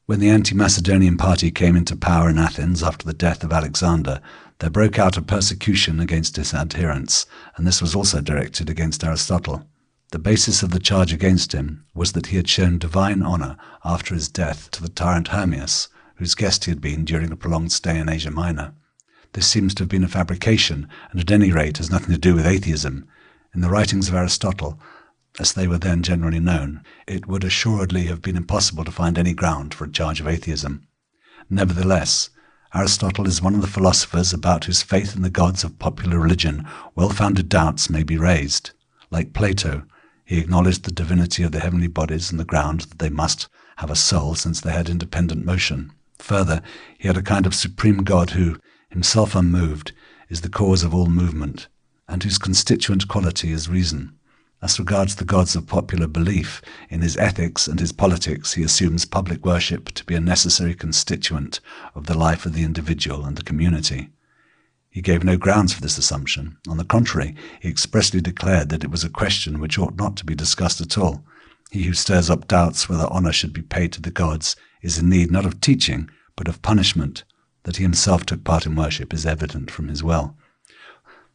When the anti-Macedonian party came into power in Athens after the death of Alexander, there broke out a persecution against his adherents, and this was also directed against Aristotle. The basis of the charge against him was that he had shown divine honour after his death to the tyrant Hermias, whose guest he had been during a prolonged stay in Asia Minor. This seems to have been a fabrication, and at any rate has nothing to do with atheism. In the writings of Aristotle, as they were then generally known, it would assuredly have been impossible to find any ground for a charge of atheism. Nevertheless, Aristotle is one of the philosophers about whose faith in the gods of popular religion well-founded doubts may be raised. Like Plato, he acknowledged the divinity of the heavenly bodies on the ground that they must have a soul since they had independent motion. Further, he had a kind of supreme God who, himself unmoved, is the cause of all movement, and whose constituent quality is reason. As regards the gods of popular belief, in his ethics and his politics he assumes public worship to be a necessary constituent of the life of the individual and the community. He gave no grounds for this assumption. On the contrary, he expressly declared that it was a question which ought not to be discussed at all. He who stirs up doubts whether honour should be paid to the gods is in need not of teaching, but of punishment. That he himself took part in worship is evident from his will.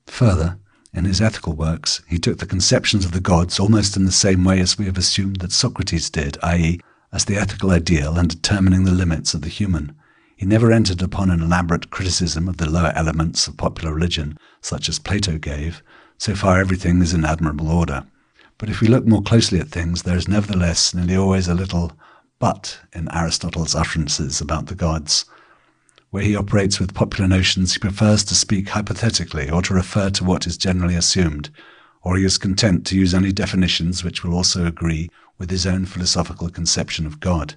Further, in his ethical works, he took the conceptions of the gods almost in the same way as we have assumed that Socrates did, i.e., as the ethical ideal and determining the limits of the human. He never entered upon an elaborate criticism of the lower elements of popular religion, such as Plato gave. So far everything is in admirable order. But if we look more closely at things, there is nevertheless nearly always a little but in Aristotle's utterances about the gods. Where he operates with popular notions, he prefers to speak hypothetically or to refer to what is generally assumed, or he is content to use only definitions which will also agree with his own philosophical conception of God.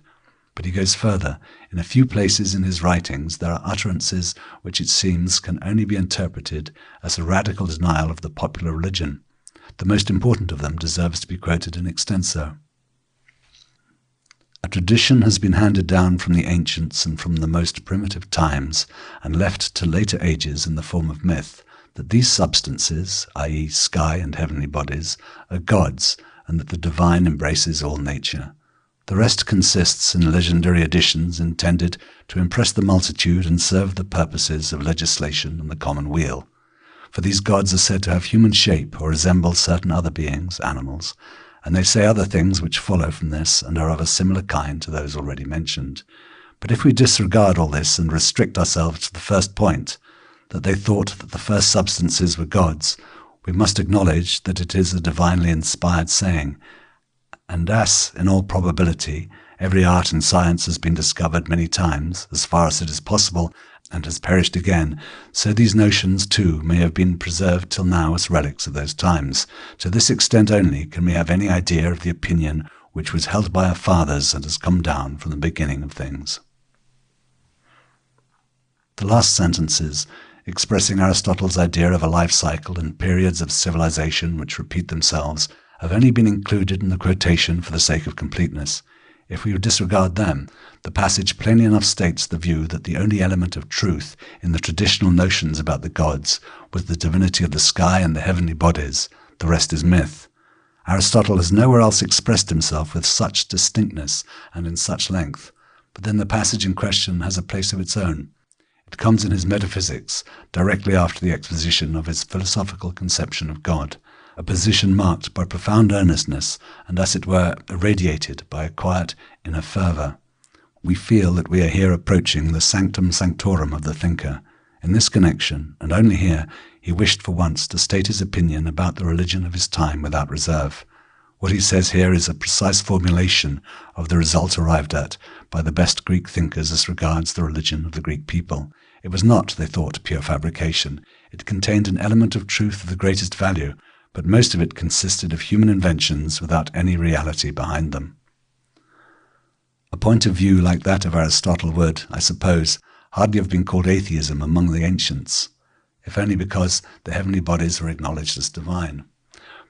But he goes further. In a few places in his writings there are utterances which it seems can only be interpreted as a radical denial of the popular religion. The most important of them deserves to be quoted in extenso. A tradition has been handed down from the ancients and from the most primitive times, and left to later ages in the form of myth, that these substances, i.e. sky and heavenly bodies, are gods, and that the divine embraces all nature. The rest consists in legendary additions intended to impress the multitude and serve the purposes of legislation and the common weal. For these gods are said to have human shape or resemble certain other beings, animals, and they say other things which follow from this and are of a similar kind to those already mentioned. But if we disregard all this and restrict ourselves to the first point, that they thought that the first substances were gods, we must acknowledge that it is a divinely inspired saying, and as, in all probability, every art and science has been discovered many times, as far as it is possible, and has perished again, so these notions too may have been preserved till now as relics of those times. To this extent only can we have any idea of the opinion which was held by our fathers and has come down from the beginning of things. The last sentences, expressing Aristotle's idea of a life cycle and periods of civilization which repeat themselves, have only been included in the quotation for the sake of completeness. If we disregard them, the passage plainly enough states the view that the only element of truth in the traditional notions about the gods was the divinity of the sky and the heavenly bodies. The rest is myth. Aristotle has nowhere else expressed himself with such distinctness and in such length, but then the passage in question has a place of its own. It comes in his Metaphysics, directly after the exposition of his philosophical conception of God, a position marked by profound earnestness and, as it were, irradiated by a quiet inner fervour. We feel that we are here approaching the sanctum sanctorum of the thinker. In this connection, and only here, he wished for once to state his opinion about the religion of his time without reserve. What he says here is a precise formulation of the result arrived at by the best Greek thinkers as regards the religion of the Greek people. It was not, they thought, pure fabrication. It contained an element of truth of the greatest value, but most of it consisted of human inventions without any reality behind them. A point of view like that of Aristotle would, I suppose, hardly have been called atheism among the ancients, if only because the heavenly bodies were acknowledged as divine.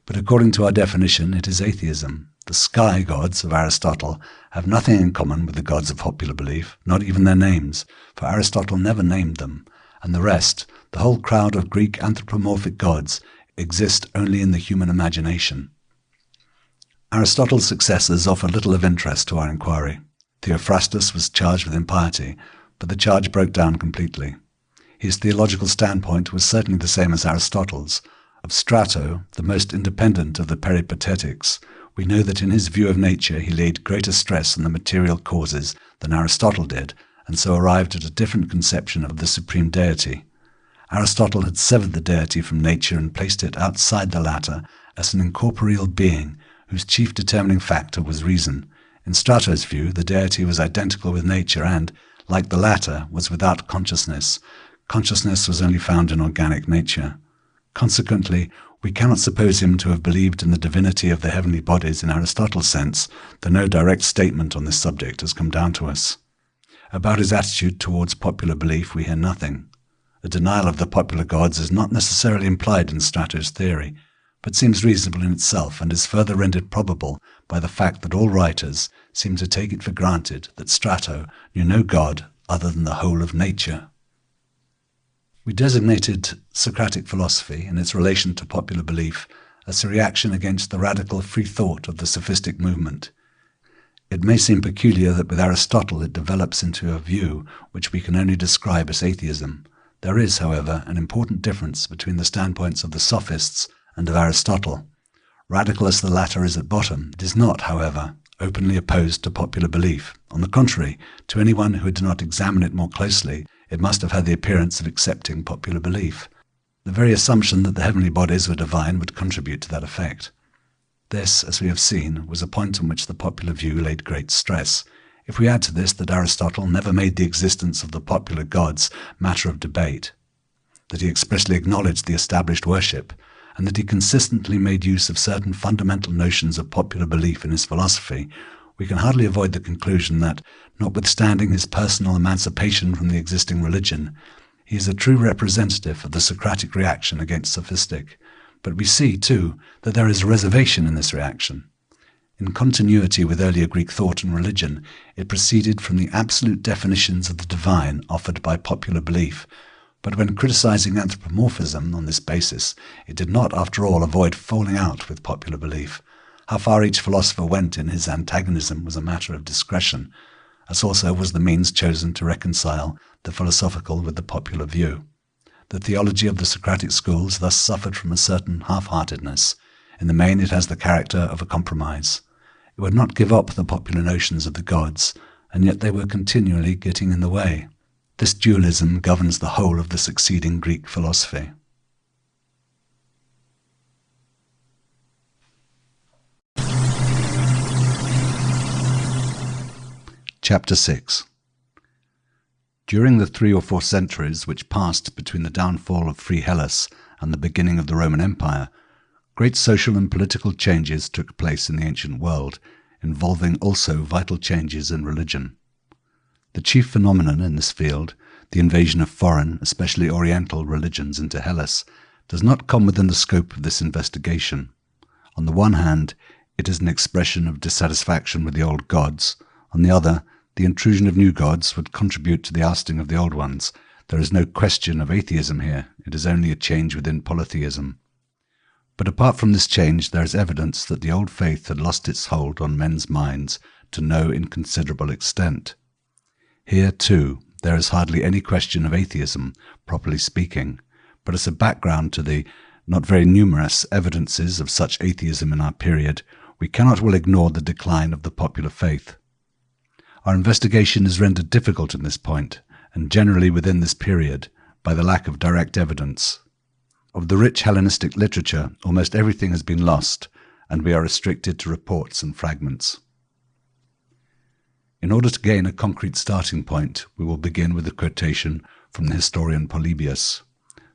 But according to our definition, it is atheism. The sky gods of Aristotle have nothing in common with the gods of popular belief, not even their names, for Aristotle never named them, and the rest, the whole crowd of Greek anthropomorphic gods, exist only in the human imagination. Aristotle's successors offer little of interest to our inquiry. Theophrastus was charged with impiety, but the charge broke down completely. His theological standpoint was certainly the same as Aristotle's. Of Strato, the most independent of the Peripatetics, we know that in his view of nature he laid greater stress on the material causes than Aristotle did, and so arrived at a different conception of the supreme deity. Aristotle had severed the deity from nature and placed it outside the latter as an incorporeal being whose chief determining factor was reason. In Strato's view, the deity was identical with nature and, like the latter, was without consciousness. Consciousness was only found in organic nature. Consequently, we cannot suppose him to have believed in the divinity of the heavenly bodies in Aristotle's sense, though no direct statement on this subject has come down to us. About his attitude towards popular belief we hear nothing. A denial of the popular gods is not necessarily implied in Strato's theory, but seems reasonable in itself and is further rendered probable by the fact that all writers seem to take it for granted that Strato knew no god other than the whole of nature. We designated Socratic philosophy in its relation to popular belief as a reaction against the radical free thought of the sophistic movement. It may seem peculiar that with Aristotle it develops into a view which we can only describe as atheism. There is, however, an important difference between the standpoints of the sophists and of Aristotle. Radical as the latter is at bottom, it is not, however, openly opposed to popular belief. On the contrary, to anyone who did not examine it more closely, it must have had the appearance of accepting popular belief. The very assumption that the heavenly bodies were divine would contribute to that effect. This, as we have seen, was a point on which the popular view laid great stress. If we add to this that Aristotle never made the existence of the popular gods matter of debate, that he expressly acknowledged the established worship, and that he consistently made use of certain fundamental notions of popular belief in his philosophy, we can hardly avoid the conclusion that, notwithstanding his personal emancipation from the existing religion, he is a true representative of the Socratic reaction against sophistic. But we see, too, that there is a reservation in this reaction. In continuity with earlier Greek thought and religion, it proceeded from the absolute definitions of the divine offered by popular belief, but when criticizing anthropomorphism on this basis, it did not, after all, avoid falling out with popular belief. How far each philosopher went in his antagonism was a matter of discretion, as also was the means chosen to reconcile the philosophical with the popular view. The theology of the Socratic schools thus suffered from a certain half-heartedness. In the main it has the character of a compromise. It would not give up the popular notions of the gods, and yet they were continually getting in the way. This dualism governs the whole of the succeeding Greek philosophy. Chapter 6. During the 3 or 4 centuries which passed between the downfall of free Hellas and the beginning of the Roman Empire, great social and political changes took place in the ancient world, involving also vital changes in religion. The chief phenomenon in this field, the invasion of foreign, especially Oriental religions into Hellas, does not come within the scope of this investigation. On the one hand, it is an expression of dissatisfaction with the old gods. On the other, the intrusion of new gods would contribute to the ousting of the old ones. There is no question of atheism here. It is only a change within polytheism. But apart from this change, there is evidence that the old faith had lost its hold on men's minds to no inconsiderable extent. Here, too, there is hardly any question of atheism, properly speaking, but as a background to the not very numerous evidences of such atheism in our period, we cannot well ignore the decline of the popular faith. Our investigation is rendered difficult in this point, and generally within this period, by the lack of direct evidence. Of the rich Hellenistic literature, almost everything has been lost, and we are restricted to reports and fragments. In order to gain a concrete starting point, we will begin with a quotation from the historian Polybius,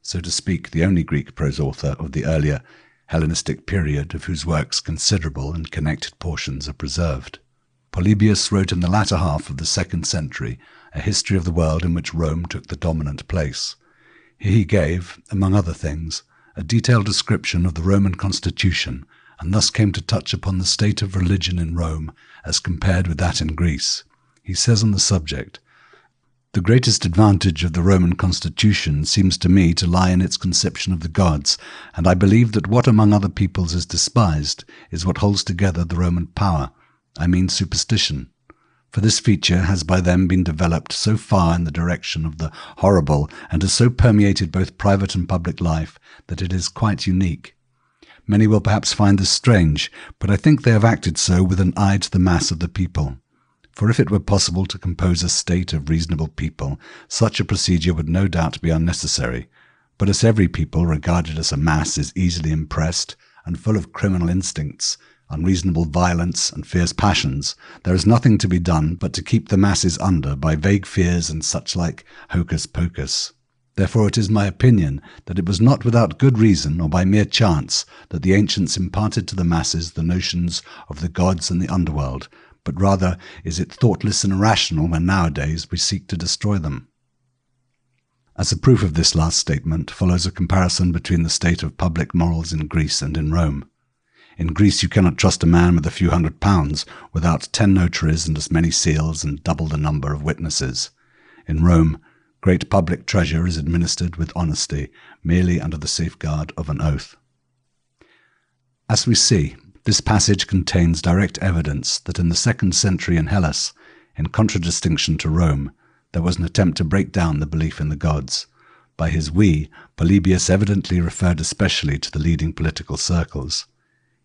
so to speak the only Greek prose author of the earlier Hellenistic period of whose works considerable and connected portions are preserved. Polybius wrote in the latter half of the 2nd century a history of the world in which Rome took the dominant place. Here he gave, among other things, a detailed description of the Roman constitution, and thus came to touch upon the state of religion in Rome as compared with that in Greece. He says on the subject, "The greatest advantage of the Roman constitution seems to me to lie in its conception of the gods, and I believe that what among other peoples is despised is what holds together the Roman power, I mean superstition. For this feature has by them been developed so far in the direction of the horrible and has so permeated both private and public life that it is quite unique. Many will perhaps find this strange, but I think they have acted so with an eye to the mass of the people. For if it were possible to compose a state of reasonable people, such a procedure would no doubt be unnecessary. But as every people regarded as a mass is easily impressed and full of criminal instincts, unreasonable violence and fierce passions, there is nothing to be done but to keep the masses under by vague fears and such like hocus pocus. Therefore it is my opinion that it was not without good reason or by mere chance that the ancients imparted to the masses the notions of the gods and the underworld, but rather is it thoughtless and irrational when nowadays we seek to destroy them." As a proof of this last statement follows a comparison between the state of public morals in Greece and in Rome. In Greece you cannot trust a man with a few £100 without 10 notaries and as many seals and double the number of witnesses. In Rome, great public treasure is administered with honesty, merely under the safeguard of an oath. As we see, this passage contains direct evidence that in the 2nd century in Hellas, in contradistinction to Rome, there was an attempt to break down the belief in the gods. By his "we," Polybius evidently referred especially to the leading political circles.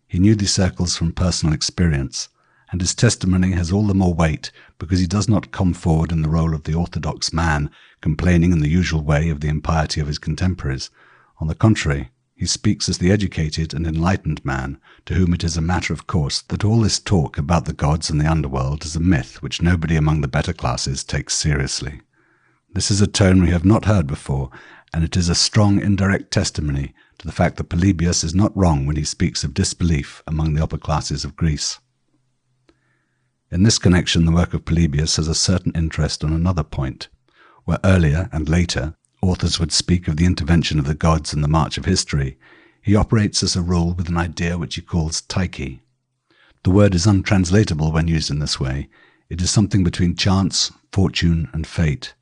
He knew these circles from personal experience, and his testimony has all the more weight because he does not come forward in the role of the orthodox man, complaining in the usual way of the impiety of his contemporaries. On the contrary, he speaks as the educated and enlightened man, to whom it is a matter of course that all this talk about the gods and the underworld is a myth which nobody among the better classes takes seriously. This is a tone we have not heard before, and it is a strong indirect testimony to the fact that Polybius is not wrong when he speaks of disbelief among the upper classes of Greece. In this connection, the work of Polybius has a certain interest on another point, where earlier and later authors would speak of the intervention of the gods in the march of history. He operates as a rule with an idea which he calls tyche. The word is untranslatable when used in this way. It is something between chance, fortune, and fate.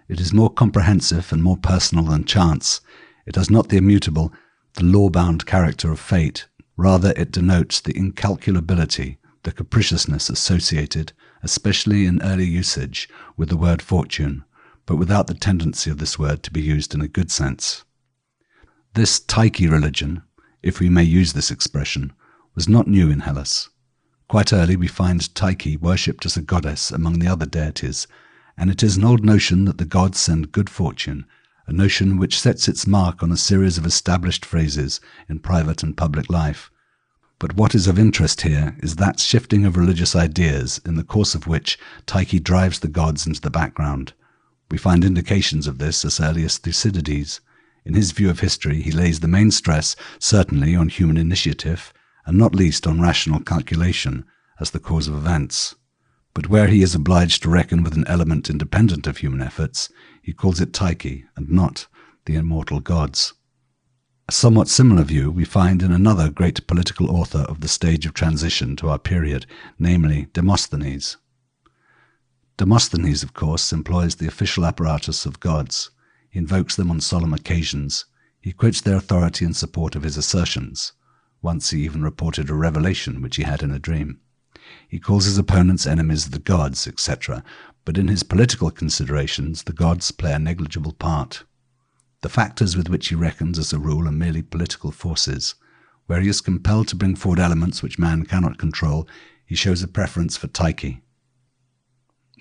It is more comprehensive and more personal than chance. It has not the immutable, the law-bound character of fate. Rather, it denotes the incalculability, the capriciousness associated, especially in early usage, with the word fortune, but without the tendency of this word to be used in a good sense. This tyche religion, if we may use this expression, was not new in Hellas. Quite early we find Tyche worshipped as a goddess among the other deities, and it is an old notion that the gods send good fortune, a notion which sets its mark on a series of established phrases in private and public life. But what is of interest here is that shifting of religious ideas in the course of which Tyche drives the gods into the background. We find indications of this as early as Thucydides. In his view of history, he lays the main stress certainly on human initiative, and not least on rational calculation as the cause of events. But where he is obliged to reckon with an element independent of human efforts, he calls it Tyche and not the immortal gods. A somewhat similar view we find in another great political author of the stage of transition to our period, namely Demosthenes. Demosthenes, of course, employs the official apparatus of gods. He invokes them on solemn occasions. He quotes their authority in support of his assertions. Once he even reported a revelation which he had in a dream. He calls his opponents enemies the gods, etc., but in his political considerations the gods play a negligible part. The factors with which he reckons as a rule are merely political forces. Where he is compelled to bring forward elements which man cannot control, he shows a preference for Tyche.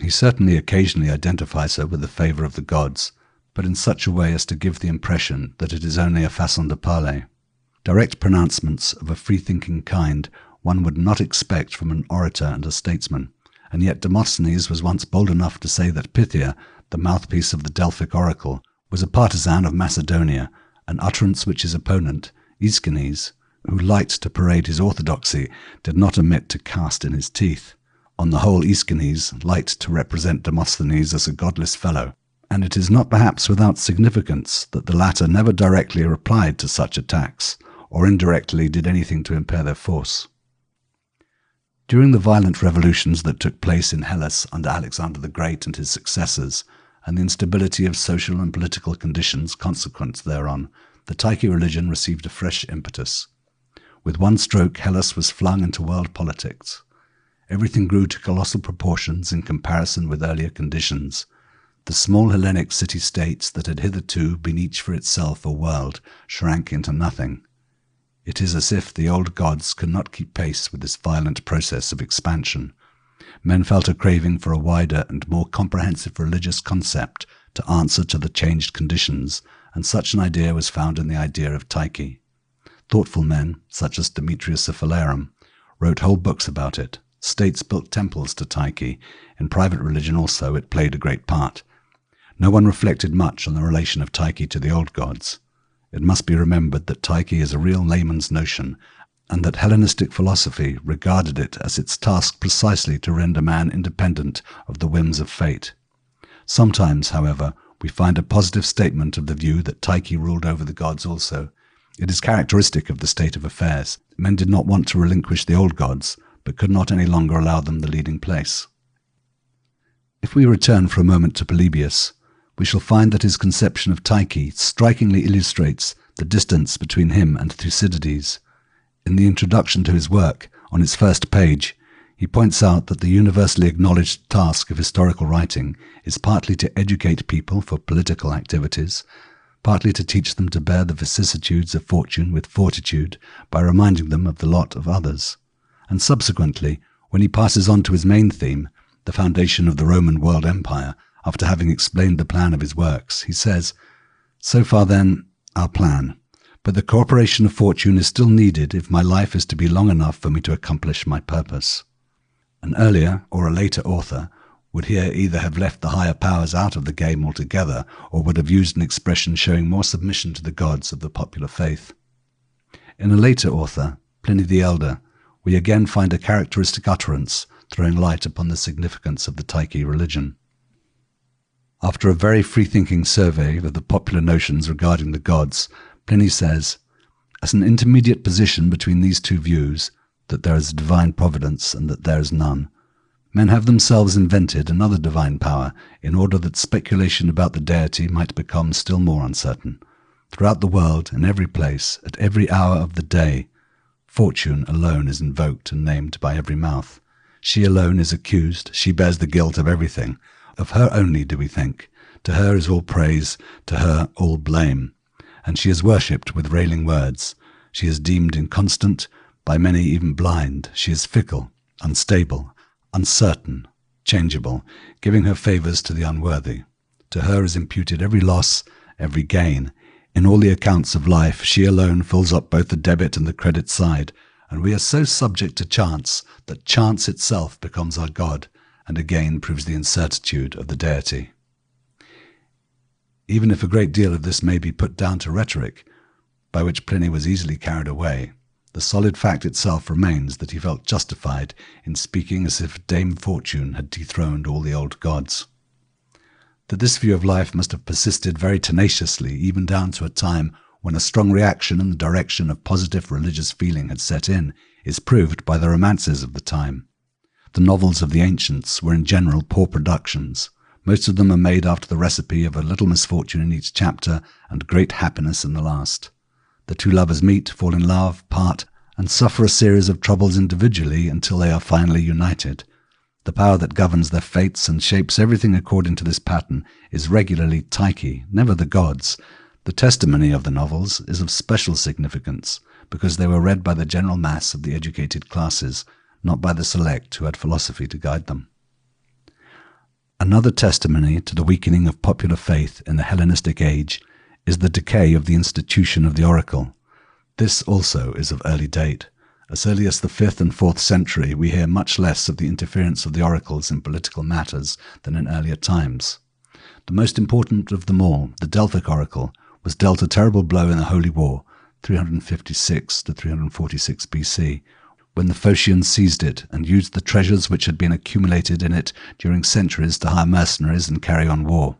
He certainly occasionally identifies her with the favour of the gods, but in such a way as to give the impression that it is only a façon de parler. Direct pronouncements of a free-thinking kind one would not expect from an orator and a statesman, and yet Demosthenes was once bold enough to say that Pythia, the mouthpiece of the Delphic oracle, was a partisan of Macedonia, an utterance which his opponent, Aeschines, who liked to parade his orthodoxy, did not omit to cast in his teeth. On the whole, Aeschines liked to represent Demosthenes as a godless fellow, and it is not perhaps without significance that the latter never directly replied to such attacks, or indirectly did anything to impair their force. During the violent revolutions that took place in Hellas under Alexander the Great and his successors, and the instability of social and political conditions consequent thereon, the Tyche religion received a fresh impetus. With one stroke, Hellas was flung into world politics. Everything grew to colossal proportions in comparison with earlier conditions. The small Hellenic city-states that had hitherto been each for itself a world shrank into nothing. It is as if the old gods could not keep pace with this violent process of expansion. Men felt a craving for a wider and more comprehensive religious concept to answer to the changed conditions, and such an idea was found in the idea of Tyche. Thoughtful men, such as Demetrius of Phalerum, wrote whole books about it. States built temples to Tyche. In private religion also it played a great part. No one reflected much on the relation of Tyche to the old gods. It must be remembered that Tyche is a real layman's notion, and that Hellenistic philosophy regarded it as its task precisely to render man independent of the whims of fate. Sometimes, however, we find a positive statement of the view that Tyche ruled over the gods also. It is characteristic of the state of affairs. Men did not want to relinquish the old gods, but could not any longer allow them the leading place. If we return for a moment to Polybius, we shall find that his conception of Tyche strikingly illustrates the distance between him and Thucydides. In the introduction to his work, on its first page, he points out that the universally acknowledged task of historical writing is partly to educate people for political activities, partly to teach them to bear the vicissitudes of fortune with fortitude by reminding them of the lot of others. And subsequently, when he passes on to his main theme, the foundation of the Roman world empire, after having explained the plan of his works, he says, "So far then, our plan. But the cooperation of fortune is still needed if my life is to be long enough for me to accomplish my purpose." An earlier or a later author would here either have left the higher powers out of the game altogether, or would have used an expression showing more submission to the gods of the popular faith. In a later author, Pliny the Elder, we again find a characteristic utterance throwing light upon the significance of the Tyche religion. After a very free-thinking survey of the popular notions regarding the gods, Pliny says, "As an intermediate position between these two views, that there is a divine providence and that there is none, men have themselves invented another divine power in order that speculation about the deity might become still more uncertain. Throughout the world, in every place, at every hour of the day, fortune alone is invoked and named by every mouth. She alone is accused, she bears the guilt of everything. Of her only do we think. To her is all praise, to her all blame. And she is worshipped with railing words. She is deemed inconstant, by many even blind. She is fickle, unstable, uncertain, changeable, giving her favours to the unworthy. To her is imputed every loss, every gain. In all the accounts of life, she alone fills up both the debit and the credit side, and we are so subject to chance that chance itself becomes our God, and again proves the incertitude of the deity." Even if a great deal of this may be put down to rhetoric, by which Pliny was easily carried away, the solid fact itself remains that he felt justified in speaking as if Dame Fortune had dethroned all the old gods. That this view of life must have persisted very tenaciously, even down to a time when a strong reaction in the direction of positive religious feeling had set in, is proved by the romances of the time. The novels of the ancients were in general poor productions. Most of them are made after the recipe of a little misfortune in each chapter and great happiness in the last. The two lovers meet, fall in love, part, and suffer a series of troubles individually until they are finally united. The power that governs their fates and shapes everything according to this pattern is regularly Tyche, never the gods. The testimony of the novels is of special significance, because they were read by the general mass of the educated classes, not by the select who had philosophy to guide them. Another testimony to the weakening of popular faith in the Hellenistic age is the decay of the institution of the oracle. This also is of early date. As early as the 5th and 4th century, we hear much less of the interference of the oracles in political matters than in earlier times. The most important of them all, the Delphic oracle, was dealt a terrible blow in the Holy War, 356 to 346 BC, when the Phocians seized it and used the treasures which had been accumulated in it during centuries to hire mercenaries and carry on war.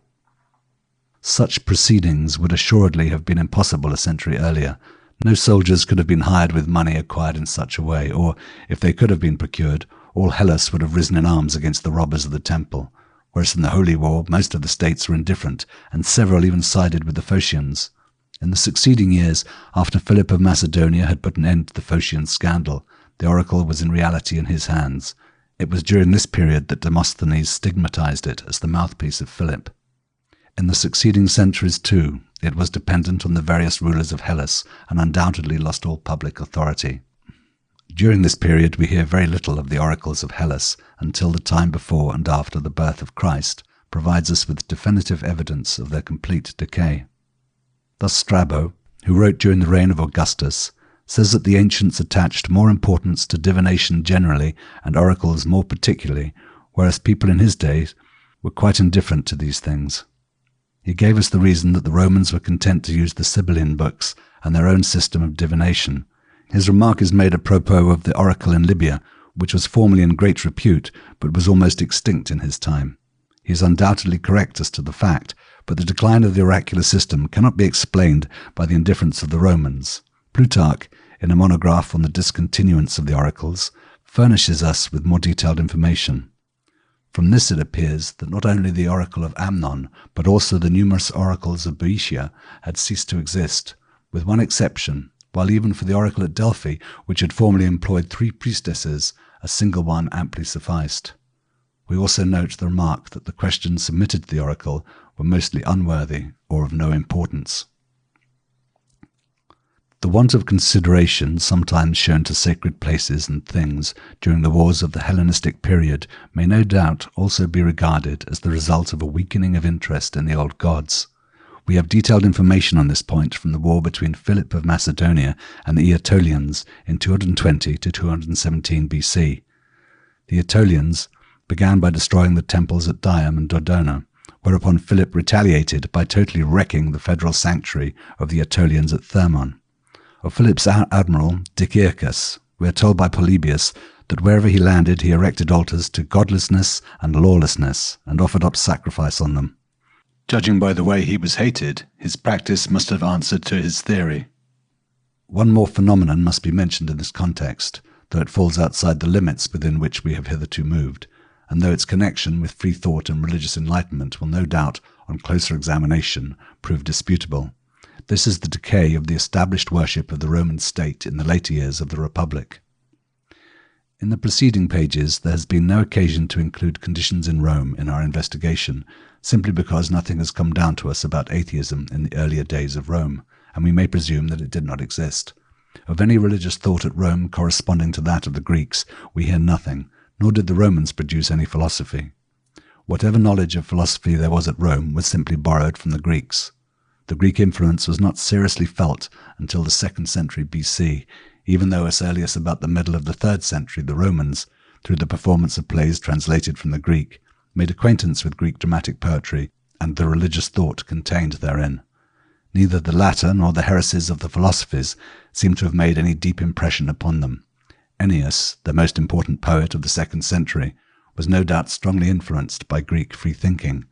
Such proceedings would assuredly have been impossible a century earlier. No soldiers could have been hired with money acquired in such a way, or, if they could have been procured, all Hellas would have risen in arms against the robbers of the temple, whereas in the Holy War most of the states were indifferent, and several even sided with the Phocians. In the succeeding years, after Philip of Macedonia had put an end to the Phocian scandal, the oracle was in reality in his hands. It was during this period that Demosthenes stigmatized it as the mouthpiece of Philip. In the succeeding centuries, too, it was dependent on the various rulers of Hellas and undoubtedly lost all public authority. During this period we hear very little of the oracles of Hellas until the time before and after the birth of Christ provides us with definitive evidence of their complete decay. Thus Strabo, who wrote during the reign of Augustus, says that the ancients attached more importance to divination generally and oracles more particularly, whereas people in his days were quite indifferent to these things. He gave us the reason that the Romans were content to use the Sibylline books and their own system of divination. His remark is made apropos of the oracle in Libya, which was formerly in great repute, but was almost extinct in his time. He is undoubtedly correct as to the fact, but the decline of the oracular system cannot be explained by the indifference of the Romans. Plutarch, in a monograph on the discontinuance of the oracles, furnishes us with more detailed information. From this it appears that not only the oracle of Amnon, but also the numerous oracles of Boeotia had ceased to exist, with one exception, while even for the oracle at Delphi, which had formerly employed 3 priestesses, a single one amply sufficed. We also note the remark that the questions submitted to the oracle were mostly unworthy or of no importance. The want of consideration sometimes shown to sacred places and things during the wars of the Hellenistic period may no doubt also be regarded as the result of a weakening of interest in the old gods. We have detailed information on this point from the war between Philip of Macedonia and the Aetolians in 220 to 217 BC. The Aetolians began by destroying the temples at Dium and Dodona, whereupon Philip retaliated by totally wrecking the federal sanctuary of the Aetolians at Thermon. Of Philip's admiral, Diciacus, we are told by Polybius that wherever he landed he erected altars to godlessness and lawlessness and offered up sacrifice on them. Judging by the way he was hated, his practice must have answered to his theory. One more phenomenon must be mentioned in this context, though it falls outside the limits within which we have hitherto moved, and though its connection with free thought and religious enlightenment will no doubt, on closer examination, prove disputable. This is the decay of the established worship of the Roman state in the later years of the Republic. In the preceding pages there has been no occasion to include conditions in Rome in our investigation, simply because nothing has come down to us about atheism in the earlier days of Rome, and we may presume that it did not exist. Of any religious thought at Rome corresponding to that of the Greeks, we hear nothing, nor did the Romans produce any philosophy. Whatever knowledge of philosophy there was at Rome was simply borrowed from the Greeks. The Greek influence was not seriously felt until the 2nd century BC, even though as early as about the middle of the 3rd century the Romans, through the performance of plays translated from the Greek, made acquaintance with Greek dramatic poetry and the religious thought contained therein. Neither the latter nor the heresies of the philosophies seem to have made any deep impression upon them. Ennius, the most important poet of the 2nd century, was no doubt strongly influenced by Greek free-thinking,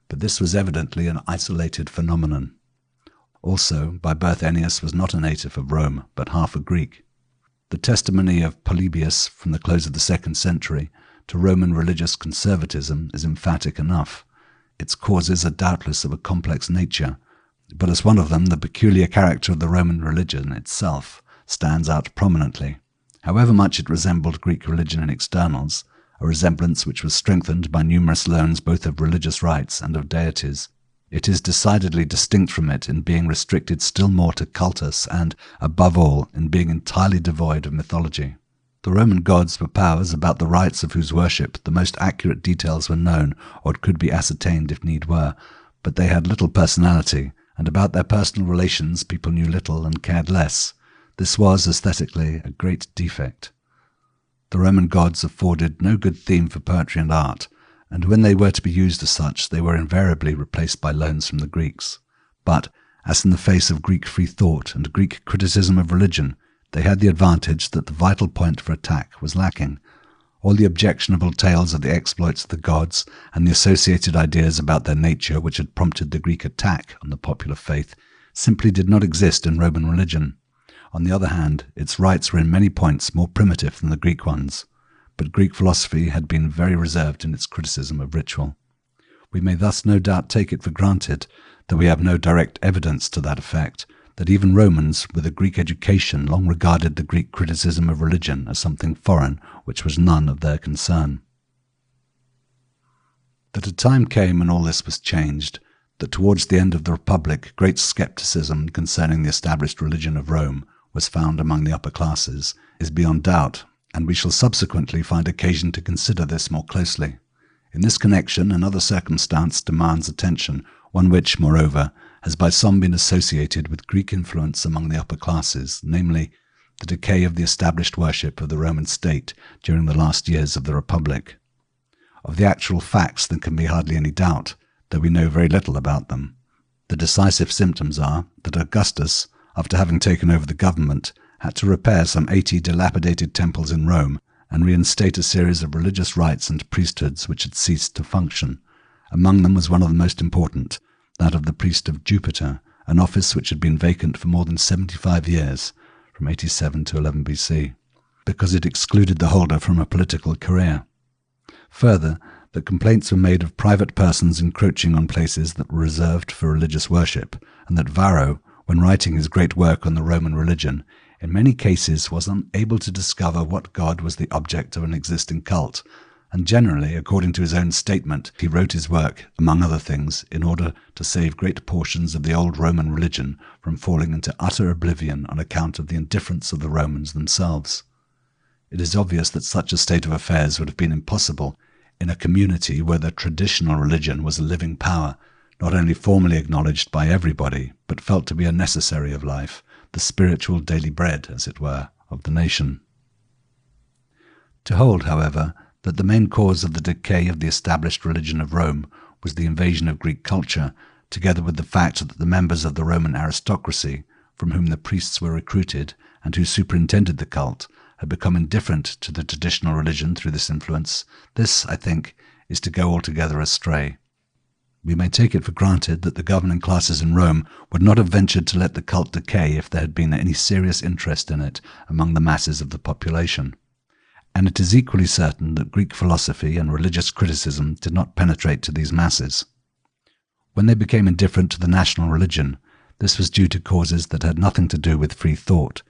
but this was evidently an isolated phenomenon. Also, by birth Ennius was not a native of Rome, but half a Greek. The testimony of Polybius from the close of the 2nd century to Roman religious conservatism is emphatic enough. Its causes are doubtless of a complex nature, but as one of them the peculiar character of the Roman religion itself stands out prominently. However much it resembled Greek religion in externals, a resemblance which was strengthened by numerous loans both of religious rites and of deities, it is decidedly distinct from it in being restricted still more to cultus and, above all, in being entirely devoid of mythology. The Roman gods were powers about the rites of whose worship the most accurate details were known or could be ascertained if need were, but they had little personality, and about their personal relations people knew little and cared less. This was, aesthetically, a great defect. The Roman gods afforded no good theme for poetry and art, and when they were to be used as such, they were invariably replaced by loans from the Greeks. But, as in the face of Greek free thought and Greek criticism of religion, they had the advantage that the vital point for attack was lacking. All the objectionable tales of the exploits of the gods and the associated ideas about their nature which had prompted the Greek attack on the popular faith simply did not exist in Roman religion. On the other hand, its rites were in many points more primitive than the Greek ones, but Greek philosophy had been very reserved in its criticism of ritual. We may thus no doubt take it for granted, though we have no direct evidence to that effect, that even Romans with a Greek education long regarded the Greek criticism of religion as something foreign which was none of their concern. That a time came when all this was changed, that towards the end of the Republic great skepticism concerning the established religion of Rome was found among the upper classes, is beyond doubt, and we shall subsequently find occasion to consider this more closely. In this connection another circumstance demands attention, one which, moreover, has by some been associated with Greek influence among the upper classes, namely, the decay of the established worship of the Roman state during the last years of the Republic. Of the actual facts there can be hardly any doubt, though we know very little about them. The decisive symptoms are that Augustus, after having taken over the government, had to repair some 80 dilapidated temples in Rome and reinstate a series of religious rites and priesthoods which had ceased to function. Among them was one of the most important, that of the priest of Jupiter, an office which had been vacant for more than 75 years, from 87 to 11 BC, because it excluded the holder from a political career. Further, that complaints were made of private persons encroaching on places that were reserved for religious worship, and that Varro, when writing his great work on the Roman religion, in many cases was unable to discover what god was the object of an existing cult, and generally, according to his own statement, he wrote his work, among other things, in order to save great portions of the old Roman religion from falling into utter oblivion on account of the indifference of the Romans themselves. It is obvious that such a state of affairs would have been impossible in a community where the traditional religion was a living power, not only formally acknowledged by everybody, but felt to be a necessary of life, the spiritual daily bread, as it were, of the nation. To hold, however, that the main cause of the decay of the established religion of Rome was the invasion of Greek culture, together with the fact that the members of the Roman aristocracy, from whom the priests were recruited and who superintended the cult, had become indifferent to the traditional religion through this influence, this, I think, is to go altogether astray. We may take it for granted that the governing classes in Rome would not have ventured to let the cult decay if there had been any serious interest in it among the masses of the population. And it is equally certain that Greek philosophy and religious criticism did not penetrate to these masses. When they became indifferent to the national religion, this was due to causes that had nothing to do with free thought.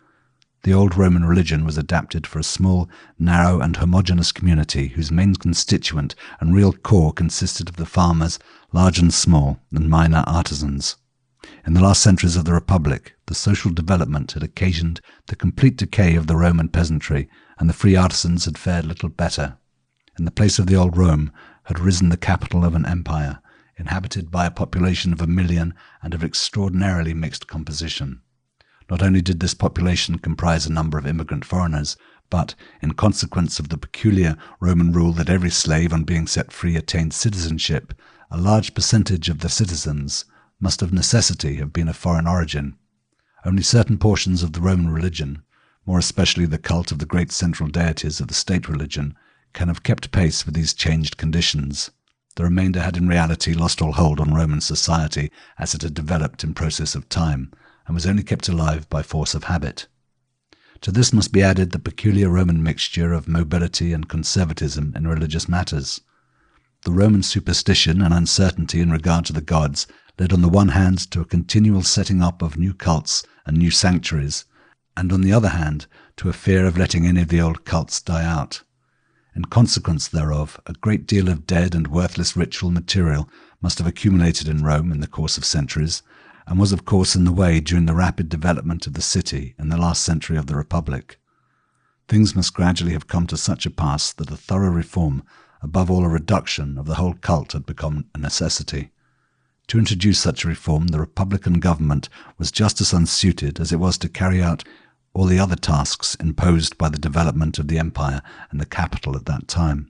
The old Roman religion was adapted for a small, narrow and homogeneous community whose main constituent and real core consisted of the farmers, large and small, and minor artisans. In the last centuries of the Republic, the social development had occasioned the complete decay of the Roman peasantry, and the free artisans had fared little better. In the place of the old Rome had risen the capital of an empire, inhabited by a population of 1 million and of extraordinarily mixed composition. Not only did this population comprise a number of immigrant foreigners, but, in consequence of the peculiar Roman rule that every slave on being set free attained citizenship, a large percentage of the citizens must of necessity have been of foreign origin. Only certain portions of the Roman religion, more especially the cult of the great central deities of the state religion, can have kept pace with these changed conditions. The remainder had in reality lost all hold on Roman society as it had developed in process of time, and was only kept alive by force of habit. To this must be added the peculiar Roman mixture of mobility and conservatism in religious matters. The Roman superstition and uncertainty in regard to the gods led on the one hand to a continual setting up of new cults and new sanctuaries, and on the other hand to a fear of letting any of the old cults die out. In consequence thereof, a great deal of dead and worthless ritual material must have accumulated in Rome in the course of centuries, and was of course in the way during the rapid development of the city in the last century of the Republic. Things must gradually have come to such a pass that a thorough reform, above all a reduction of the whole cult, had become a necessity. To introduce such a reform, the republican government was just as unsuited as it was to carry out all the other tasks imposed by the development of the empire and the capital at that time.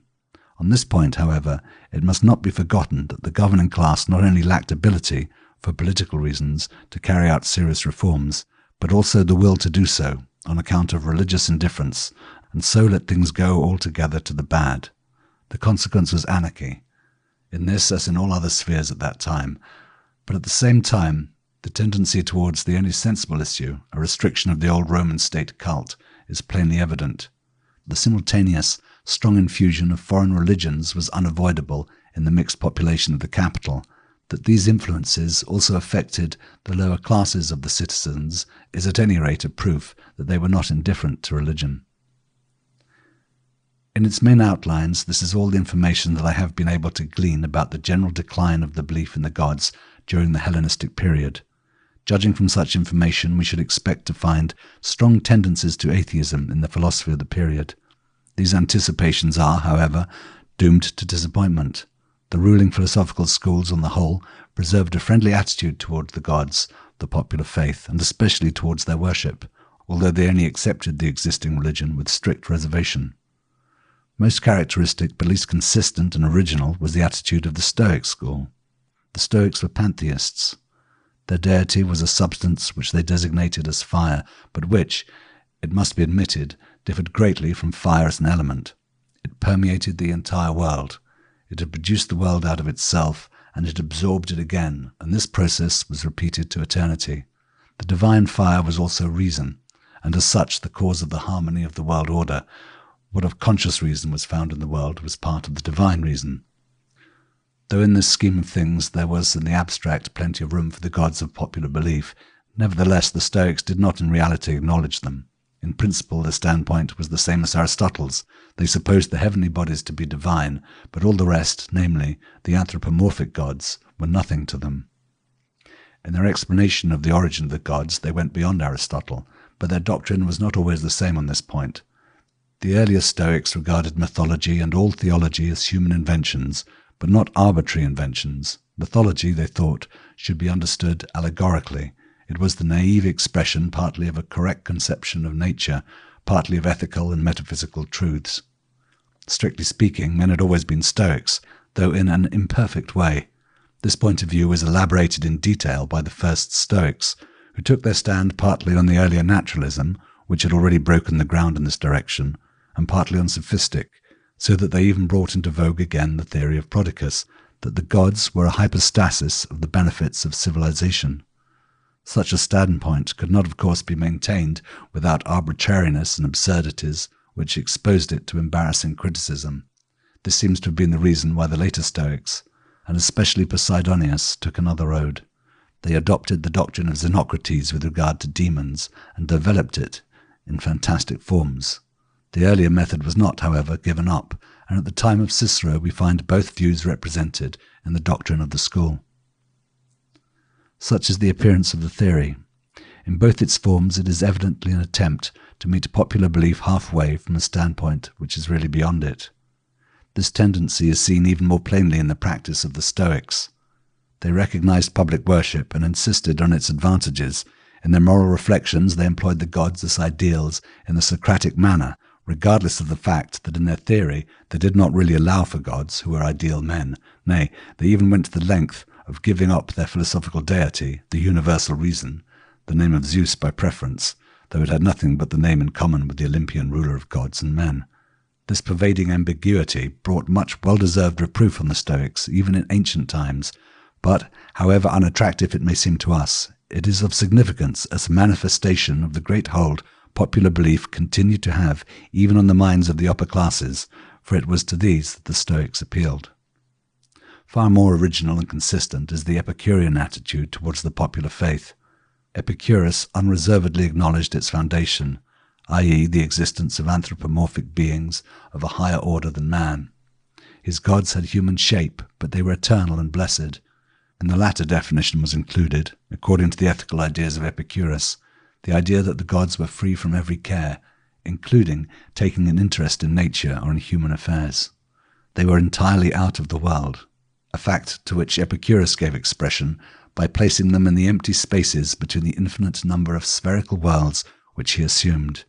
On this point, however, it must not be forgotten that the governing class not only lacked ability, for political reasons, to carry out serious reforms, but also the will to do so, on account of religious indifference, and so let things go altogether to the bad. The consequence was anarchy, in this as in all other spheres at that time, but at the same time, the tendency towards the only sensible issue, a restriction of the old Roman state cult, is plainly evident. The simultaneous, strong infusion of foreign religions was unavoidable in the mixed population of the capital. That these influences also affected the lower classes of the citizens is at any rate a proof that they were not indifferent to religion. In its main outlines, this is all the information that I have been able to glean about the general decline of the belief in the gods during the Hellenistic period. Judging from such information, we should expect to find strong tendencies to atheism in the philosophy of the period. These anticipations are, however, doomed to disappointment. The ruling philosophical schools, on the whole, preserved a friendly attitude towards the gods, the popular faith, and especially towards their worship, although they only accepted the existing religion with strict reservation. Most characteristic, but least consistent and original, was the attitude of the Stoic school. The Stoics were pantheists. Their deity was a substance which they designated as fire, but which, it must be admitted, differed greatly from fire as an element. It permeated the entire world. It had produced the world out of itself, and it absorbed it again, and this process was repeated to eternity. The divine fire was also reason, and as such the cause of the harmony of the world order. What of conscious reason was found in the world was part of the divine reason. Though in this scheme of things there was in the abstract plenty of room for the gods of popular belief, nevertheless the Stoics did not in reality acknowledge them. In principle, their standpoint was the same as Aristotle's. They supposed the heavenly bodies to be divine, but all the rest, namely, the anthropomorphic gods, were nothing to them. In their explanation of the origin of the gods, they went beyond Aristotle, but their doctrine was not always the same on this point. The earlier Stoics regarded mythology and all theology as human inventions, but not arbitrary inventions. Mythology, they thought, should be understood allegorically. It was the naive expression partly of a correct conception of nature, partly of ethical and metaphysical truths. Strictly speaking, men had always been Stoics, though in an imperfect way. This point of view was elaborated in detail by the first Stoics, who took their stand partly on the earlier naturalism, which had already broken the ground in this direction, and partly on sophistic, so that they even brought into vogue again the theory of Prodicus, that the gods were a hypostasis of the benefits of civilization. Such a standpoint could not of course be maintained without arbitrariness and absurdities which exposed it to embarrassing criticism. This seems to have been the reason why the later Stoics, and especially Posidonius, took another road. They adopted the doctrine of Xenocrates with regard to demons and developed it in fantastic forms. The earlier method was not, however, given up, and at the time of Cicero we find both views represented in the doctrine of the school. Such is the appearance of the theory. In both its forms it is evidently an attempt to meet popular belief halfway from a standpoint which is really beyond it. This tendency is seen even more plainly in the practice of the Stoics. They recognized public worship and insisted on its advantages. In their moral reflections they employed the gods as ideals in a Socratic manner, regardless of the fact that in their theory they did not really allow for gods who were ideal men. Nay, they even went to the length of giving up their philosophical deity, the universal reason, the name of Zeus by preference, though it had nothing but the name in common with the Olympian ruler of gods and men. This pervading ambiguity brought much well-deserved reproof on the Stoics, even in ancient times, but, however unattractive it may seem to us, it is of significance as a manifestation of the great hold popular belief continued to have even on the minds of the upper classes, for it was to these that the Stoics appealed. Far more original and consistent is the Epicurean attitude towards the popular faith. Epicurus unreservedly acknowledged its foundation, i.e. the existence of anthropomorphic beings of a higher order than man. His gods had human shape, but they were eternal and blessed. In the latter definition was included, according to the ethical ideas of Epicurus, the idea that the gods were free from every care, including taking an interest in nature or in human affairs. They were entirely out of the world, a fact to which Epicurus gave expression by placing them in the empty spaces between the infinite number of spherical worlds which he assumed.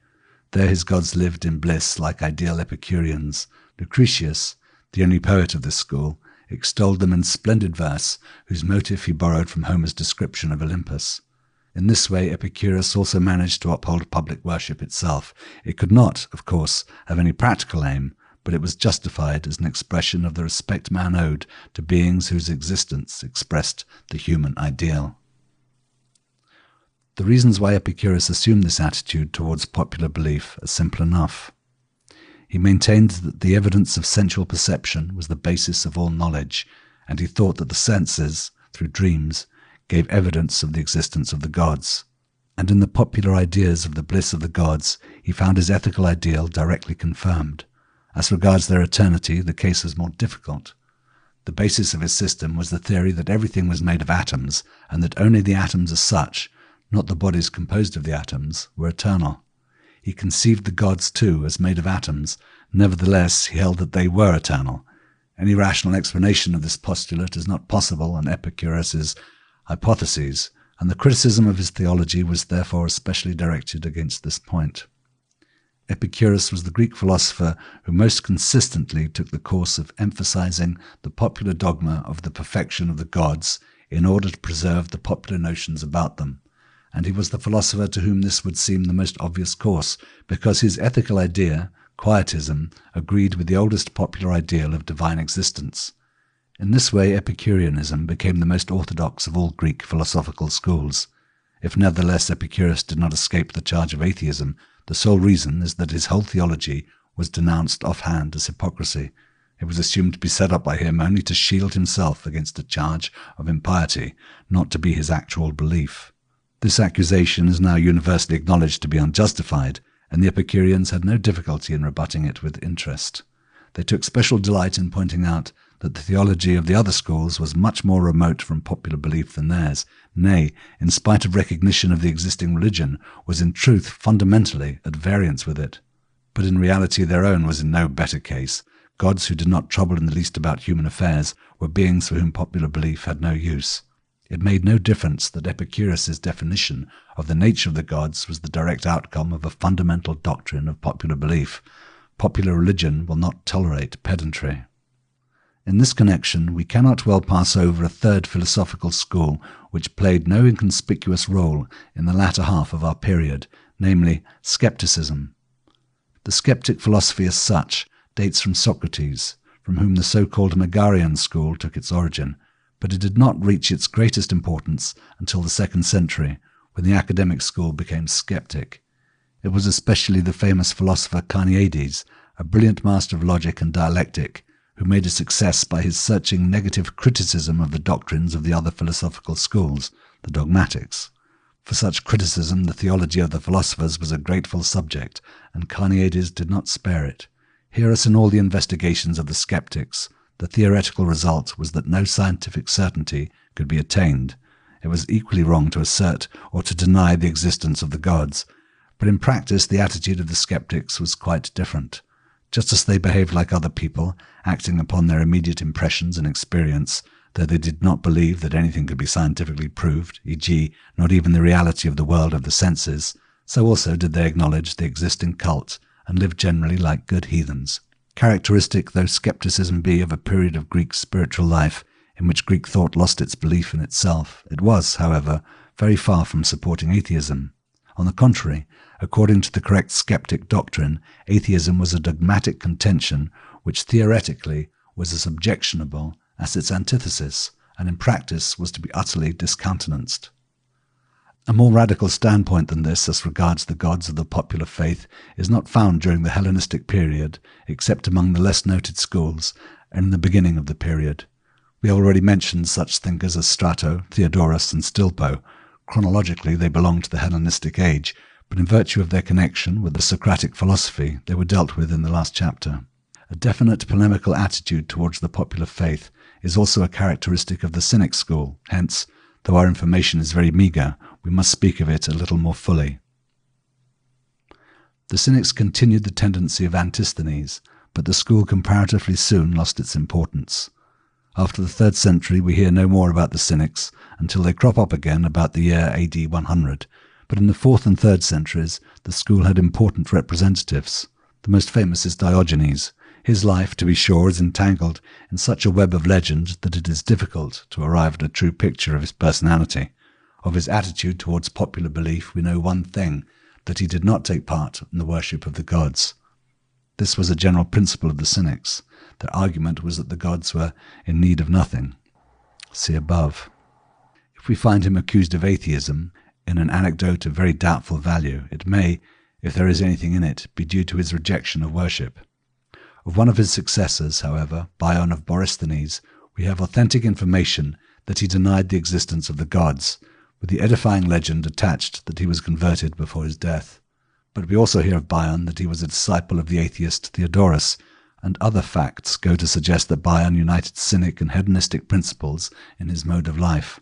There his gods lived in bliss like ideal Epicureans. Lucretius, the only poet of this school, extolled them in splendid verse, whose motif he borrowed from Homer's description of Olympus. In this way, Epicurus also managed to uphold public worship itself. It could not, of course, have any practical aim, but it was justified as an expression of the respect man owed to beings whose existence expressed the human ideal. The reasons why Epicurus assumed this attitude towards popular belief are simple enough. He maintained that the evidence of sensual perception was the basis of all knowledge, and he thought that the senses, through dreams, gave evidence of the existence of the gods. And in the popular ideas of the bliss of the gods, he found his ethical ideal directly confirmed. As regards their eternity, the case was more difficult. The basis of his system was the theory that everything was made of atoms, and that only the atoms as such, not the bodies composed of the atoms, were eternal. He conceived the gods, too, as made of atoms. Nevertheless, he held that they were eternal. Any rational explanation of this postulate is not possible on Epicurus's hypotheses, and the criticism of his theology was therefore especially directed against this point. Epicurus was the Greek philosopher who most consistently took the course of emphasizing the popular dogma of the perfection of the gods in order to preserve the popular notions about them, and he was the philosopher to whom this would seem the most obvious course, because his ethical idea, quietism, agreed with the oldest popular ideal of divine existence. In this way, Epicureanism became the most orthodox of all Greek philosophical schools. If nevertheless Epicurus did not escape the charge of atheism, the sole reason is that his whole theology was denounced offhand as hypocrisy. It was assumed to be set up by him only to shield himself against a charge of impiety, not to be his actual belief. This accusation is now universally acknowledged to be unjustified, and the Epicureans had no difficulty in rebutting it with interest. They took special delight in pointing out that the theology of the other schools was much more remote from popular belief than theirs, nay, in spite of recognition of the existing religion, was in truth fundamentally at variance with it. But in reality their own was in no better case. Gods who did not trouble in the least about human affairs were beings for whom popular belief had no use. It made no difference that Epicurus's definition of the nature of the gods was the direct outcome of a fundamental doctrine of popular belief. Popular religion will not tolerate pedantry. In this connection, we cannot well pass over a third philosophical school which played no inconspicuous role in the latter half of our period, namely skepticism. The skeptic philosophy as such dates from Socrates, from whom the so-called Megarian school took its origin, but it did not reach its greatest importance until the 2nd century, when the academic school became skeptic. It was especially the famous philosopher Carneades, a brilliant master of logic and dialectic, who made a success by his searching negative criticism of the doctrines of the other philosophical schools, the dogmatics. For such criticism, the theology of the philosophers was a grateful subject, and Carneades did not spare it. Hear us in all the investigations of the skeptics. The theoretical result was that no scientific certainty could be attained. It was equally wrong to assert or to deny the existence of the gods. But in practice, the attitude of the skeptics was quite different. Just as they behaved like other people, acting upon their immediate impressions and experience, though they did not believe that anything could be scientifically proved, e.g., not even the reality of the world of the senses, so also did they acknowledge the existing cult and live generally like good heathens. Characteristic though skepticism be of a period of Greek spiritual life in which Greek thought lost its belief in itself, it was, however, very far from supporting atheism. On the contrary, according to the correct skeptic doctrine, atheism was a dogmatic contention which theoretically was as objectionable as its antithesis, and in practice was to be utterly discountenanced. A more radical standpoint than this as regards the gods of the popular faith is not found during the Hellenistic period, except among the less noted schools, and in the beginning of the period. We have already mentioned such thinkers as Strato, Theodorus, and Stilpo. Chronologically, they belonged to the Hellenistic age, but in virtue of their connection with the Socratic philosophy, they were dealt with in the last chapter. A definite polemical attitude towards the popular faith is also a characteristic of the Cynic school. Hence, though our information is very meagre, we must speak of it a little more fully. The Cynics continued the tendency of Antisthenes, but the school comparatively soon lost its importance. After the 3rd century we hear no more about the Cynics until they crop up again about the year AD 100, but in the 4th and 3rd centuries the school had important representatives. The most famous is Diogenes. His life, to be sure, is entangled in such a web of legend that it is difficult to arrive at a true picture of his personality. Of his attitude towards popular belief we know one thing, that he did not take part in the worship of the gods. This was a general principle of the Cynics. Their argument was that the gods were in need of nothing. See above. If we find him accused of atheism, in an anecdote of very doubtful value, it may, if there is anything in it, be due to his rejection of worship. Of one of his successors, however, Bion of Borysthenes, we have authentic information that he denied the existence of the gods, with the edifying legend attached that he was converted before his death. But we also hear of Bion that he was a disciple of the atheist Theodorus, and other facts go to suggest that Bion united Cynic and hedonistic principles in his mode of life,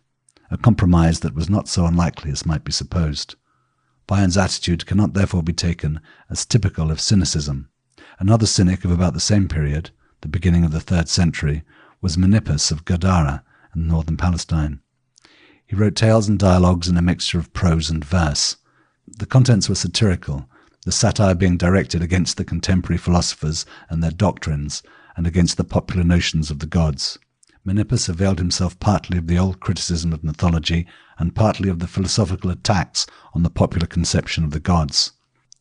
a compromise that was not so unlikely as might be supposed. Bion's attitude cannot therefore be taken as typical of Cynicism. Another Cynic of about the same period, the beginning of the 3rd century, was Menippus of Gadara in northern Palestine. He wrote tales and dialogues in a mixture of prose and verse. The contents were satirical, the satire being directed against the contemporary philosophers and their doctrines, and against the popular notions of the gods. Menippus availed himself partly of the old criticism of mythology and partly of the philosophical attacks on the popular conception of the gods.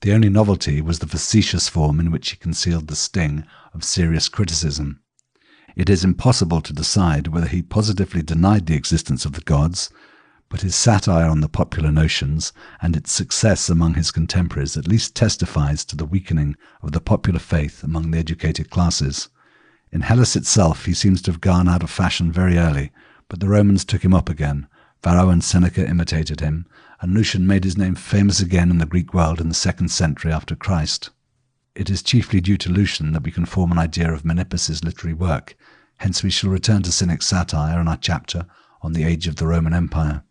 The only novelty was the facetious form in which he concealed the sting of serious criticism. It is impossible to decide whether he positively denied the existence of the gods, but his satire on the popular notions and its success among his contemporaries at least testifies to the weakening of the popular faith among the educated classes. In Hellas itself he seems to have gone out of fashion very early, but the Romans took him up again. Varro and Seneca imitated him, and Lucian made his name famous again in the Greek world in the 2nd century after Christ. It is chiefly due to Lucian that we can form an idea of Menippus's literary work, hence we shall return to Cynic satire in our chapter on the age of the Roman Empire.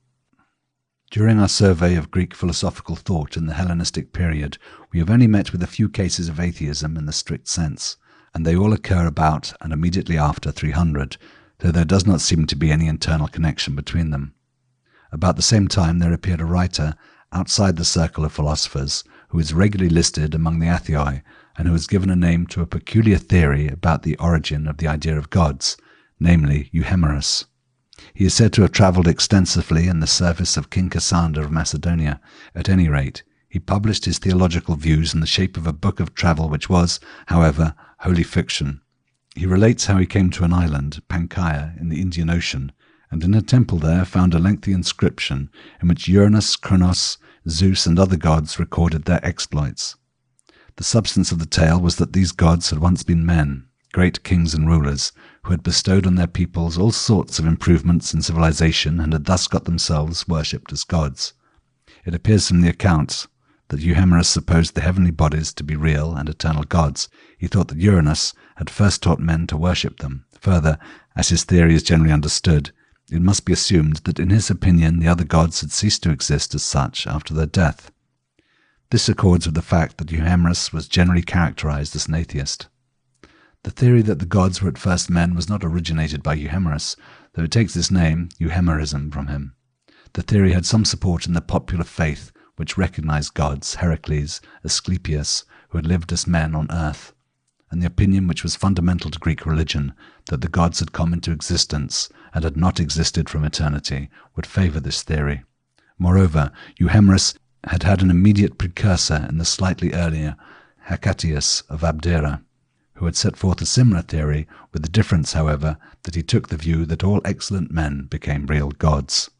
During our survey of Greek philosophical thought in the Hellenistic period, we have only met with a few cases of atheism in the strict sense, and they all occur about and immediately after 300, though there does not seem to be any internal connection between them. About the same time there appeared a writer outside the circle of philosophers who is regularly listed among the Atheoi, and who has given a name to a peculiar theory about the origin of the idea of gods, namely Euhemerus. He is said to have travelled extensively in the service of King Cassander of Macedonia. At any rate, he published his theological views in the shape of a book of travel which was, however, wholly fiction. He relates how he came to an island, Panchaea, in the Indian Ocean, and in a temple there found a lengthy inscription in which Uranus, Kronos, Zeus and other gods recorded their exploits. The substance of the tale was that these gods had once been men, great kings and rulers, who had bestowed on their peoples all sorts of improvements in civilization and had thus got themselves worshipped as gods. It appears from the accounts that Euhemerus supposed the heavenly bodies to be real and eternal gods. He thought that Uranus had first taught men to worship them. Further, as his theory is generally understood, it must be assumed that in his opinion the other gods had ceased to exist as such after their death. This accords with the fact that Euhemerus was generally characterized as an atheist. The theory that the gods were at first men was not originated by Euhemerus, though it takes its name, Euhemerism, from him. The theory had some support in the popular faith, which recognized gods, Heracles, Asclepius, who had lived as men on earth, and the opinion which was fundamental to Greek religion, that the gods had come into existence and had not existed from eternity, would favor this theory. Moreover, Euhemerus had had an immediate precursor in the slightly earlier Hecataeus of Abdera, who had set forth a similar theory, with the difference, however, that he took the view that all excellent men became real gods.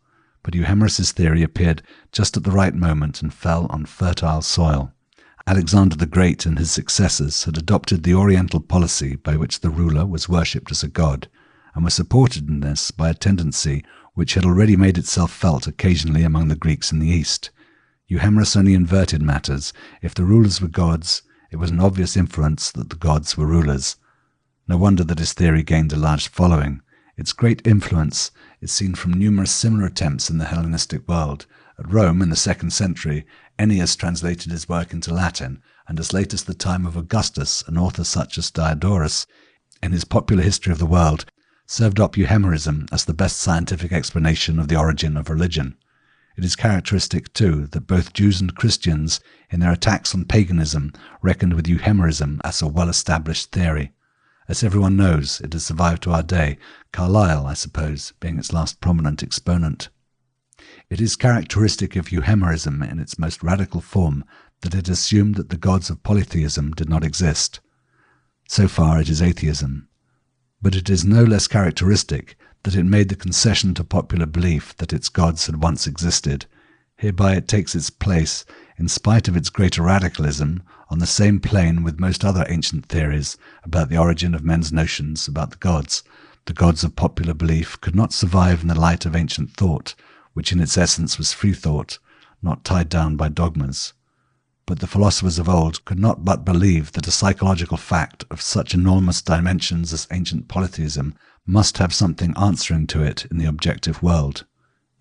But Euhemerus's theory appeared just at the right moment and fell on fertile soil. Alexander the Great and his successors had adopted the Oriental policy by which the ruler was worshipped as a god, and were supported in this by a tendency which had already made itself felt occasionally among the Greeks in the East. Euhemerus only inverted matters. If the rulers were gods, it was an obvious inference that the gods were rulers. No wonder that his theory gained a large following. Its great influence is seen from numerous similar attempts in the Hellenistic world. At Rome, in the 2nd century, Ennius translated his work into Latin, and as late as the time of Augustus, an author such as Diodorus, in his Popular History of the World, served up euhemerism as the best scientific explanation of the origin of religion. It is characteristic, too, that both Jews and Christians, in their attacks on paganism, reckoned with euhemerism as a well-established theory. As everyone knows, it has survived to our day, Carlyle, I suppose, being its last prominent exponent. It is characteristic of euhemerism in its most radical form that it assumed that the gods of polytheism did not exist. So far it is atheism. But it is no less characteristic that it made the concession to popular belief that its gods had once existed. Hereby it takes its place, in spite of its greater radicalism, on the same plane with most other ancient theories about the origin of men's notions about the gods. The gods of popular belief could not survive in the light of ancient thought, which in its essence was free thought, not tied down by dogmas. But the philosophers of old could not but believe that a psychological fact of such enormous dimensions as ancient polytheism must have something answering to it in the objective world.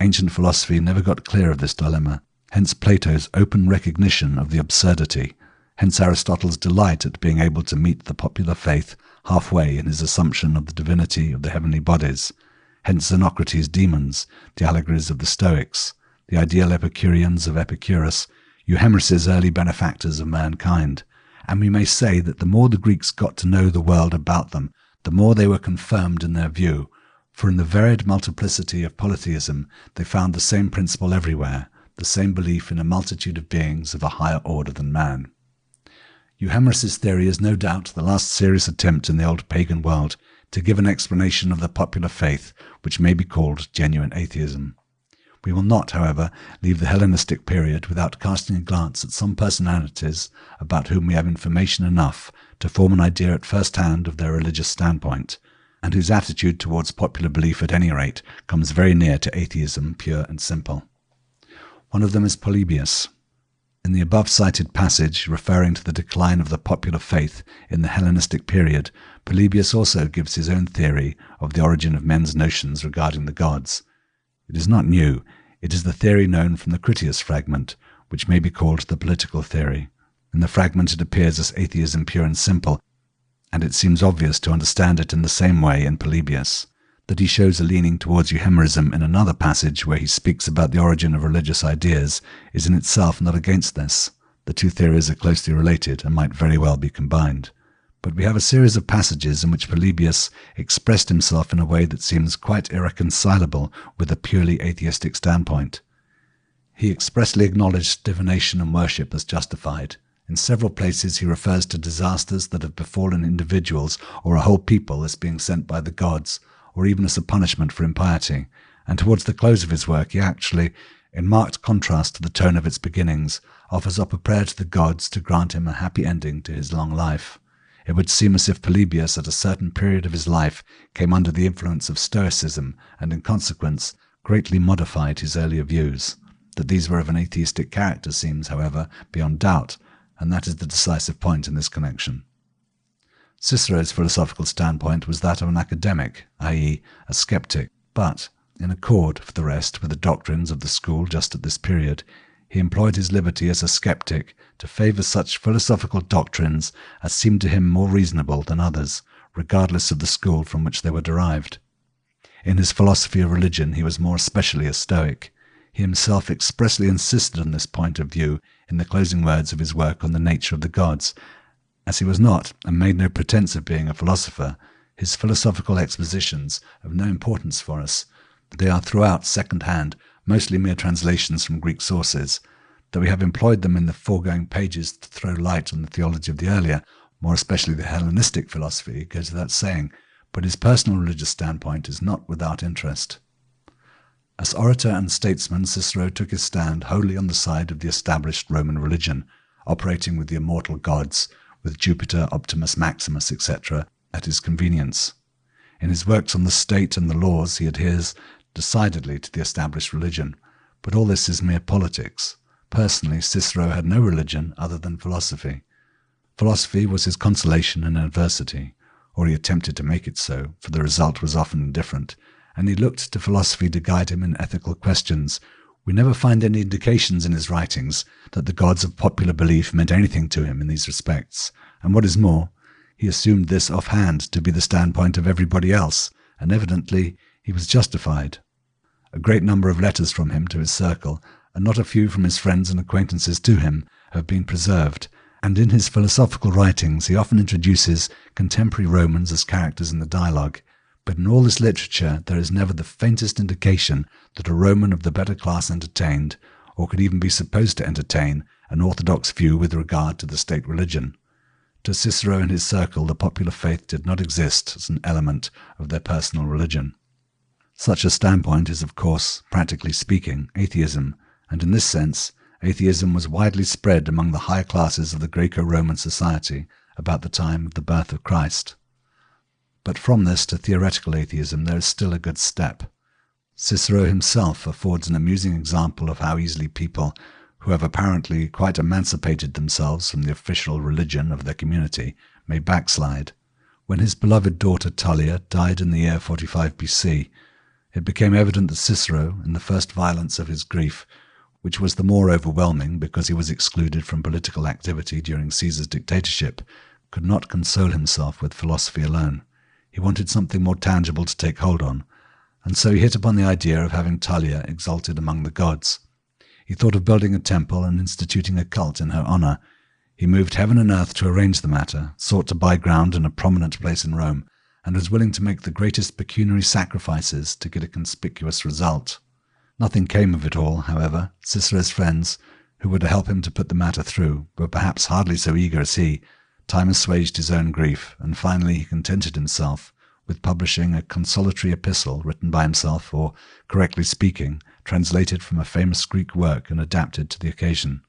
Ancient philosophy never got clear of this dilemma, hence Plato's open recognition of the absurdity, hence Aristotle's delight at being able to meet the popular faith halfway in his assumption of the divinity of the heavenly bodies, hence Xenocrates' demons, the allegories of the Stoics, the ideal Epicureans of Epicurus, Euhemeris' early benefactors of mankind. And we may say that the more the Greeks got to know the world about them, the more they were confirmed in their view, for in the varied multiplicity of polytheism they found the same principle everywhere, the same belief in a multitude of beings of a higher order than man. Euhemeris' theory is no doubt the last serious attempt in the old pagan world to give an explanation of the popular faith which may be called genuine atheism. We will not, however, leave the Hellenistic period without casting a glance at some personalities about whom we have information enough to form an idea at first hand of their religious standpoint, and whose attitude towards popular belief at any rate comes very near to atheism pure and simple. One of them is Polybius. In the above-cited passage referring to the decline of the popular faith in the Hellenistic period, Polybius also gives his own theory of the origin of men's notions regarding the gods. It is not new. It is the theory known from the Critias fragment, which may be called the political theory. In the fragment it appears as atheism pure and simple, and it seems obvious to understand it in the same way in Polybius. That he shows a leaning towards euhemerism in another passage where he speaks about the origin of religious ideas is in itself not against this. The two theories are closely related and might very well be combined. But we have a series of passages in which Polybius expressed himself in a way that seems quite irreconcilable with a purely atheistic standpoint. He expressly acknowledged divination and worship as justified. In several places he refers to disasters that have befallen individuals or a whole people as being sent by the gods, or even as a punishment for impiety, and towards the close of his work he actually, in marked contrast to the tone of its beginnings, offers up a prayer to the gods to grant him a happy ending to his long life. It would seem as if Polybius at a certain period of his life came under the influence of Stoicism and in consequence greatly modified his earlier views. That these were of an atheistic character seems, however, beyond doubt, and that is the decisive point in this connection. Cicero's philosophical standpoint was that of an academic, i.e., a skeptic, but, in accord, for the rest, with the doctrines of the school just at this period, he employed his liberty as a skeptic to favour such philosophical doctrines as seemed to him more reasonable than others, regardless of the school from which they were derived. In his philosophy of religion he was more especially a Stoic. He himself expressly insisted on this point of view in the closing words of his work on the nature of the gods. As he was not, and made no pretence of being, a philosopher, his philosophical expositions have no importance for us. They are throughout second-hand, mostly mere translations from Greek sources. Though we have employed them in the foregoing pages to throw light on the theology of the earlier, more especially the Hellenistic philosophy, goes without saying, but his personal religious standpoint is not without interest. As orator and statesman, Cicero took his stand wholly on the side of the established Roman religion, operating with the immortal gods, with Jupiter, Optimus Maximus, etc., at his convenience. In his works on the state and the laws he adheres decidedly to the established religion, but all this is mere politics. Personally, Cicero had no religion other than philosophy. Philosophy was his consolation in adversity, or he attempted to make it so, for the result was often indifferent, and he looked to philosophy to guide him in ethical questions, We never find any indications in his writings that the gods of popular belief meant anything to him in these respects, and what is more, he assumed this offhand to be the standpoint of everybody else, and evidently he was justified. A great number of letters from him to his circle, and not a few from his friends and acquaintances to him, have been preserved, and in his philosophical writings he often introduces contemporary Romans as characters in the dialogue, but in all this literature there is never the faintest indication that a Roman of the better class entertained, or could even be supposed to entertain, an orthodox view with regard to the state religion. To Cicero and his circle the popular faith did not exist as an element of their personal religion. Such a standpoint is, of course, practically speaking, atheism, and in this sense, atheism was widely spread among the higher classes of the Greco-Roman society about the time of the birth of Christ. But from this to theoretical atheism there is still a good step. Cicero himself affords an amusing example of how easily people, who have apparently quite emancipated themselves from the official religion of their community, may backslide. When his beloved daughter Tullia died in the year 45 BC, it became evident that Cicero, in the first violence of his grief, which was the more overwhelming because he was excluded from political activity during Caesar's dictatorship, could not console himself with philosophy alone. He wanted something more tangible to take hold on, and so he hit upon the idea of having Tullia exalted among the gods. He thought of building a temple and instituting a cult in her honor. He moved heaven and earth to arrange the matter, sought to buy ground in a prominent place in Rome, and was willing to make the greatest pecuniary sacrifices to get a conspicuous result. Nothing came of it all, however. Cicero's friends, who were to help him to put the matter through, were perhaps hardly so eager as he. Time assuaged his own grief, and finally he contented himself with publishing a consolatory epistle written by himself, or, correctly speaking, translated from a famous Greek work and adapted to the occasion.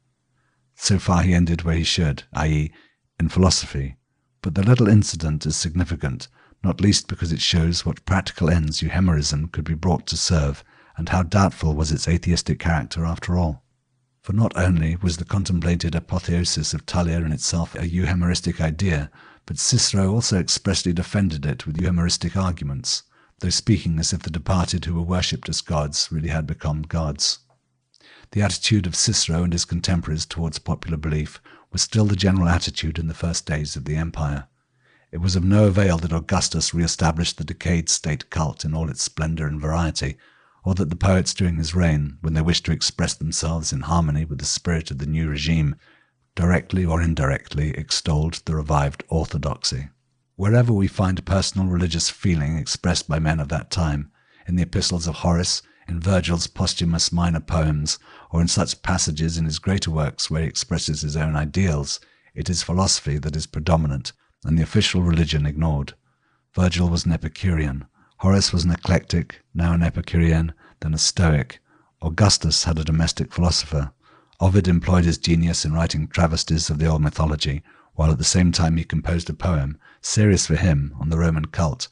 So far he ended where he should, i.e., in philosophy, but the little incident is significant, not least because it shows what practical ends euhemerism could be brought to serve, and how doubtful was its atheistic character after all. For not only was the contemplated apotheosis of Tullia in itself a euhemeristic idea, but Cicero also expressly defended it with euhemeristic arguments, though speaking as if the departed who were worshipped as gods really had become gods. The attitude of Cicero and his contemporaries towards popular belief was still the general attitude in the first days of the empire. It was of no avail that Augustus re-established the decayed state cult in all its splendor and variety, or that the poets during his reign, when they wished to express themselves in harmony with the spirit of the new regime, directly or indirectly extolled the revived orthodoxy. Wherever we find personal religious feeling expressed by men of that time, in the epistles of Horace, in Virgil's posthumous minor poems, or in such passages in his greater works where he expresses his own ideals, it is philosophy that is predominant, and the official religion ignored. Virgil was an Epicurean, Horace was an eclectic, now an Epicurean, then a Stoic. Augustus had a domestic philosopher. Ovid employed his genius in writing travesties of the old mythology, while at the same time he composed a poem, serious for him, on the Roman cult,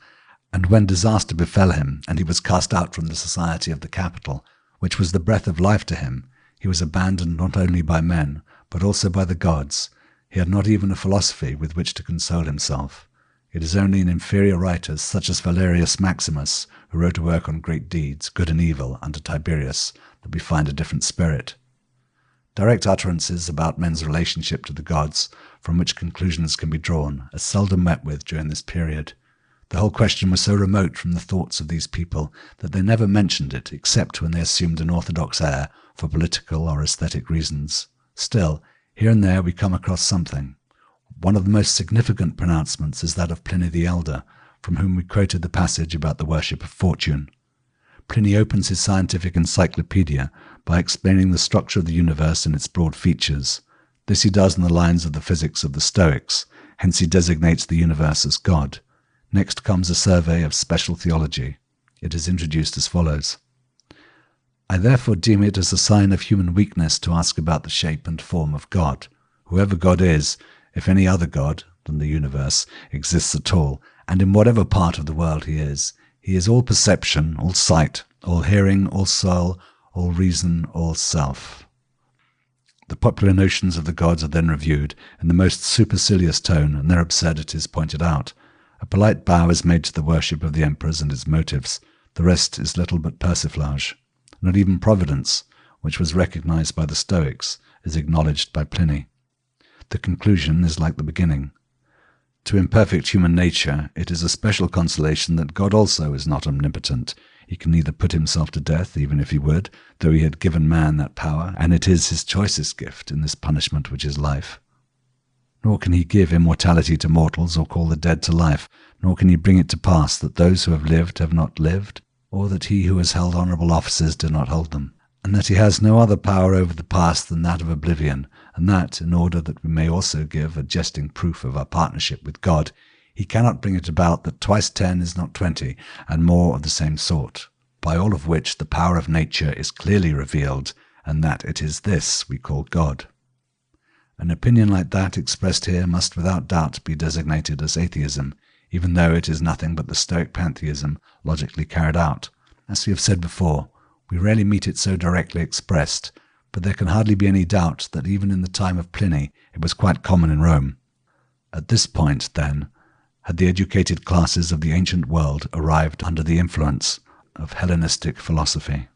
and when disaster befell him, and he was cast out from the society of the capital, which was the breath of life to him, he was abandoned not only by men, but also by the gods. He had not even a philosophy with which to console himself. It is only in inferior writers, such as Valerius Maximus, who wrote a work on great deeds, good and evil, under Tiberius, that we find a different spirit. Direct utterances about men's relationship to the gods, from which conclusions can be drawn, are seldom met with during this period. The whole question was so remote from the thoughts of these people that they never mentioned it except when they assumed an orthodox air for political or aesthetic reasons. Still, here and there we come across something. One of the most significant pronouncements is that of Pliny the Elder, from whom we quoted the passage about the worship of fortune. Pliny opens his scientific encyclopedia by explaining the structure of the universe and its broad features. This he does in the lines of the physics of the Stoics, hence he designates the universe as God. Next comes a survey of special theology. It is introduced as follows. I therefore deem it as a sign of human weakness to ask about the shape and form of God. Whoever God is, if any other God than the universe exists at all, and in whatever part of the world he is all perception, all sight, all hearing, all soul, all reason, all self. The popular notions of the gods are then reviewed in the most supercilious tone and their absurdities pointed out. A polite bow is made to the worship of the emperors and its motives. The rest is little but persiflage. Not even Providence, which was recognized by the Stoics, is acknowledged by Pliny. The conclusion is like the beginning. To imperfect human nature, it is a special consolation that God also is not omnipotent. He can neither put himself to death, even if he would, though he had given man that power, and it is his choicest gift in this punishment which is life. Nor can he give immortality to mortals or call the dead to life, nor can he bring it to pass that those who have not lived, or that he who has held honourable offices did not hold them, and that he has no other power over the past than that of oblivion, and that, in order that we may also give a jesting proof of our partnership with God, he cannot bring it about that twice 10 is not 20, and more of the same sort, by all of which the power of nature is clearly revealed, and that it is this we call God. An opinion like that expressed here must without doubt be designated as atheism, even though it is nothing but the Stoic pantheism logically carried out. As we have said before, we rarely meet it so directly expressed, but there can hardly be any doubt that even in the time of Pliny it was quite common in Rome. At this point, then, had the educated classes of the ancient world arrived under the influence of Hellenistic philosophy.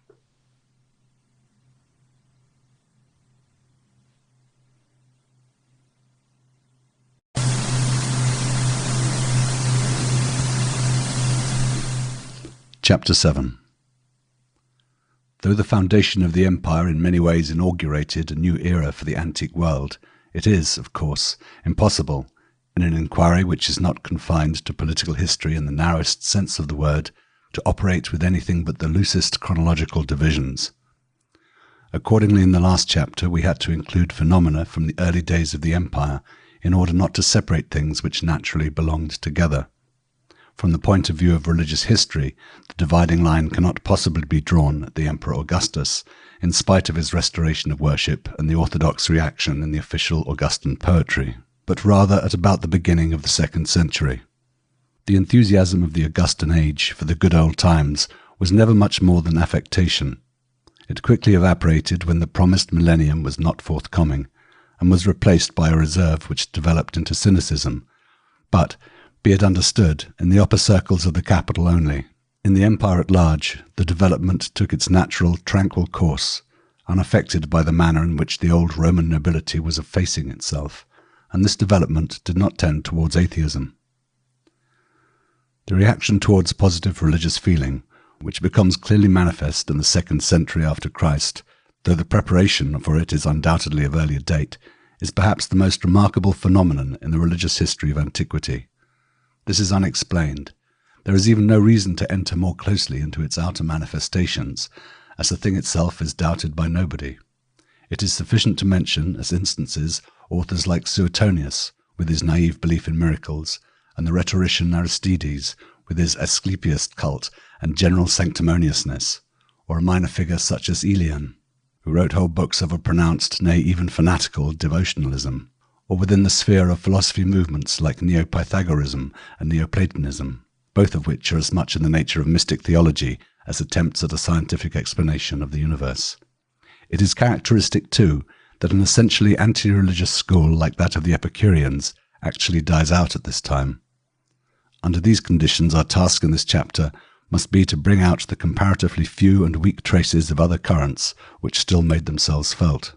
Chapter 7. Though the foundation of the empire in many ways inaugurated a new era for the antique world, it is, of course, impossible, in an inquiry which is not confined to political history in the narrowest sense of the word, to operate with anything but the loosest chronological divisions. Accordingly, in the last chapter we had to include phenomena from the early days of the empire, in order not to separate things which naturally belonged together. From the point of view of religious history, the dividing line cannot possibly be drawn at the Emperor Augustus, in spite of his restoration of worship and the orthodox reaction in the official Augustan poetry, but rather at about the beginning of the 2nd century. The enthusiasm of the Augustan age for the good old times was never much more than affectation. It quickly evaporated when the promised millennium was not forthcoming, and was replaced by a reserve which developed into cynicism, but, be it understood, in the upper circles of the capital only. In the empire at large, the development took its natural, tranquil course, unaffected by the manner in which the old Roman nobility was effacing itself, and this development did not tend towards atheism. The reaction towards positive religious feeling, which becomes clearly manifest in the 2nd century after Christ, though the preparation for it is undoubtedly of earlier date, is perhaps the most remarkable phenomenon in the religious history of antiquity. This is unexplained. There is even no reason to enter more closely into its outer manifestations, as the thing itself is doubted by nobody. It is sufficient to mention, as instances, authors like Suetonius, with his naive belief in miracles, and the rhetorician Aristides, with his Asclepius cult and general sanctimoniousness, or a minor figure such as Aelian, who wrote whole books of a pronounced, nay, even fanatical devotionalism, or within the sphere of philosophy movements like Neo-Pythagorism and Neoplatonism, both of which are as much in the nature of mystic theology as attempts at a scientific explanation of the universe. It is characteristic, too, that an essentially anti-religious school like that of the Epicureans actually dies out at this time. Under these conditions, our task in this chapter must be to bring out the comparatively few and weak traces of other currents which still made themselves felt.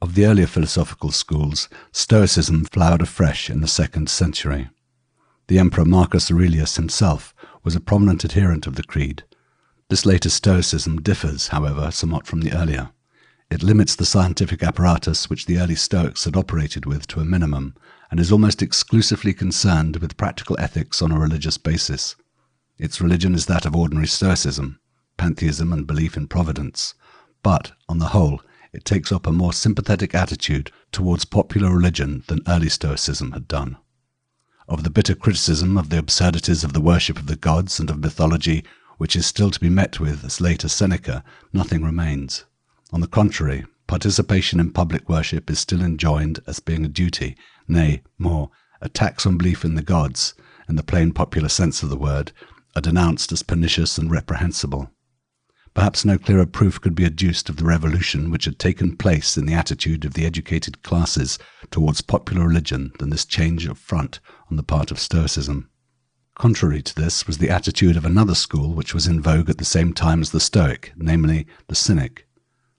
Of the earlier philosophical schools, Stoicism flowered afresh in the 2nd century. The Emperor Marcus Aurelius himself was a prominent adherent of the creed. This later Stoicism differs, however, somewhat from the earlier. It limits the scientific apparatus which the early Stoics had operated with to a minimum, and is almost exclusively concerned with practical ethics on a religious basis. Its religion is that of ordinary Stoicism, pantheism and belief in providence, but, on the whole, it takes up a more sympathetic attitude towards popular religion than early Stoicism had done. Of the bitter criticism of the absurdities of the worship of the gods and of mythology, which is still to be met with as late as Seneca, nothing remains. On the contrary, participation in public worship is still enjoined as being a duty, nay, more, attacks on belief in the gods, in the plain popular sense of the word, are denounced as pernicious and reprehensible. Perhaps no clearer proof could be adduced of the revolution which had taken place in the attitude of the educated classes towards popular religion than this change of front on the part of Stoicism. Contrary to this was the attitude of another school which was in vogue at the same time as the Stoic, namely the Cynic.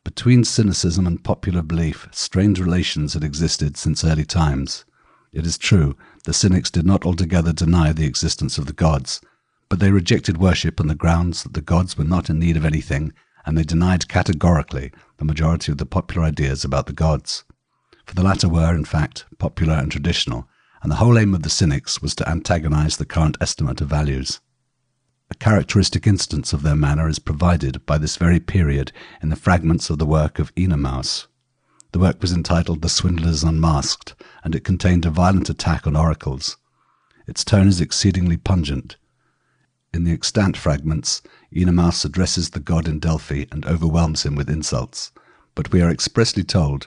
Between cynicism and popular belief, strained relations had existed since early times. It is true, the Cynics did not altogether deny the existence of the gods, but they rejected worship on the grounds that the gods were not in need of anything, and they denied categorically the majority of the popular ideas about the gods. For the latter were, in fact, popular and traditional, and the whole aim of the Cynics was to antagonize the current estimate of values. A characteristic instance of their manner is provided by this very period in the fragments of the work of Ionia. The work was entitled The Swindlers Unmasked, and it contained a violent attack on oracles. Its tone is exceedingly pungent. In the extant fragments, Ionia addresses the god in Delphi and overwhelms him with insults, but we are expressly told,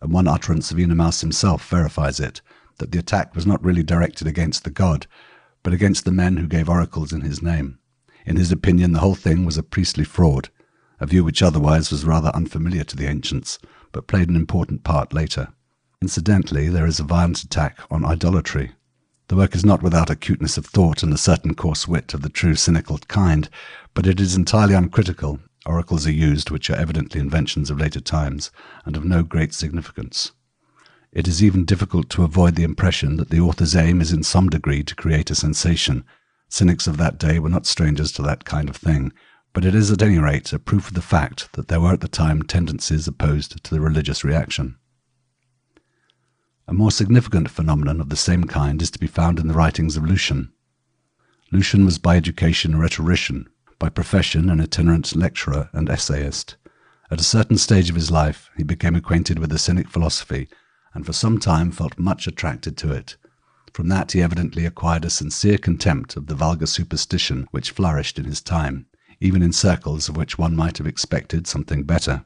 and one utterance of Ionia himself verifies it, that the attack was not really directed against the god, but against the men who gave oracles in his name. In his opinion, the whole thing was a priestly fraud, a view which otherwise was rather unfamiliar to the ancients, but played an important part later. Incidentally, there is a violent attack on idolatry. The work is not without acuteness of thought and a certain coarse wit of the true cynical kind, but it is entirely uncritical. Oracles are used which are evidently inventions of later times, and of no great significance. It is even difficult to avoid the impression that the author's aim is in some degree to create a sensation. Cynics of that day were not strangers to that kind of thing, but it is at any rate a proof of the fact that there were at the time tendencies opposed to the religious reaction. A more significant phenomenon of the same kind is to be found in the writings of Lucian. Lucian was by education a rhetorician, by profession an itinerant lecturer and essayist. At a certain stage of his life he became acquainted with the Cynic philosophy, and for some time felt much attracted to it. From that he evidently acquired a sincere contempt of the vulgar superstition which flourished in his time, even in circles of which one might have expected something better.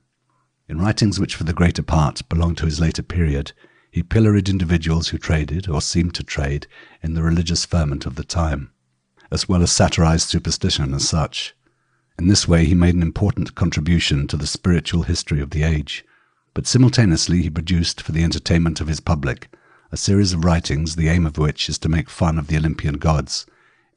In writings which for the greater part belonged to his later period, he pilloried individuals who traded, or seemed to trade, in the religious ferment of the time, as well as satirized superstition as such. In this way he made an important contribution to the spiritual history of the age, but simultaneously he produced, for the entertainment of his public, a series of writings the aim of which is to make fun of the Olympian gods.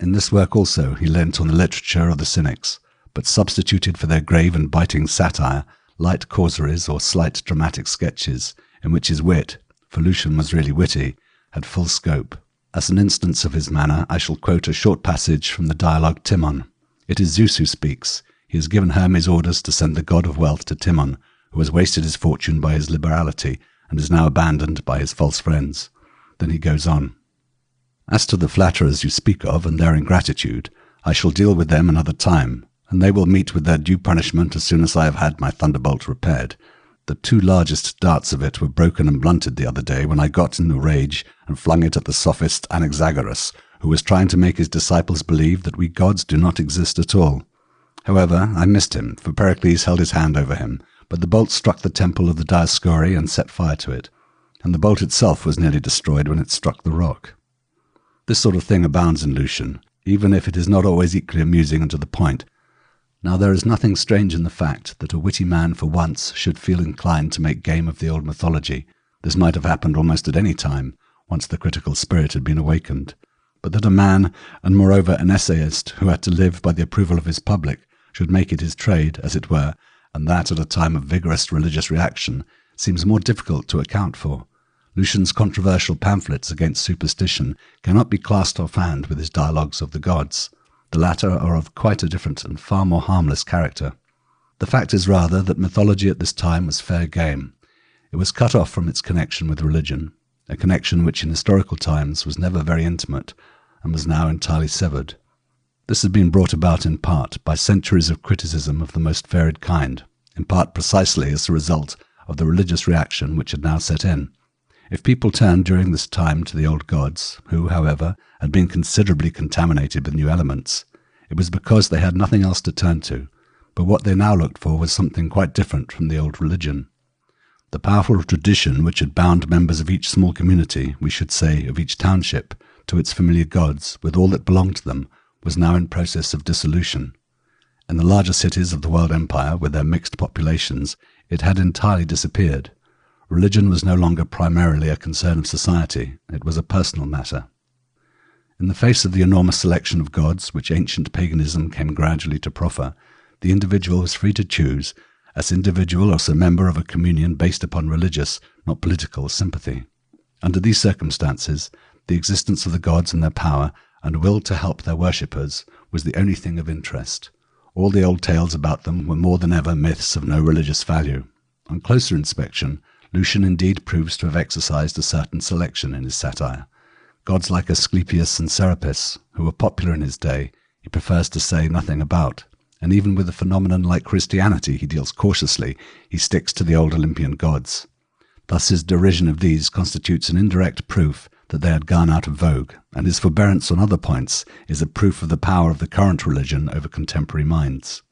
In this work also he leant on the literature of the Cynics, but substituted for their grave and biting satire light causeries or slight dramatic sketches, in which his wit, for Lucian was really witty, had full scope. As an instance of his manner, I shall quote a short passage from the dialogue Timon. It is Zeus who speaks. He has given Hermes orders to send the god of wealth to Timon, who has wasted his fortune by his liberality, and is now abandoned by his false friends. Then he goes on. As to the flatterers you speak of and their ingratitude, I shall deal with them another time, and they will meet with their due punishment as soon as I have had my thunderbolt repaired. The two largest darts of it were broken and blunted the other day when I got in a rage and flung it at the sophist Anaxagoras, who was trying to make his disciples believe that we gods do not exist at all. However, I missed him, for Pericles held his hand over him, but the bolt struck the temple of the Dioscuri and set fire to it, and the bolt itself was nearly destroyed when it struck the rock. This sort of thing abounds in Lucian, even if it is not always equally amusing and to the point. Now there is nothing strange in the fact that a witty man for once should feel inclined to make game of the old mythology. This might have happened almost at any time, once the critical spirit had been awakened. But that a man, and moreover an essayist, who had to live by the approval of his public, should make it his trade, as it were, and that at a time of vigorous religious reaction, seems more difficult to account for. Lucian's controversial pamphlets against superstition cannot be classed offhand with his dialogues of the gods. The latter are of quite a different and far more harmless character. The fact is rather that mythology at this time was fair game. It was cut off from its connection with religion, a connection which in historical times was never very intimate, and was now entirely severed. This has been brought about in part by centuries of criticism of the most varied kind, in part precisely as the result of the religious reaction which had now set in. If people turned during this time to the old gods, who, however, had been considerably contaminated with new elements, it was because they had nothing else to turn to, but what they now looked for was something quite different from the old religion. The powerful tradition which had bound members of each small community, we should say of each township, to its familiar gods, with all that belonged to them, was now in process of dissolution. In the larger cities of the world empire, with their mixed populations, it had entirely disappeared. Religion was no longer primarily a concern of society, it was a personal matter. In the face of the enormous selection of gods which ancient paganism came gradually to proffer, the individual was free to choose, as individual or as a member of a communion based upon religious, not political, sympathy. Under these circumstances, the existence of the gods and their power and will to help their worshippers was the only thing of interest. All the old tales about them were more than ever myths of no religious value. On closer inspection, Lucian indeed proves to have exercised a certain selection in his satire. Gods like Asclepius and Serapis, who were popular in his day, he prefers to say nothing about, and even with a phenomenon like Christianity he deals cautiously. He sticks to the old Olympian gods. Thus his derision of these constitutes an indirect proof that they had gone out of vogue, and his forbearance on other points is a proof of the power of the current religion over contemporary minds.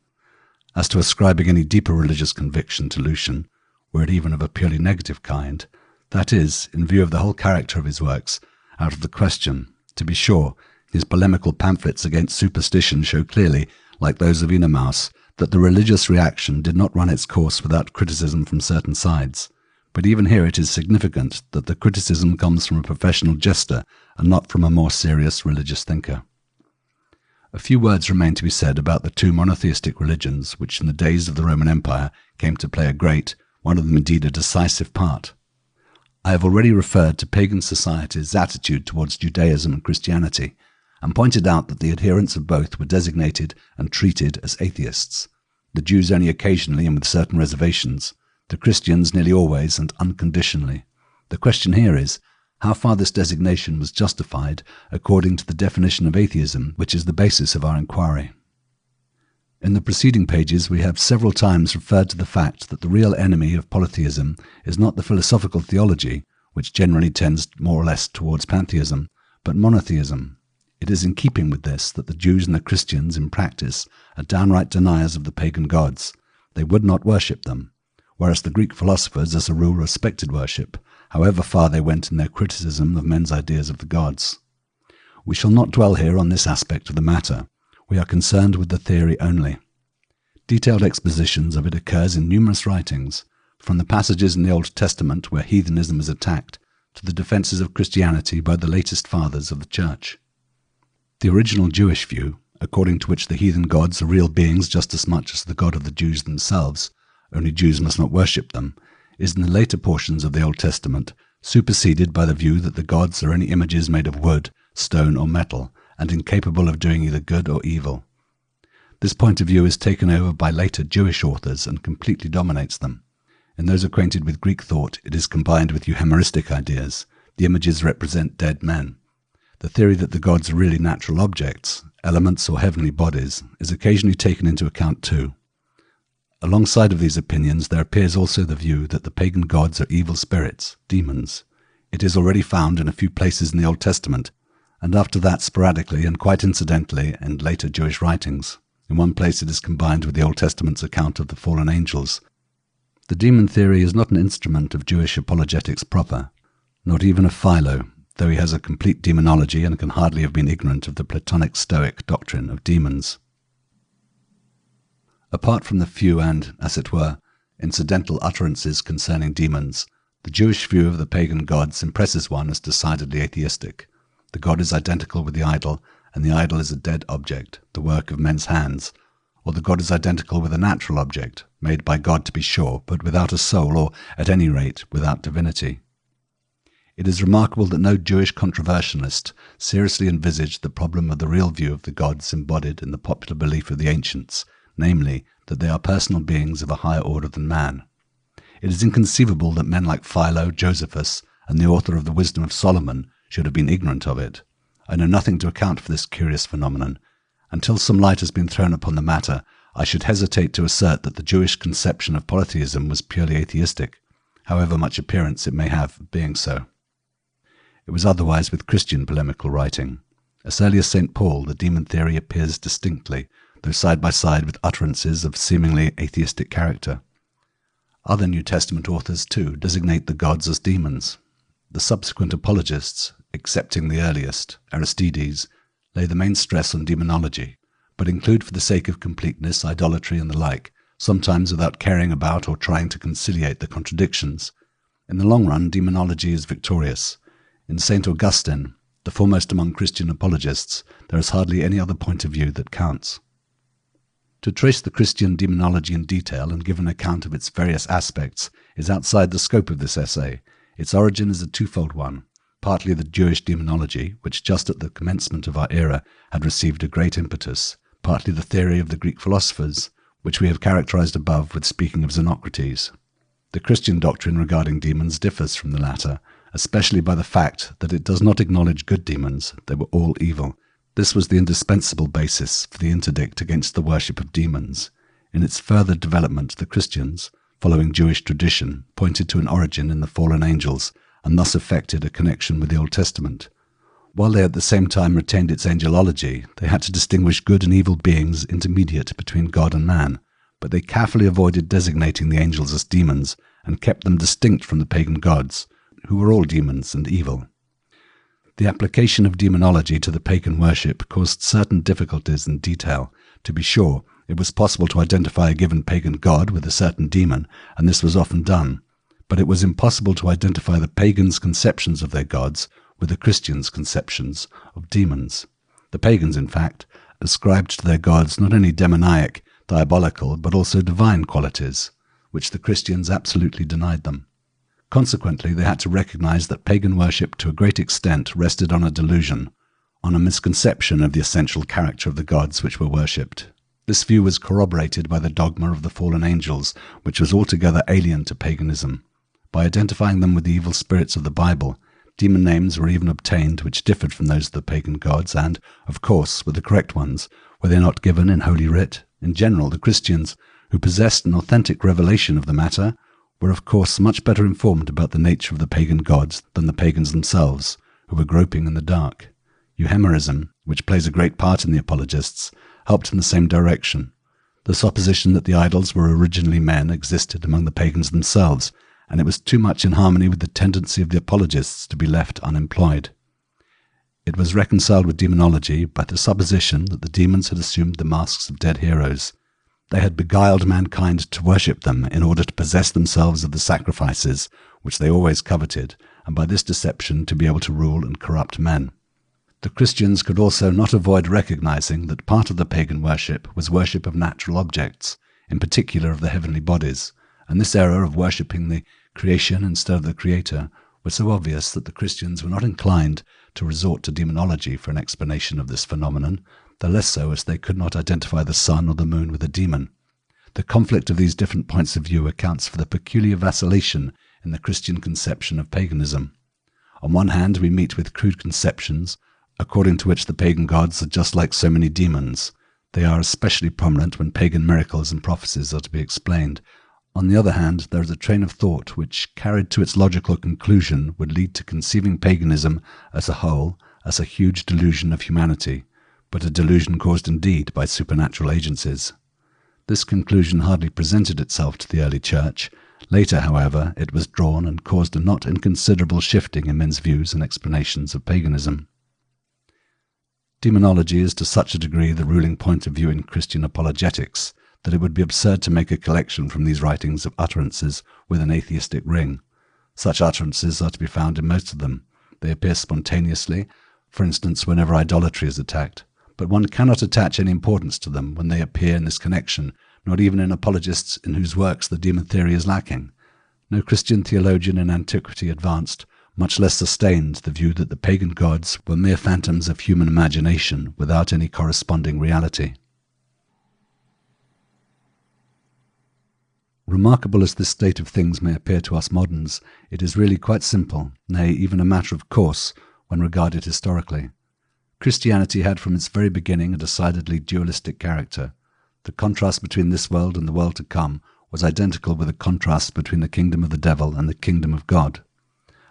As to ascribing any deeper religious conviction to Lucian, were it even of a purely negative kind, that is, in view of the whole character of his works, out of the question. To be sure, his polemical pamphlets against superstition show clearly, like those of Enomaus, that the religious reaction did not run its course without criticism from certain sides. But even here it is significant that the criticism comes from a professional jester and not from a more serious religious thinker. A few words remain to be said about the two monotheistic religions which in the days of the Roman Empire came to play a great, one of them indeed a decisive part. I have already referred to pagan society's attitude towards Judaism and Christianity, and pointed out that the adherents of both were designated and treated as atheists, the Jews only occasionally and with certain reservations, the Christians nearly always and unconditionally. The question here is, how far this designation was justified according to the definition of atheism, which is the basis of our inquiry. In the preceding pages we have several times referred to the fact that the real enemy of polytheism is not the philosophical theology, which generally tends more or less towards pantheism, but monotheism. It is in keeping with this that the Jews and the Christians, in practice, are downright deniers of the pagan gods. They would not worship them, whereas the Greek philosophers as a rule respected worship, however far they went in their criticism of men's ideas of the gods. We shall not dwell here on this aspect of the matter. We are concerned with the theory only. Detailed expositions of it occurs in numerous writings, from the passages in the Old Testament where heathenism is attacked, to the defences of Christianity by the latest fathers of the Church. The original Jewish view, according to which the heathen gods are real beings just as much as the God of the Jews themselves, only Jews must not worship them, is in the later portions of the Old Testament superseded by the view that the gods are only images made of wood, stone or metal, and incapable of doing either good or evil. This point of view is taken over by later Jewish authors and completely dominates them. In those acquainted with Greek thought, it is combined with euhemeristic ideas. The images represent dead men. The theory that the gods are really natural objects, elements or heavenly bodies, is occasionally taken into account too. Alongside of these opinions there appears also the view that the pagan gods are evil spirits, demons. It is already found in a few places in the Old Testament, and after that sporadically and quite incidentally in later Jewish writings. In one place it is combined with the Old Testament's account of the fallen angels. The demon theory is not an instrument of Jewish apologetics proper, not even of Philo, though he has a complete demonology and can hardly have been ignorant of the Platonic Stoic doctrine of demons. Apart from the few and, as it were, incidental utterances concerning demons, the Jewish view of the pagan gods impresses one as decidedly atheistic. The god is identical with the idol, and the idol is a dead object, the work of men's hands, or the god is identical with a natural object, made by God to be sure, but without a soul, or, at any rate, without divinity. It is remarkable that no Jewish controversialist seriously envisaged the problem of the real view of the gods embodied in the popular belief of the ancients, namely, that they are personal beings of a higher order than man. It is inconceivable that men like Philo, Josephus, and the author of the Wisdom of Solomon should have been ignorant of it. I know nothing to account for this curious phenomenon. Until some light has been thrown upon the matter, I should hesitate to assert that the Jewish conception of polytheism was purely atheistic, however much appearance it may have of being so. It was otherwise with Christian polemical writing. As early as St. Paul, the demon theory appears distinctly, though side by side with utterances of seemingly atheistic character. Other New Testament authors, too, designate the gods as demons. The subsequent apologists, excepting the earliest, Aristides, lay the main stress on demonology, but include for the sake of completeness idolatry and the like, sometimes without caring about or trying to conciliate the contradictions. In the long run, demonology is victorious. In St. Augustine, The foremost among Christian apologists, there is hardly any other point of view that counts. To trace the Christian demonology in detail and give an account of its various aspects is outside the scope of this essay. Its origin is a twofold one, partly the Jewish demonology, which just at the commencement of our era had received a great impetus, partly the theory of the Greek philosophers, which we have characterized above with speaking of Xenocrates. The Christian doctrine regarding demons differs from the latter, especially by the fact that it does not acknowledge good demons, they were all evil. This was the indispensable basis for the interdict against the worship of demons. In its further development, the Christians, following Jewish tradition, pointed to an origin in the fallen angels, and thus effected a connection with the Old Testament. While they at the same time retained its angelology, they had to distinguish good and evil beings intermediate between God and man, but they carefully avoided designating the angels as demons, and kept them distinct from the pagan gods, who were all demons and evil. The application of demonology to the pagan worship caused certain difficulties in detail. To be sure, it was possible to identify a given pagan god with a certain demon, and this was often done, but it was impossible to identify the pagans' conceptions of their gods with the Christians' conceptions of demons. The pagans, in fact, ascribed to their gods not only demoniac, diabolical, but also divine qualities, which the Christians absolutely denied them. Consequently, they had to recognize that pagan worship to a great extent rested on a delusion, on a misconception of the essential character of the gods which were worshipped. This view was corroborated by the dogma of the fallen angels, which was altogether alien to paganism. By identifying them with the evil spirits of the Bible, demon names were even obtained which differed from those of the pagan gods and, of course, were the correct ones, were they not given in Holy Writ. In general, the Christians, who possessed an authentic revelation of the matter, were of course much better informed about the nature of the pagan gods than the pagans themselves, who were groping in the dark. Euhemerism, which plays a great part in the apologists, helped in the same direction. The supposition that the idols were originally men existed among the pagans themselves, and it was too much in harmony with the tendency of the apologists to be left unemployed. It was reconciled with demonology by the supposition that the demons had assumed the masks of dead heroes. They had beguiled mankind to worship them in order to possess themselves of the sacrifices which they always coveted, and by this deception to be able to rule and corrupt men. The Christians could also not avoid recognizing that part of the pagan worship was worship of natural objects, in particular of the heavenly bodies, and this error of worshipping the creation instead of the Creator was so obvious that the Christians were not inclined to resort to demonology for an explanation of this phenomenon, the less so as they could not identify the sun or the moon with a demon. The conflict of these different points of view accounts for the peculiar vacillation in the Christian conception of paganism. On one hand, we meet with crude conceptions, according to which the pagan gods are just like so many demons. They are especially prominent when pagan miracles and prophecies are to be explained. On the other hand, there is a train of thought which, carried to its logical conclusion, would lead to conceiving paganism as a whole as a huge delusion of humanity, but a delusion caused indeed by supernatural agencies. This conclusion hardly presented itself to the early Church. Later, however, it was drawn and caused a not inconsiderable shifting in men's views and explanations of paganism. Demonology is to such a degree the ruling point of view in Christian apologetics that it would be absurd to make a collection from these writings of utterances with an atheistic ring. Such utterances are to be found in most of them. They appear spontaneously, for instance whenever idolatry is attacked, but one cannot attach any importance to them when they appear in this connection, not even in apologists in whose works the demon theory is lacking. No Christian theologian in antiquity advanced, much less sustained, the view that the pagan gods were mere phantoms of human imagination without any corresponding reality. Remarkable as this state of things may appear to us moderns, it is really quite simple, nay, even a matter of course, when regarded historically. Christianity had from its very beginning a decidedly dualistic character. The contrast between this world and the world to come was identical with the contrast between the kingdom of the devil and the kingdom of God.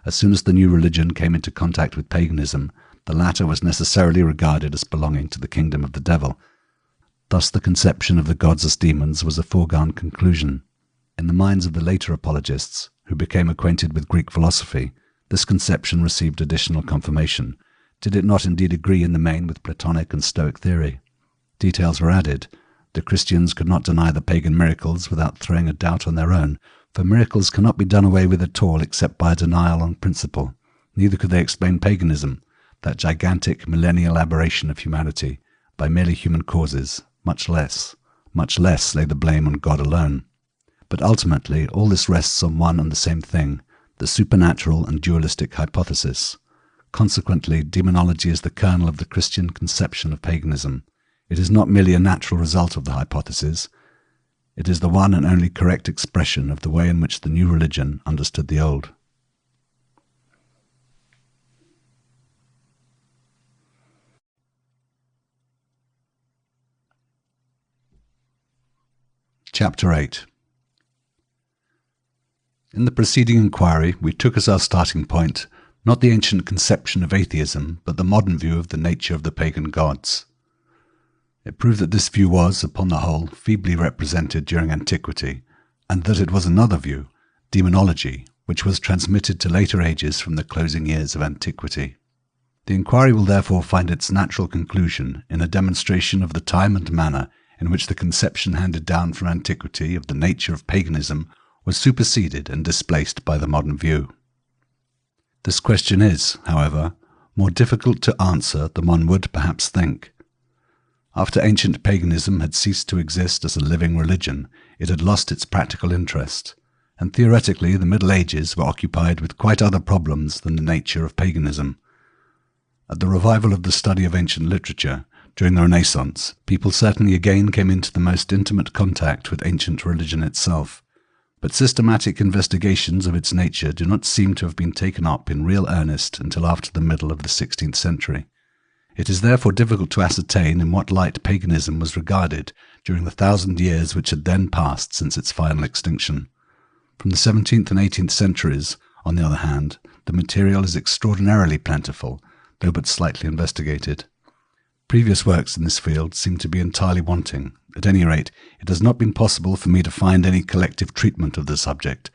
As soon as the new religion came into contact with paganism, the latter was necessarily regarded as belonging to the kingdom of the devil. Thus the conception of the gods as demons was a foregone conclusion. In the minds of the later apologists, who became acquainted with Greek philosophy, this conception received additional confirmation. Did it not indeed agree in the main with Platonic and Stoic theory? Details were added. The Christians could not deny the pagan miracles without throwing a doubt on their own, for miracles cannot be done away with at all except by a denial on principle. Neither could they explain paganism. that gigantic millennial aberration of humanity, by merely human causes, much less lay the blame on God alone. But ultimately, all this rests on one and the same thing, the supernatural and dualistic hypothesis. Consequently, demonology is the kernel of the Christian conception of paganism. It is not merely a natural result of the hypothesis. It is the one and only correct expression of the way in which the new religion understood the old. Chapter 8. In the preceding inquiry, we took as our starting point not the ancient conception of atheism, but the modern view of the nature of the pagan gods. It proved that this view was, upon the whole, feebly represented during antiquity, and that it was another view, demonology, which was transmitted to later ages from the closing years of antiquity. The inquiry will therefore find its natural conclusion in a demonstration of the time and manner in which the conception handed down from antiquity of the nature of paganism was superseded and displaced by the modern view. This question is, however, more difficult to answer than one would perhaps think. After ancient paganism had ceased to exist as a living religion, it had lost its practical interest, and theoretically the Middle Ages were occupied with quite other problems than the nature of paganism. At the revival of the study of ancient literature, during the Renaissance, people certainly again came into the most intimate contact with ancient religion itself, but systematic investigations of its nature do not seem to have been taken up in real earnest until after the middle of the 16th century. It is therefore difficult to ascertain in what light paganism was regarded during the 1,000 years which had then passed since its final extinction. From the 17th and 18th centuries, on the other hand, the material is extraordinarily plentiful, though but slightly investigated. Previous works in this field seem to be entirely wanting. At any rate, it has not been possible for me to find any collective treatment of the subject,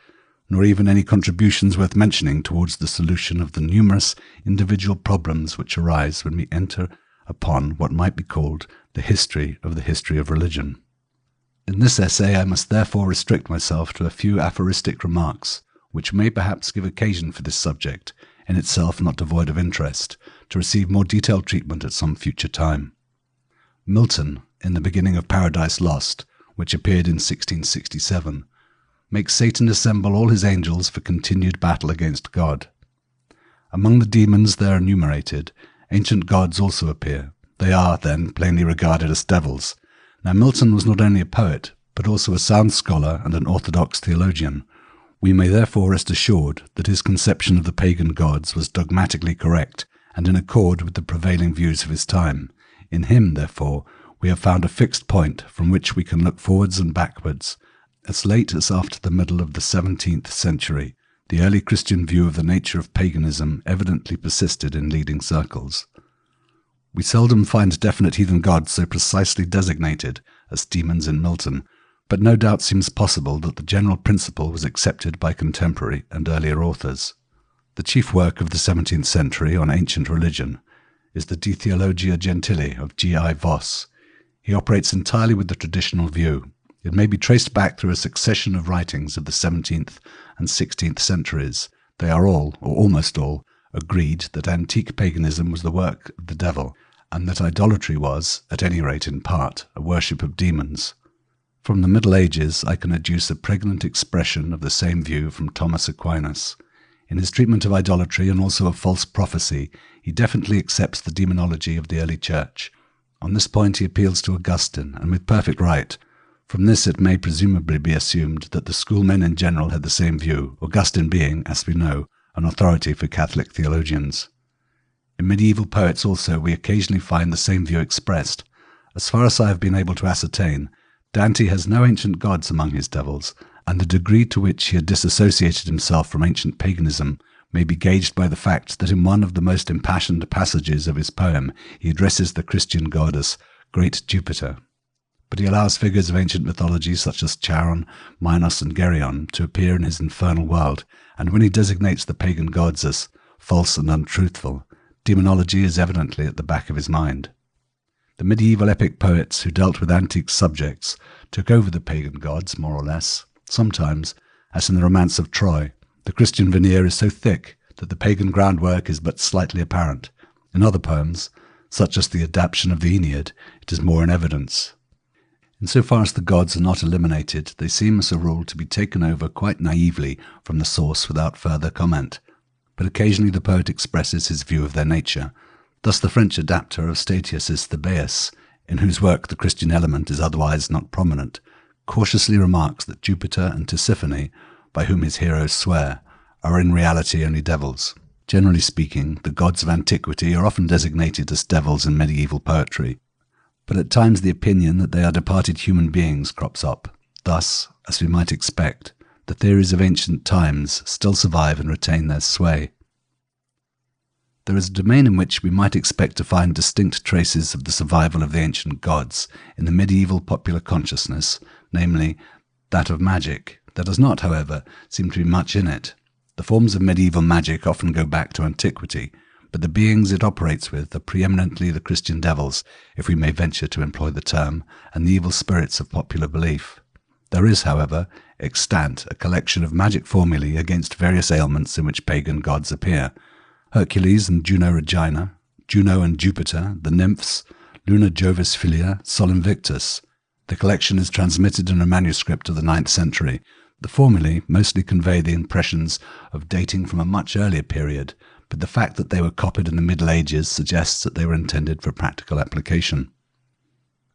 nor even any contributions worth mentioning towards the solution of the numerous individual problems which arise when we enter upon what might be called the history of religion. In this essay I must therefore restrict myself to a few aphoristic remarks, which may perhaps give occasion for this subject, in itself not devoid of interest, to receive more detailed treatment at some future time. Milton, in The Beginning of Paradise Lost, which appeared in 1667, makes Satan assemble all his angels for continued battle against God. Among the demons there enumerated, ancient gods also appear. They are, then, plainly regarded as devils. Now Milton was not only a poet, but also a sound scholar and an orthodox theologian. We may therefore rest assured that his conception of the pagan gods was dogmatically correct and in accord with the prevailing views of his time. In him, therefore, we have found a fixed point from which we can look forwards and backwards. As late as after the middle of the 17th century, the early Christian view of the nature of paganism evidently persisted in leading circles. We seldom find definite heathen gods so precisely designated as demons in Milton, but no doubt seems possible that the general principle was accepted by contemporary and earlier authors. The chief work of the 17th century on ancient religion is the De Theologia Gentili of G.I. Voss. He operates entirely with the traditional view. It may be traced back through a succession of writings of the 17th and 16th centuries. They are all, or almost all, agreed that antique paganism was the work of the devil, and that idolatry was, at any rate in part, a worship of demons. From the Middle Ages I can adduce a pregnant expression of the same view from Thomas Aquinas. In his treatment of idolatry and also of false prophecy, he definitely accepts the demonology of the early Church. On this point he appeals to Augustine, and with perfect right. From this it may presumably be assumed that the schoolmen in general had the same view, Augustine being, as we know, an authority for Catholic theologians. In medieval poets also we occasionally find the same view expressed. As far as I have been able to ascertain, Dante has no ancient gods among his devils, and the degree to which he had disassociated himself from ancient paganism may be gauged by the fact that in one of the most impassioned passages of his poem he addresses the Christian god as Great Jupiter. But he allows figures of ancient mythology such as Charon, Minos and Geryon to appear in his infernal world, and when he designates the pagan gods as false and untruthful, demonology is evidently at the back of his mind. The medieval epic poets who dealt with antique subjects took over the pagan gods, more or less. Sometimes, as in the Romance of Troy, the Christian veneer is so thick that the pagan groundwork is but slightly apparent. In other poems, such as the adaptation of the Aeneid, it is more in evidence. Insofar as the gods are not eliminated, they seem as a rule to be taken over quite naively from the source without further comment, but occasionally the poet expresses his view of their nature. Thus the French adapter of Statius's Thebais, in whose work the Christian element is otherwise not prominent, cautiously remarks that Jupiter and Tisiphone, by whom his heroes swear, are in reality only devils. Generally speaking, the gods of antiquity are often designated as devils in medieval poetry, but at times the opinion that they are departed human beings crops up. Thus, as we might expect, the theories of ancient times still survive and retain their sway. There is a domain in which we might expect to find distinct traces of the survival of the ancient gods in the medieval popular consciousness, namely, that of magic. There does not, however, seem to be much in it. The forms of medieval magic often go back to antiquity, but the beings it operates with are preeminently the Christian devils, if we may venture to employ the term, and the evil spirits of popular belief. There is, however, extant a collection of magic formulae against various ailments in which pagan gods appear. Hercules and Juno Regina, Juno and Jupiter, the nymphs, Luna Jovis Filia, Sol Invictus. The collection is transmitted in a manuscript of the 9th century. The formulae mostly convey the impressions of dating from a much earlier period, but the fact that they were copied in the Middle Ages suggests that they were intended for practical application.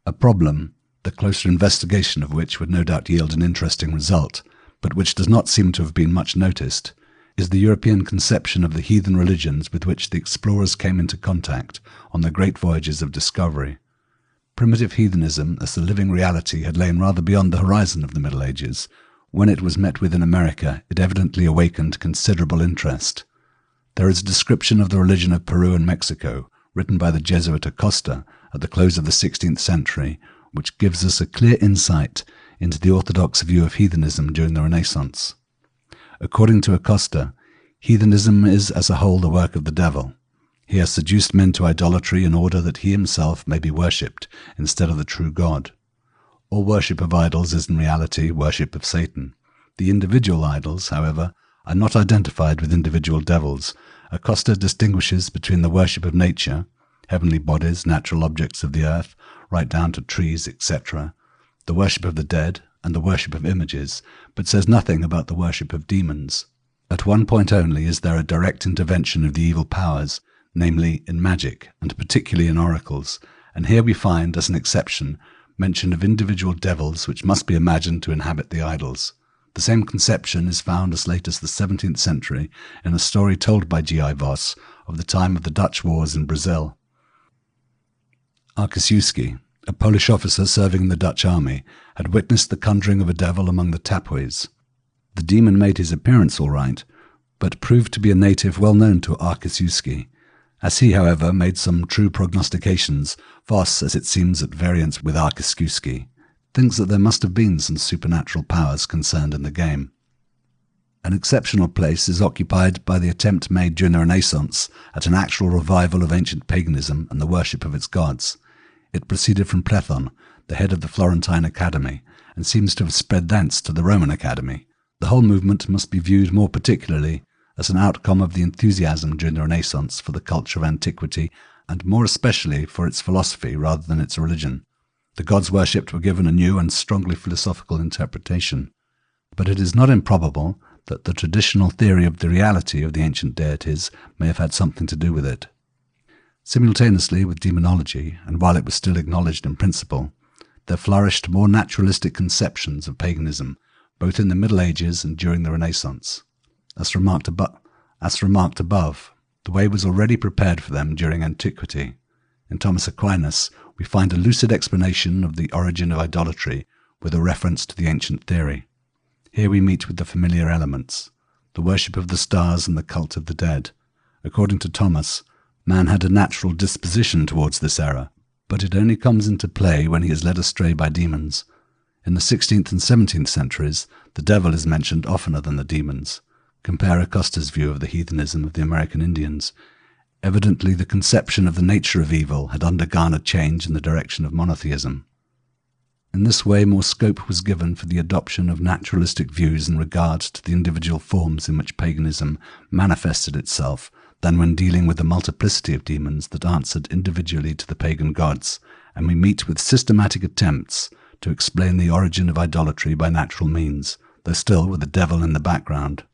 A problem, the closer investigation of which would no doubt yield an interesting result, but which does not seem to have been much noticed, is the European conception of the heathen religions with which the explorers came into contact on their great voyages of discovery. Primitive heathenism as the living reality had lain rather beyond the horizon of the Middle Ages. When it was met with in America, it evidently awakened considerable interest. There is a description of the religion of Peru and Mexico, written by the Jesuit Acosta at the close of the 16th century, which gives us a clear insight into the orthodox view of heathenism during the Renaissance. According to Acosta, heathenism is as a whole the work of the devil. He has seduced men to idolatry in order that he himself may be worshipped instead of the true God. All worship of idols is in reality worship of Satan. The individual idols, however, are not identified with individual devils. Acosta distinguishes between the worship of nature, heavenly bodies, natural objects of the earth, right down to trees, etc., the worship of the dead, and the worship of images, but says nothing about the worship of demons. At one point only is there a direct intervention of the evil powers, namely in magic, and particularly in oracles, and here we find, as an exception, mention of individual devils which must be imagined to inhabit the idols. The same conception is found as late as the 17th century in a story told by G.I. Voss of the time of the Dutch wars in Brazil. Arciszewski, a Polish officer serving in the Dutch army, had witnessed the conjuring of a devil among the Tapuis. The demon made his appearance all right, but proved to be a native well known to Arciszewski. As he, however, made some true prognostications, Voss, as it seems at variance with Arciszewski, thinks that there must have been some supernatural powers concerned in the game. An exceptional place is occupied by the attempt made during the Renaissance at an actual revival of ancient paganism and the worship of its gods. It proceeded from Plethon, the head of the Florentine Academy, and seems to have spread thence to the Roman Academy. The whole movement must be viewed more particularly as an outcome of the enthusiasm during the Renaissance for the culture of antiquity, and more especially for its philosophy rather than its religion. The gods worshipped were given a new and strongly philosophical interpretation. But it is not improbable that the traditional theory of the reality of the ancient deities may have had something to do with it. Simultaneously with demonology, and while it was still acknowledged in principle, there flourished more naturalistic conceptions of paganism, both in the Middle Ages and during the Renaissance. As remarked above, the way was already prepared for them during antiquity. In Thomas Aquinas, we find a lucid explanation of the origin of idolatry with a reference to the ancient theory. Here we meet with the familiar elements, the worship of the stars and the cult of the dead. According to Thomas, man had a natural disposition towards this error, but it only comes into play when he is led astray by demons. In the 16th and 17th centuries, the devil is mentioned oftener than the demons. Compare Acosta's view of the heathenism of the American Indians. Evidently, the conception of the nature of evil had undergone a change in the direction of monotheism. In this way, more scope was given for the adoption of naturalistic views in regard to the individual forms in which paganism manifested itself than when dealing with the multiplicity of demons that answered individually to the pagan gods, and we meet with systematic attempts to explain the origin of idolatry by natural means, though still with the devil in the background.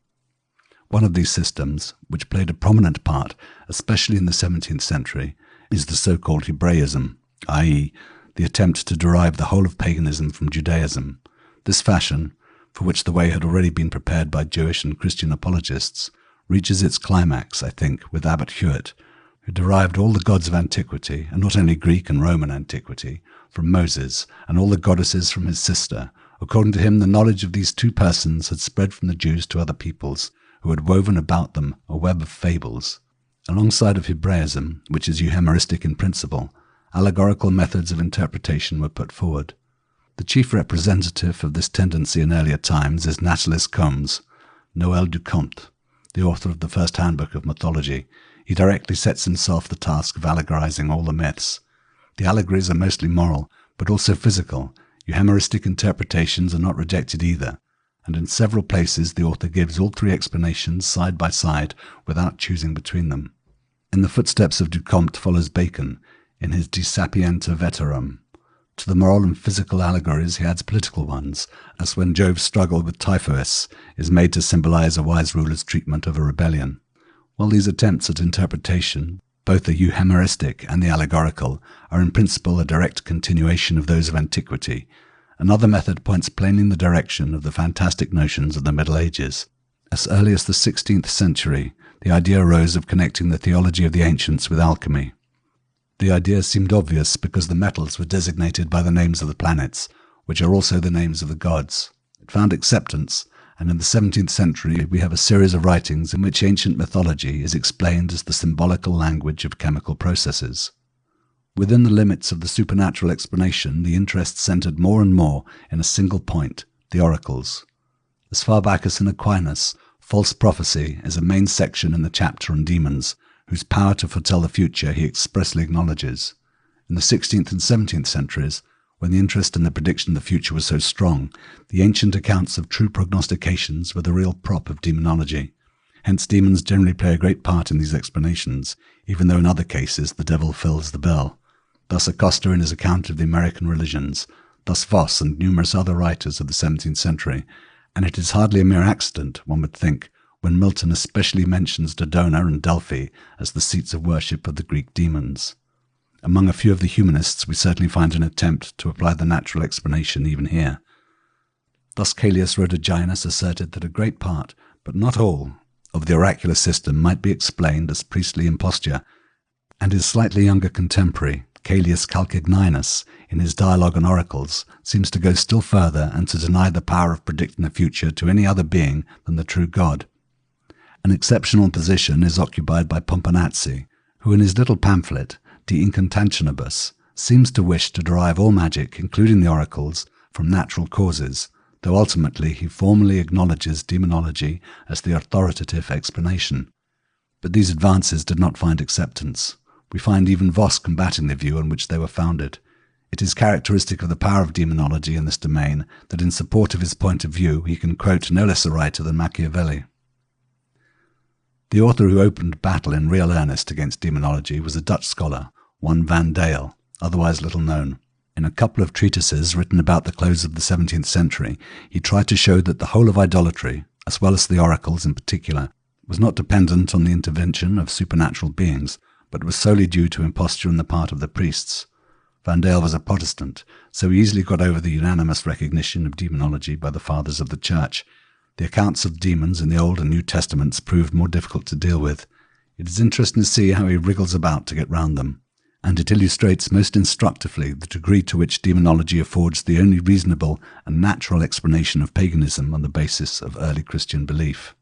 One of these systems, which played a prominent part, especially in the 17th century, is the so-called Hebraism, i.e., the attempt to derive the whole of paganism from Judaism. This fashion, for which the way had already been prepared by Jewish and Christian apologists, reaches its climax, I think, with Abbot Hewitt, who derived all the gods of antiquity, and not only Greek and Roman antiquity, from Moses, and all the goddesses from his sister. According to him, the knowledge of these two persons had spread from the Jews to other peoples, who had woven about them a web of fables. Alongside of Hebraism, which is euhemeristic in principle, allegorical methods of interpretation were put forward. The chief representative of this tendency in earlier times is Natalis Combes, Noël du Comte, the author of the first handbook of mythology. He directly sets himself the task of allegorizing all the myths. The allegories are mostly moral, but also physical. Euhemeristic interpretations are not rejected either, and in several places the author gives all three explanations side by side without choosing between them. In the footsteps of du Comte follows Bacon in his De Sapientia Veterum. To the moral and physical allegories he adds political ones, as when Jove's struggle with Typhoeus is made to symbolize a wise ruler's treatment of a rebellion. While these attempts at interpretation, both the euhemeristic and the allegorical, are in principle a direct continuation of those of antiquity, another method points plainly in the direction of the fantastic notions of the Middle Ages. As early as the 16th century, the idea arose of connecting the theology of the ancients with alchemy. The idea seemed obvious because the metals were designated by the names of the planets, which are also the names of the gods. It found acceptance, and in the 17th century we have a series of writings in which ancient mythology is explained as the symbolical language of chemical processes. Within the limits of the supernatural explanation, the interest centered more and more in a single point, the oracles. As far back as in Aquinas, false prophecy is a main section in the chapter on demons, whose power to foretell the future he expressly acknowledges. In the 16th and 17th centuries, when the interest in the prediction of the future was so strong, the ancient accounts of true prognostications were the real prop of demonology. Hence demons generally play a great part in these explanations, even though in other cases the devil fills the bill. Thus Acosta in his account of the American religions, thus Voss and numerous other writers of the 17th century, and it is hardly a mere accident, one would think, when Milton especially mentions Dodona and Delphi as the seats of worship of the Greek demons. Among a few of the humanists we certainly find an attempt to apply the natural explanation even here. Thus Caelius Rhodogenes asserted that a great part, but not all, of the oracular system might be explained as priestly imposture, and his slightly younger contemporary, Caelius Calcagninus, in his Dialogue on Oracles, seems to go still further and to deny the power of predicting the future to any other being than the true God. An exceptional position is occupied by Pomponazzi, who in his little pamphlet, De Incantationibus, seems to wish to derive all magic, including the oracles, from natural causes, though ultimately he formally acknowledges demonology as the authoritative explanation. But these advances did not find acceptance. We find even Voss combating the view on which they were founded. It is characteristic of the power of demonology in this domain that in support of his point of view he can quote no less a writer than Machiavelli. The author who opened battle in real earnest against demonology was a Dutch scholar, one Van Dale, otherwise little known. In a couple of treatises written about the close of the 17th century, he tried to show that the whole of idolatry, as well as the oracles in particular, was not dependent on the intervention of supernatural beings, but was solely due to imposture on the part of the priests. Van Dale was a Protestant, so he easily got over the unanimous recognition of demonology by the fathers of the Church. The accounts of demons in the Old and New Testaments proved more difficult to deal with. It is interesting to see how he wriggles about to get round them, and it illustrates most instructively the degree to which demonology affords the only reasonable and natural explanation of paganism on the basis of early Christian belief.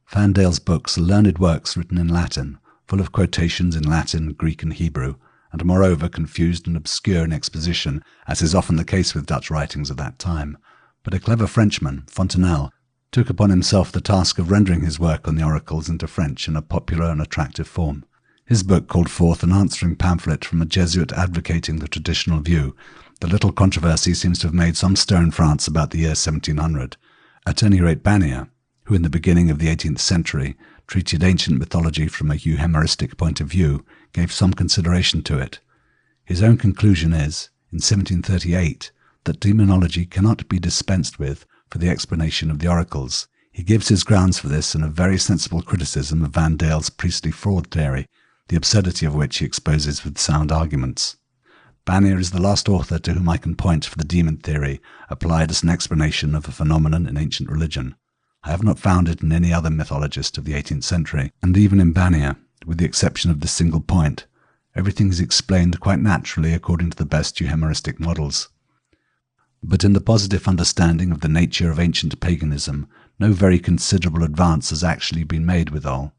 Van Dale's books are learned works written in Latin, full of quotations in Latin, Greek and Hebrew, and moreover confused and obscure in exposition, as is often the case with Dutch writings of that time. But a clever Frenchman, Fontenelle, took upon himself the task of rendering his work on the oracles into French in a popular and attractive form. His book called forth an answering pamphlet from a Jesuit advocating the traditional view. The little controversy seems to have made some stir in France about the year 1700. At any rate, Bannier, who in the beginning of the 18th century treated ancient mythology from a euhemeristic point of view, gave some consideration to it. His own conclusion is, in 1738, that demonology cannot be dispensed with for the explanation of the oracles. He gives his grounds for this in a very sensible criticism of Van Dale's priestly fraud theory, the absurdity of which he exposes with sound arguments. Bannier is the last author to whom I can point for the demon theory applied as an explanation of a phenomenon in ancient religion. I have not found it in any other mythologist of the 18th century, and even in Bannier, with the exception of this single point, everything is explained quite naturally according to the best euhemeristic models. But in the positive understanding of the nature of ancient paganism, no very considerable advance has actually been made withal.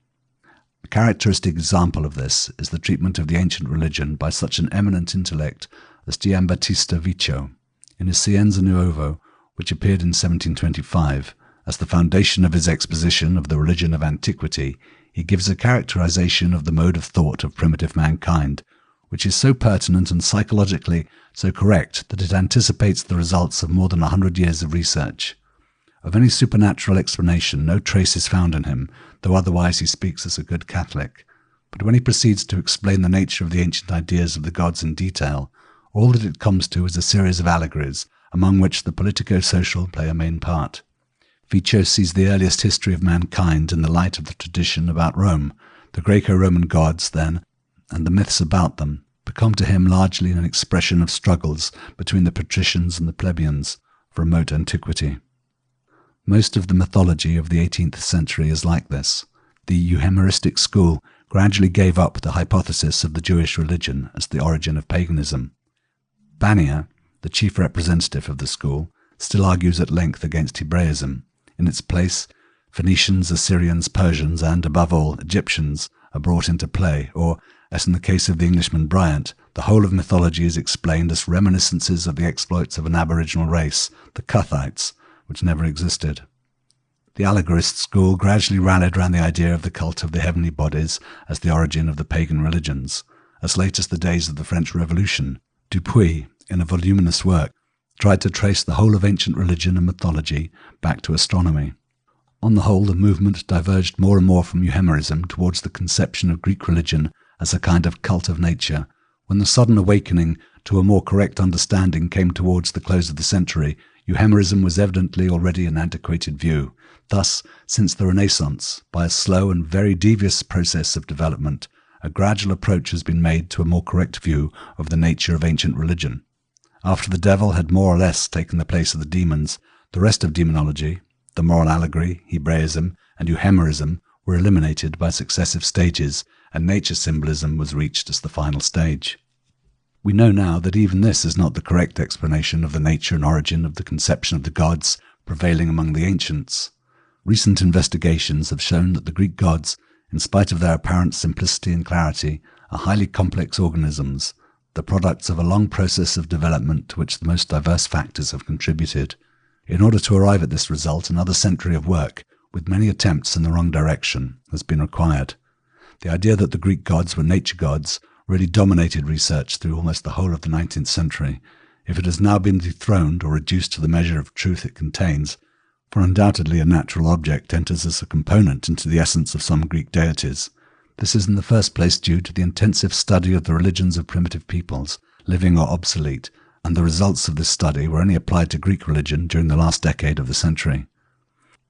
A characteristic example of this is the treatment of the ancient religion by such an eminent intellect as Giambattista Vico. In his Scienza Nuovo, which appeared in 1725, as the foundation of his exposition of the religion of Antiquity, he gives a characterization of the mode of thought of primitive mankind, which is so pertinent and psychologically so correct that it anticipates the results of more than 100 years of research. Of any supernatural explanation no trace is found in him, though otherwise he speaks as a good Catholic. But when he proceeds to explain the nature of the ancient ideas of the gods in detail, all that it comes to is a series of allegories, among which the politico-social play a main part. Vico sees the earliest history of mankind in the light of the tradition about Rome. The Greco-Roman gods, then, and the myths about them, become to him largely an expression of struggles between the patricians and the plebeians of remote antiquity. Most of the mythology of the 18th century is like this. The euhemeristic school gradually gave up the hypothesis of the Jewish religion as the origin of paganism. Bannier, the chief representative of the school, still argues at length against Hebraism. In its place, Phoenicians, Assyrians, Persians, and, above all, Egyptians are brought into play, or, as in the case of the Englishman Bryant, the whole of mythology is explained as reminiscences of the exploits of an aboriginal race, the Cuthites, which never existed. The allegorist school gradually rallied round the idea of the cult of the heavenly bodies as the origin of the pagan religions. As late as the days of the French Revolution, Dupuy, in a voluminous work, tried to trace the whole of ancient religion and mythology back to astronomy. On the whole, the movement diverged more and more from euhemerism towards the conception of Greek religion as a kind of cult of nature. When the sudden awakening to a more correct understanding came towards the close of the century, euhemerism was evidently already an antiquated view. Thus, since the Renaissance, by a slow and very devious process of development, a gradual approach has been made to a more correct view of the nature of ancient religion. After the devil had more or less taken the place of the demons, the rest of demonology, the moral allegory, Hebraism, and euhemerism were eliminated by successive stages, and nature symbolism was reached as the final stage. We know now that even this is not the correct explanation of the nature and origin of the conception of the gods prevailing among the ancients. Recent investigations have shown that the Greek gods, in spite of their apparent simplicity and clarity, are highly complex organisms, the products of a long process of development to which the most diverse factors have contributed. In order to arrive at this result, another century of work, with many attempts in the wrong direction, has been required. The idea that the Greek gods were nature gods really dominated research through almost the whole of the 19th century. If it has now been dethroned or reduced to the measure of truth it contains, for undoubtedly a natural object enters as a component into the essence of some Greek deities, this is in the first place due to the intensive study of the religions of primitive peoples, living or obsolete, and the results of this study were only applied to Greek religion during the last decade of the century.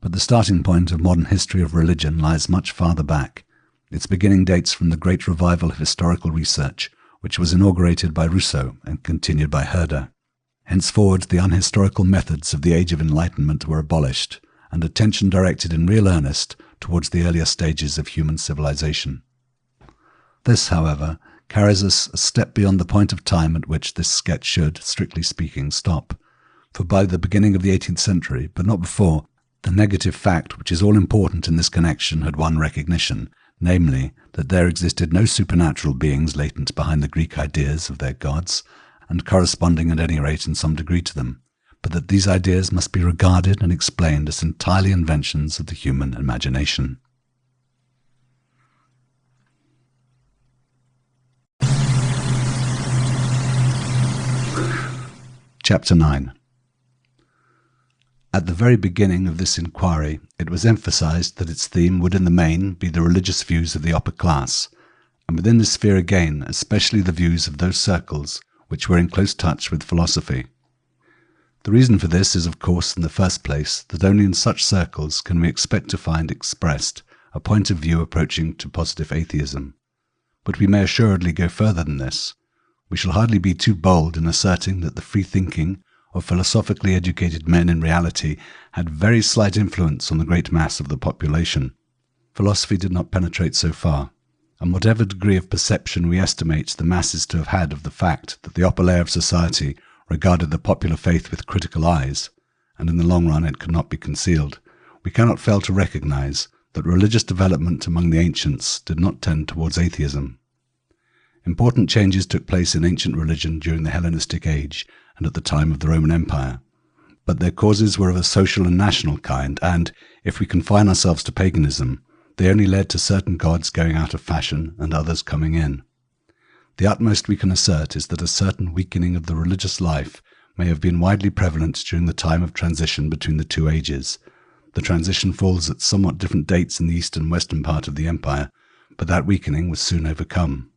But the starting point of modern history of religion lies much farther back. Its beginning dates from the great revival of historical research, which was inaugurated by Rousseau and continued by Herder. Henceforward, the unhistorical methods of the Age of Enlightenment were abolished, and attention directed in real earnest towards the earlier stages of human civilization. This, however, carries us a step beyond the point of time at which this sketch should, strictly speaking, stop. For by the beginning of the 18th century, but not before, the negative fact which is all important in this connection had won recognition, namely, that there existed no supernatural beings latent behind the Greek ideas of their gods, and corresponding at any rate in some degree to them, but that these ideas must be regarded and explained as entirely inventions of the human imagination. Chapter 9. At the very beginning of this inquiry, it was emphasized that its theme would in the main be the religious views of the upper class, and within this sphere again, especially the views of those circles which were in close touch with philosophy. The reason for this is, of course, in the first place, that only in such circles can we expect to find expressed a point of view approaching to positive atheism. But we may assuredly go further than this. We shall hardly be too bold in asserting that the free-thinking or philosophically educated men in reality had very slight influence on the great mass of the population. Philosophy did not penetrate so far, and whatever degree of perception we estimate the masses to have had of the fact that the upper layer of society regarded the popular faith with critical eyes, and in the long run it could not be concealed, we cannot fail to recognize that religious development among the ancients did not tend towards atheism. Important changes took place in ancient religion during the Hellenistic age and at the time of the Roman Empire, but their causes were of a social and national kind, and, if we confine ourselves to paganism, they only led to certain gods going out of fashion and others coming in. The utmost we can assert is that a certain weakening of the religious life may have been widely prevalent during the time of transition between the two ages. The transition falls at somewhat different dates in the eastern and western part of the empire, but that weakening was soon overcome.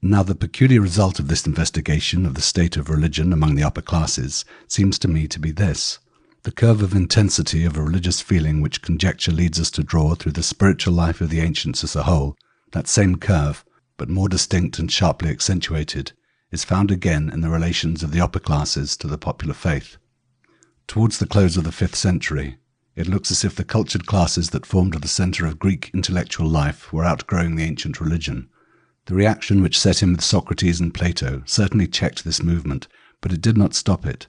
Now, the peculiar result of this investigation of the state of religion among the upper classes seems to me to be this: the curve of intensity of a religious feeling which conjecture leads us to draw through the spiritual life of the ancients as a whole, that same curve, but more distinct and sharply accentuated, is found again in the relations of the upper classes to the popular faith. Towards the close of the 5th century, it looks as if the cultured classes that formed the centre of Greek intellectual life were outgrowing the ancient religion. The reaction which set in with Socrates and Plato certainly checked this movement, but it did not stop it.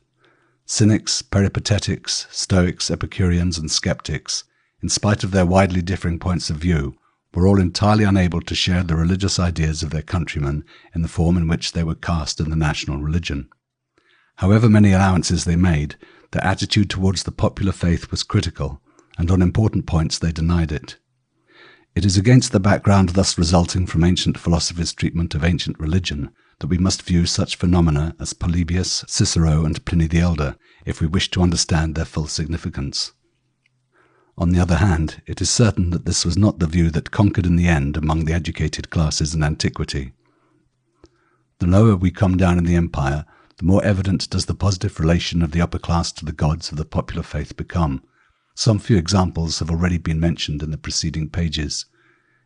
Cynics, Peripatetics, Stoics, Epicureans, and skeptics, in spite of their widely differing points of view, were all entirely unable to share the religious ideas of their countrymen in the form in which they were cast in the national religion. However many allowances they made, their attitude towards the popular faith was critical, and on important points they denied it. It is against the background thus resulting from ancient philosophers' treatment of ancient religion that we must view such phenomena as Polybius, Cicero, and Pliny the Elder, if we wish to understand their full significance. On the other hand, it is certain that this was not the view that conquered in the end among the educated classes in antiquity. The lower we come down in the empire, the more evident does the positive relation of the upper class to the gods of the popular faith become. Some few examples have already been mentioned in the preceding pages.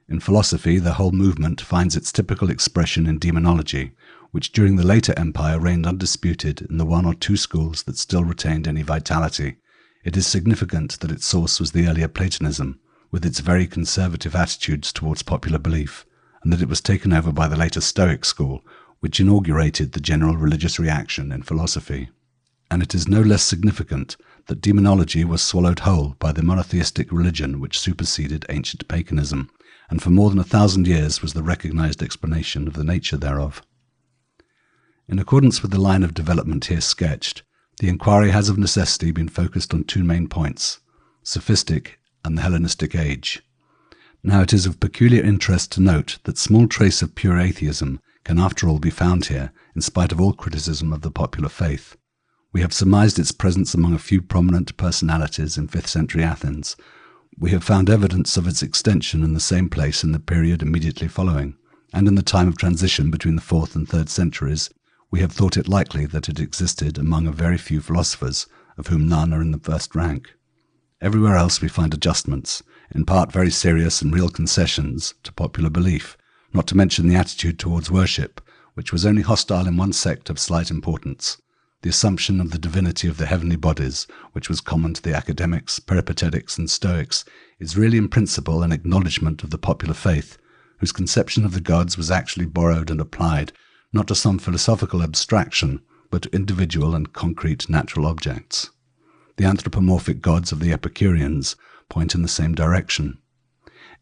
In philosophy, the whole movement finds its typical expression in demonology, which during the later empire reigned undisputed in the one or two schools that still retained any vitality. It is significant that its source was the earlier Platonism, with its very conservative attitudes towards popular belief, and that it was taken over by the later Stoic school, which inaugurated the general religious reaction in philosophy. And it is no less significant that demonology was swallowed whole by the monotheistic religion which superseded ancient paganism, and for more than 1,000 years was the recognized explanation of the nature thereof. In accordance with the line of development here sketched, the inquiry has of necessity been focused on two main points: sophistic and the Hellenistic age. Now it is of peculiar interest to note that small trace of pure atheism can after all be found here, in spite of all criticism of the popular faith. We have surmised its presence among a few prominent personalities in 5th century Athens. We have found evidence of its extension in the same place in the period immediately following, and in the time of transition between the 4th and 3rd centuries, we have thought it likely that it existed among a very few philosophers, of whom none are in the first rank. Everywhere else we find adjustments, in part very serious and real concessions to popular belief, not to mention the attitude towards worship, which was only hostile in one sect of slight importance. The assumption of the divinity of the heavenly bodies, which was common to the academics, Peripatetics, and Stoics, is really in principle an acknowledgment of the popular faith, whose conception of the gods was actually borrowed and applied, not to some philosophical abstraction, but to individual and concrete natural objects. The anthropomorphic gods of the Epicureans point in the same direction.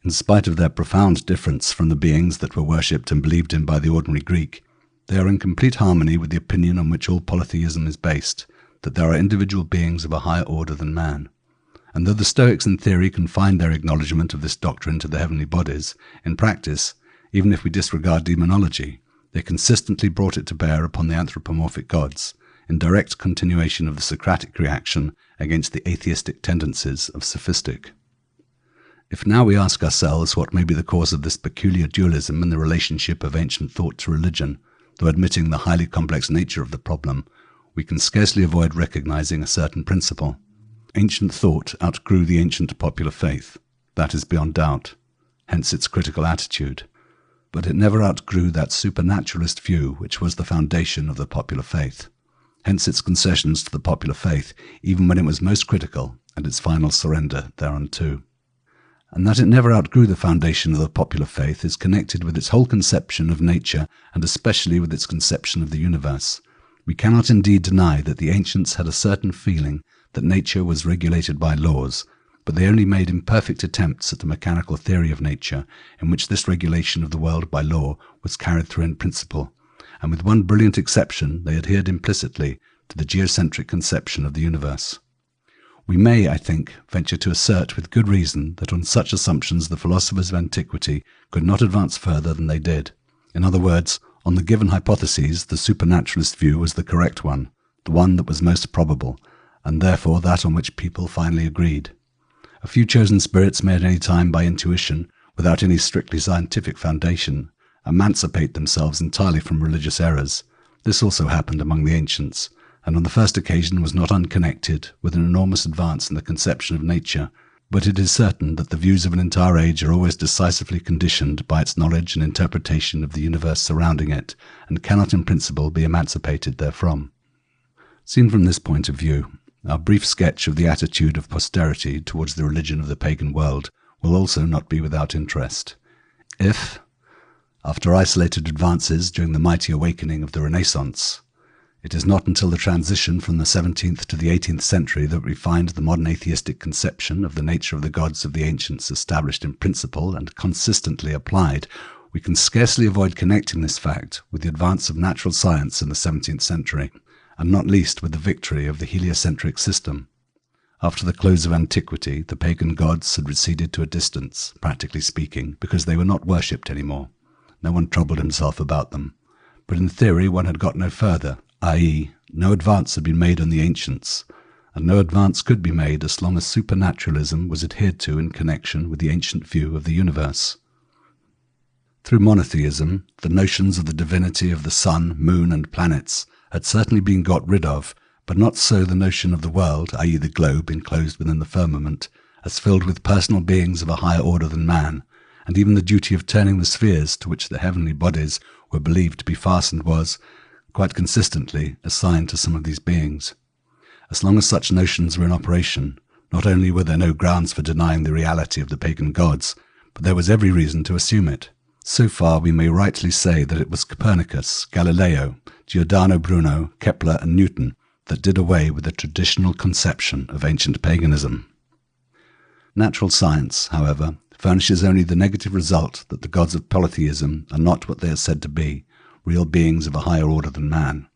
In spite of their profound difference from the beings that were worshipped and believed in by the ordinary Greek, they are in complete harmony with the opinion on which all polytheism is based, that there are individual beings of a higher order than man. And though the Stoics in theory confined their acknowledgement of this doctrine to the heavenly bodies, in practice, even if we disregard demonology, they consistently brought it to bear upon the anthropomorphic gods, in direct continuation of the Socratic reaction against the atheistic tendencies of sophistic. If now we ask ourselves what may be the cause of this peculiar dualism in the relationship of ancient thought to religion, though admitting the highly complex nature of the problem, we can scarcely avoid recognizing a certain principle. Ancient thought outgrew the ancient popular faith. That is beyond doubt, hence its critical attitude. But it never outgrew that supernaturalist view which was the foundation of the popular faith, hence its concessions to the popular faith even when it was most critical, and its final surrender thereunto. And that it never outgrew the foundation of the popular faith is connected with its whole conception of nature, and especially with its conception of the universe. We cannot indeed deny that the ancients had a certain feeling that nature was regulated by laws, but they only made imperfect attempts at a mechanical theory of nature in which this regulation of the world by law was carried through in principle, and with one brilliant exception they adhered implicitly to the geocentric conception of the universe. We may, I think, venture to assert with good reason that on such assumptions the philosophers of antiquity could not advance further than they did. In other words, on the given hypotheses, the supernaturalist view was the correct one, the one that was most probable, and therefore that on which people finally agreed. A few chosen spirits may at any time by intuition, without any strictly scientific foundation, emancipate themselves entirely from religious errors. This also happened among the ancients, and on the first occasion was not unconnected with an enormous advance in the conception of nature, but it is certain that the views of an entire age are always decisively conditioned by its knowledge and interpretation of the universe surrounding it, and cannot in principle be emancipated therefrom. Seen from this point of view, our brief sketch of the attitude of posterity towards the religion of the pagan world will also not be without interest. If, after isolated advances during the mighty awakening of the Renaissance, it is not until the transition from the 17th to the 18th century that we find the modern atheistic conception of the nature of the gods of the ancients established in principle and consistently applied, we can scarcely avoid connecting this fact with the advance of natural science in the 17th century, and not least with the victory of the heliocentric system. After the close of antiquity, the pagan gods had receded to a distance, practically speaking, because they were not worshipped anymore. No one troubled himself about them. But in theory one had got no further, i.e., no advance had been made on the ancients, and no advance could be made as long as supernaturalism was adhered to in connection with the ancient view of the universe. Through monotheism, the notions of the divinity of the sun, moon, and planets had certainly been got rid of, but not so the notion of the world, i.e. the globe enclosed within the firmament, as filled with personal beings of a higher order than man, and even the duty of turning the spheres to which the heavenly bodies were believed to be fastened was, quite consistently, assigned to some of these beings. As long as such notions were in operation, not only were there no grounds for denying the reality of the pagan gods, but there was every reason to assume it. So far we may rightly say that it was Copernicus, Galileo, Giordano Bruno, Kepler, and Newton that did away with the traditional conception of ancient paganism. Natural science, however, furnishes only the negative result that the gods of polytheism are not what they are said to be, real beings of a higher order than man.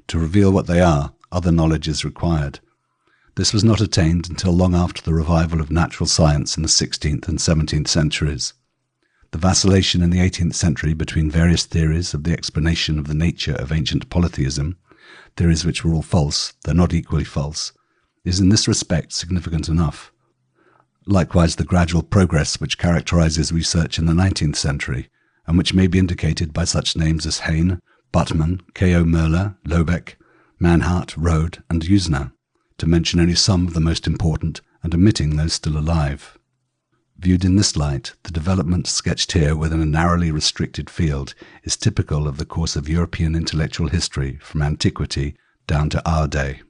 To reveal what they are, other knowledge is required. This was not attained until long after the revival of natural science in the 16th and 17th centuries. The vacillation in the 18th century between various theories of the explanation of the nature of ancient polytheism, theories which were all false, though not equally false, is in this respect significant enough. Likewise the gradual progress which characterizes research in the 19th century, and which may be indicated by such names as Heine, Buttmann, K.O. Möller, Lobeck, Manhart, Rode, and Usner, to mention only some of the most important and omitting those still alive. Viewed in this light, the development sketched here within a narrowly restricted field is typical of the course of European intellectual history from antiquity down to our day.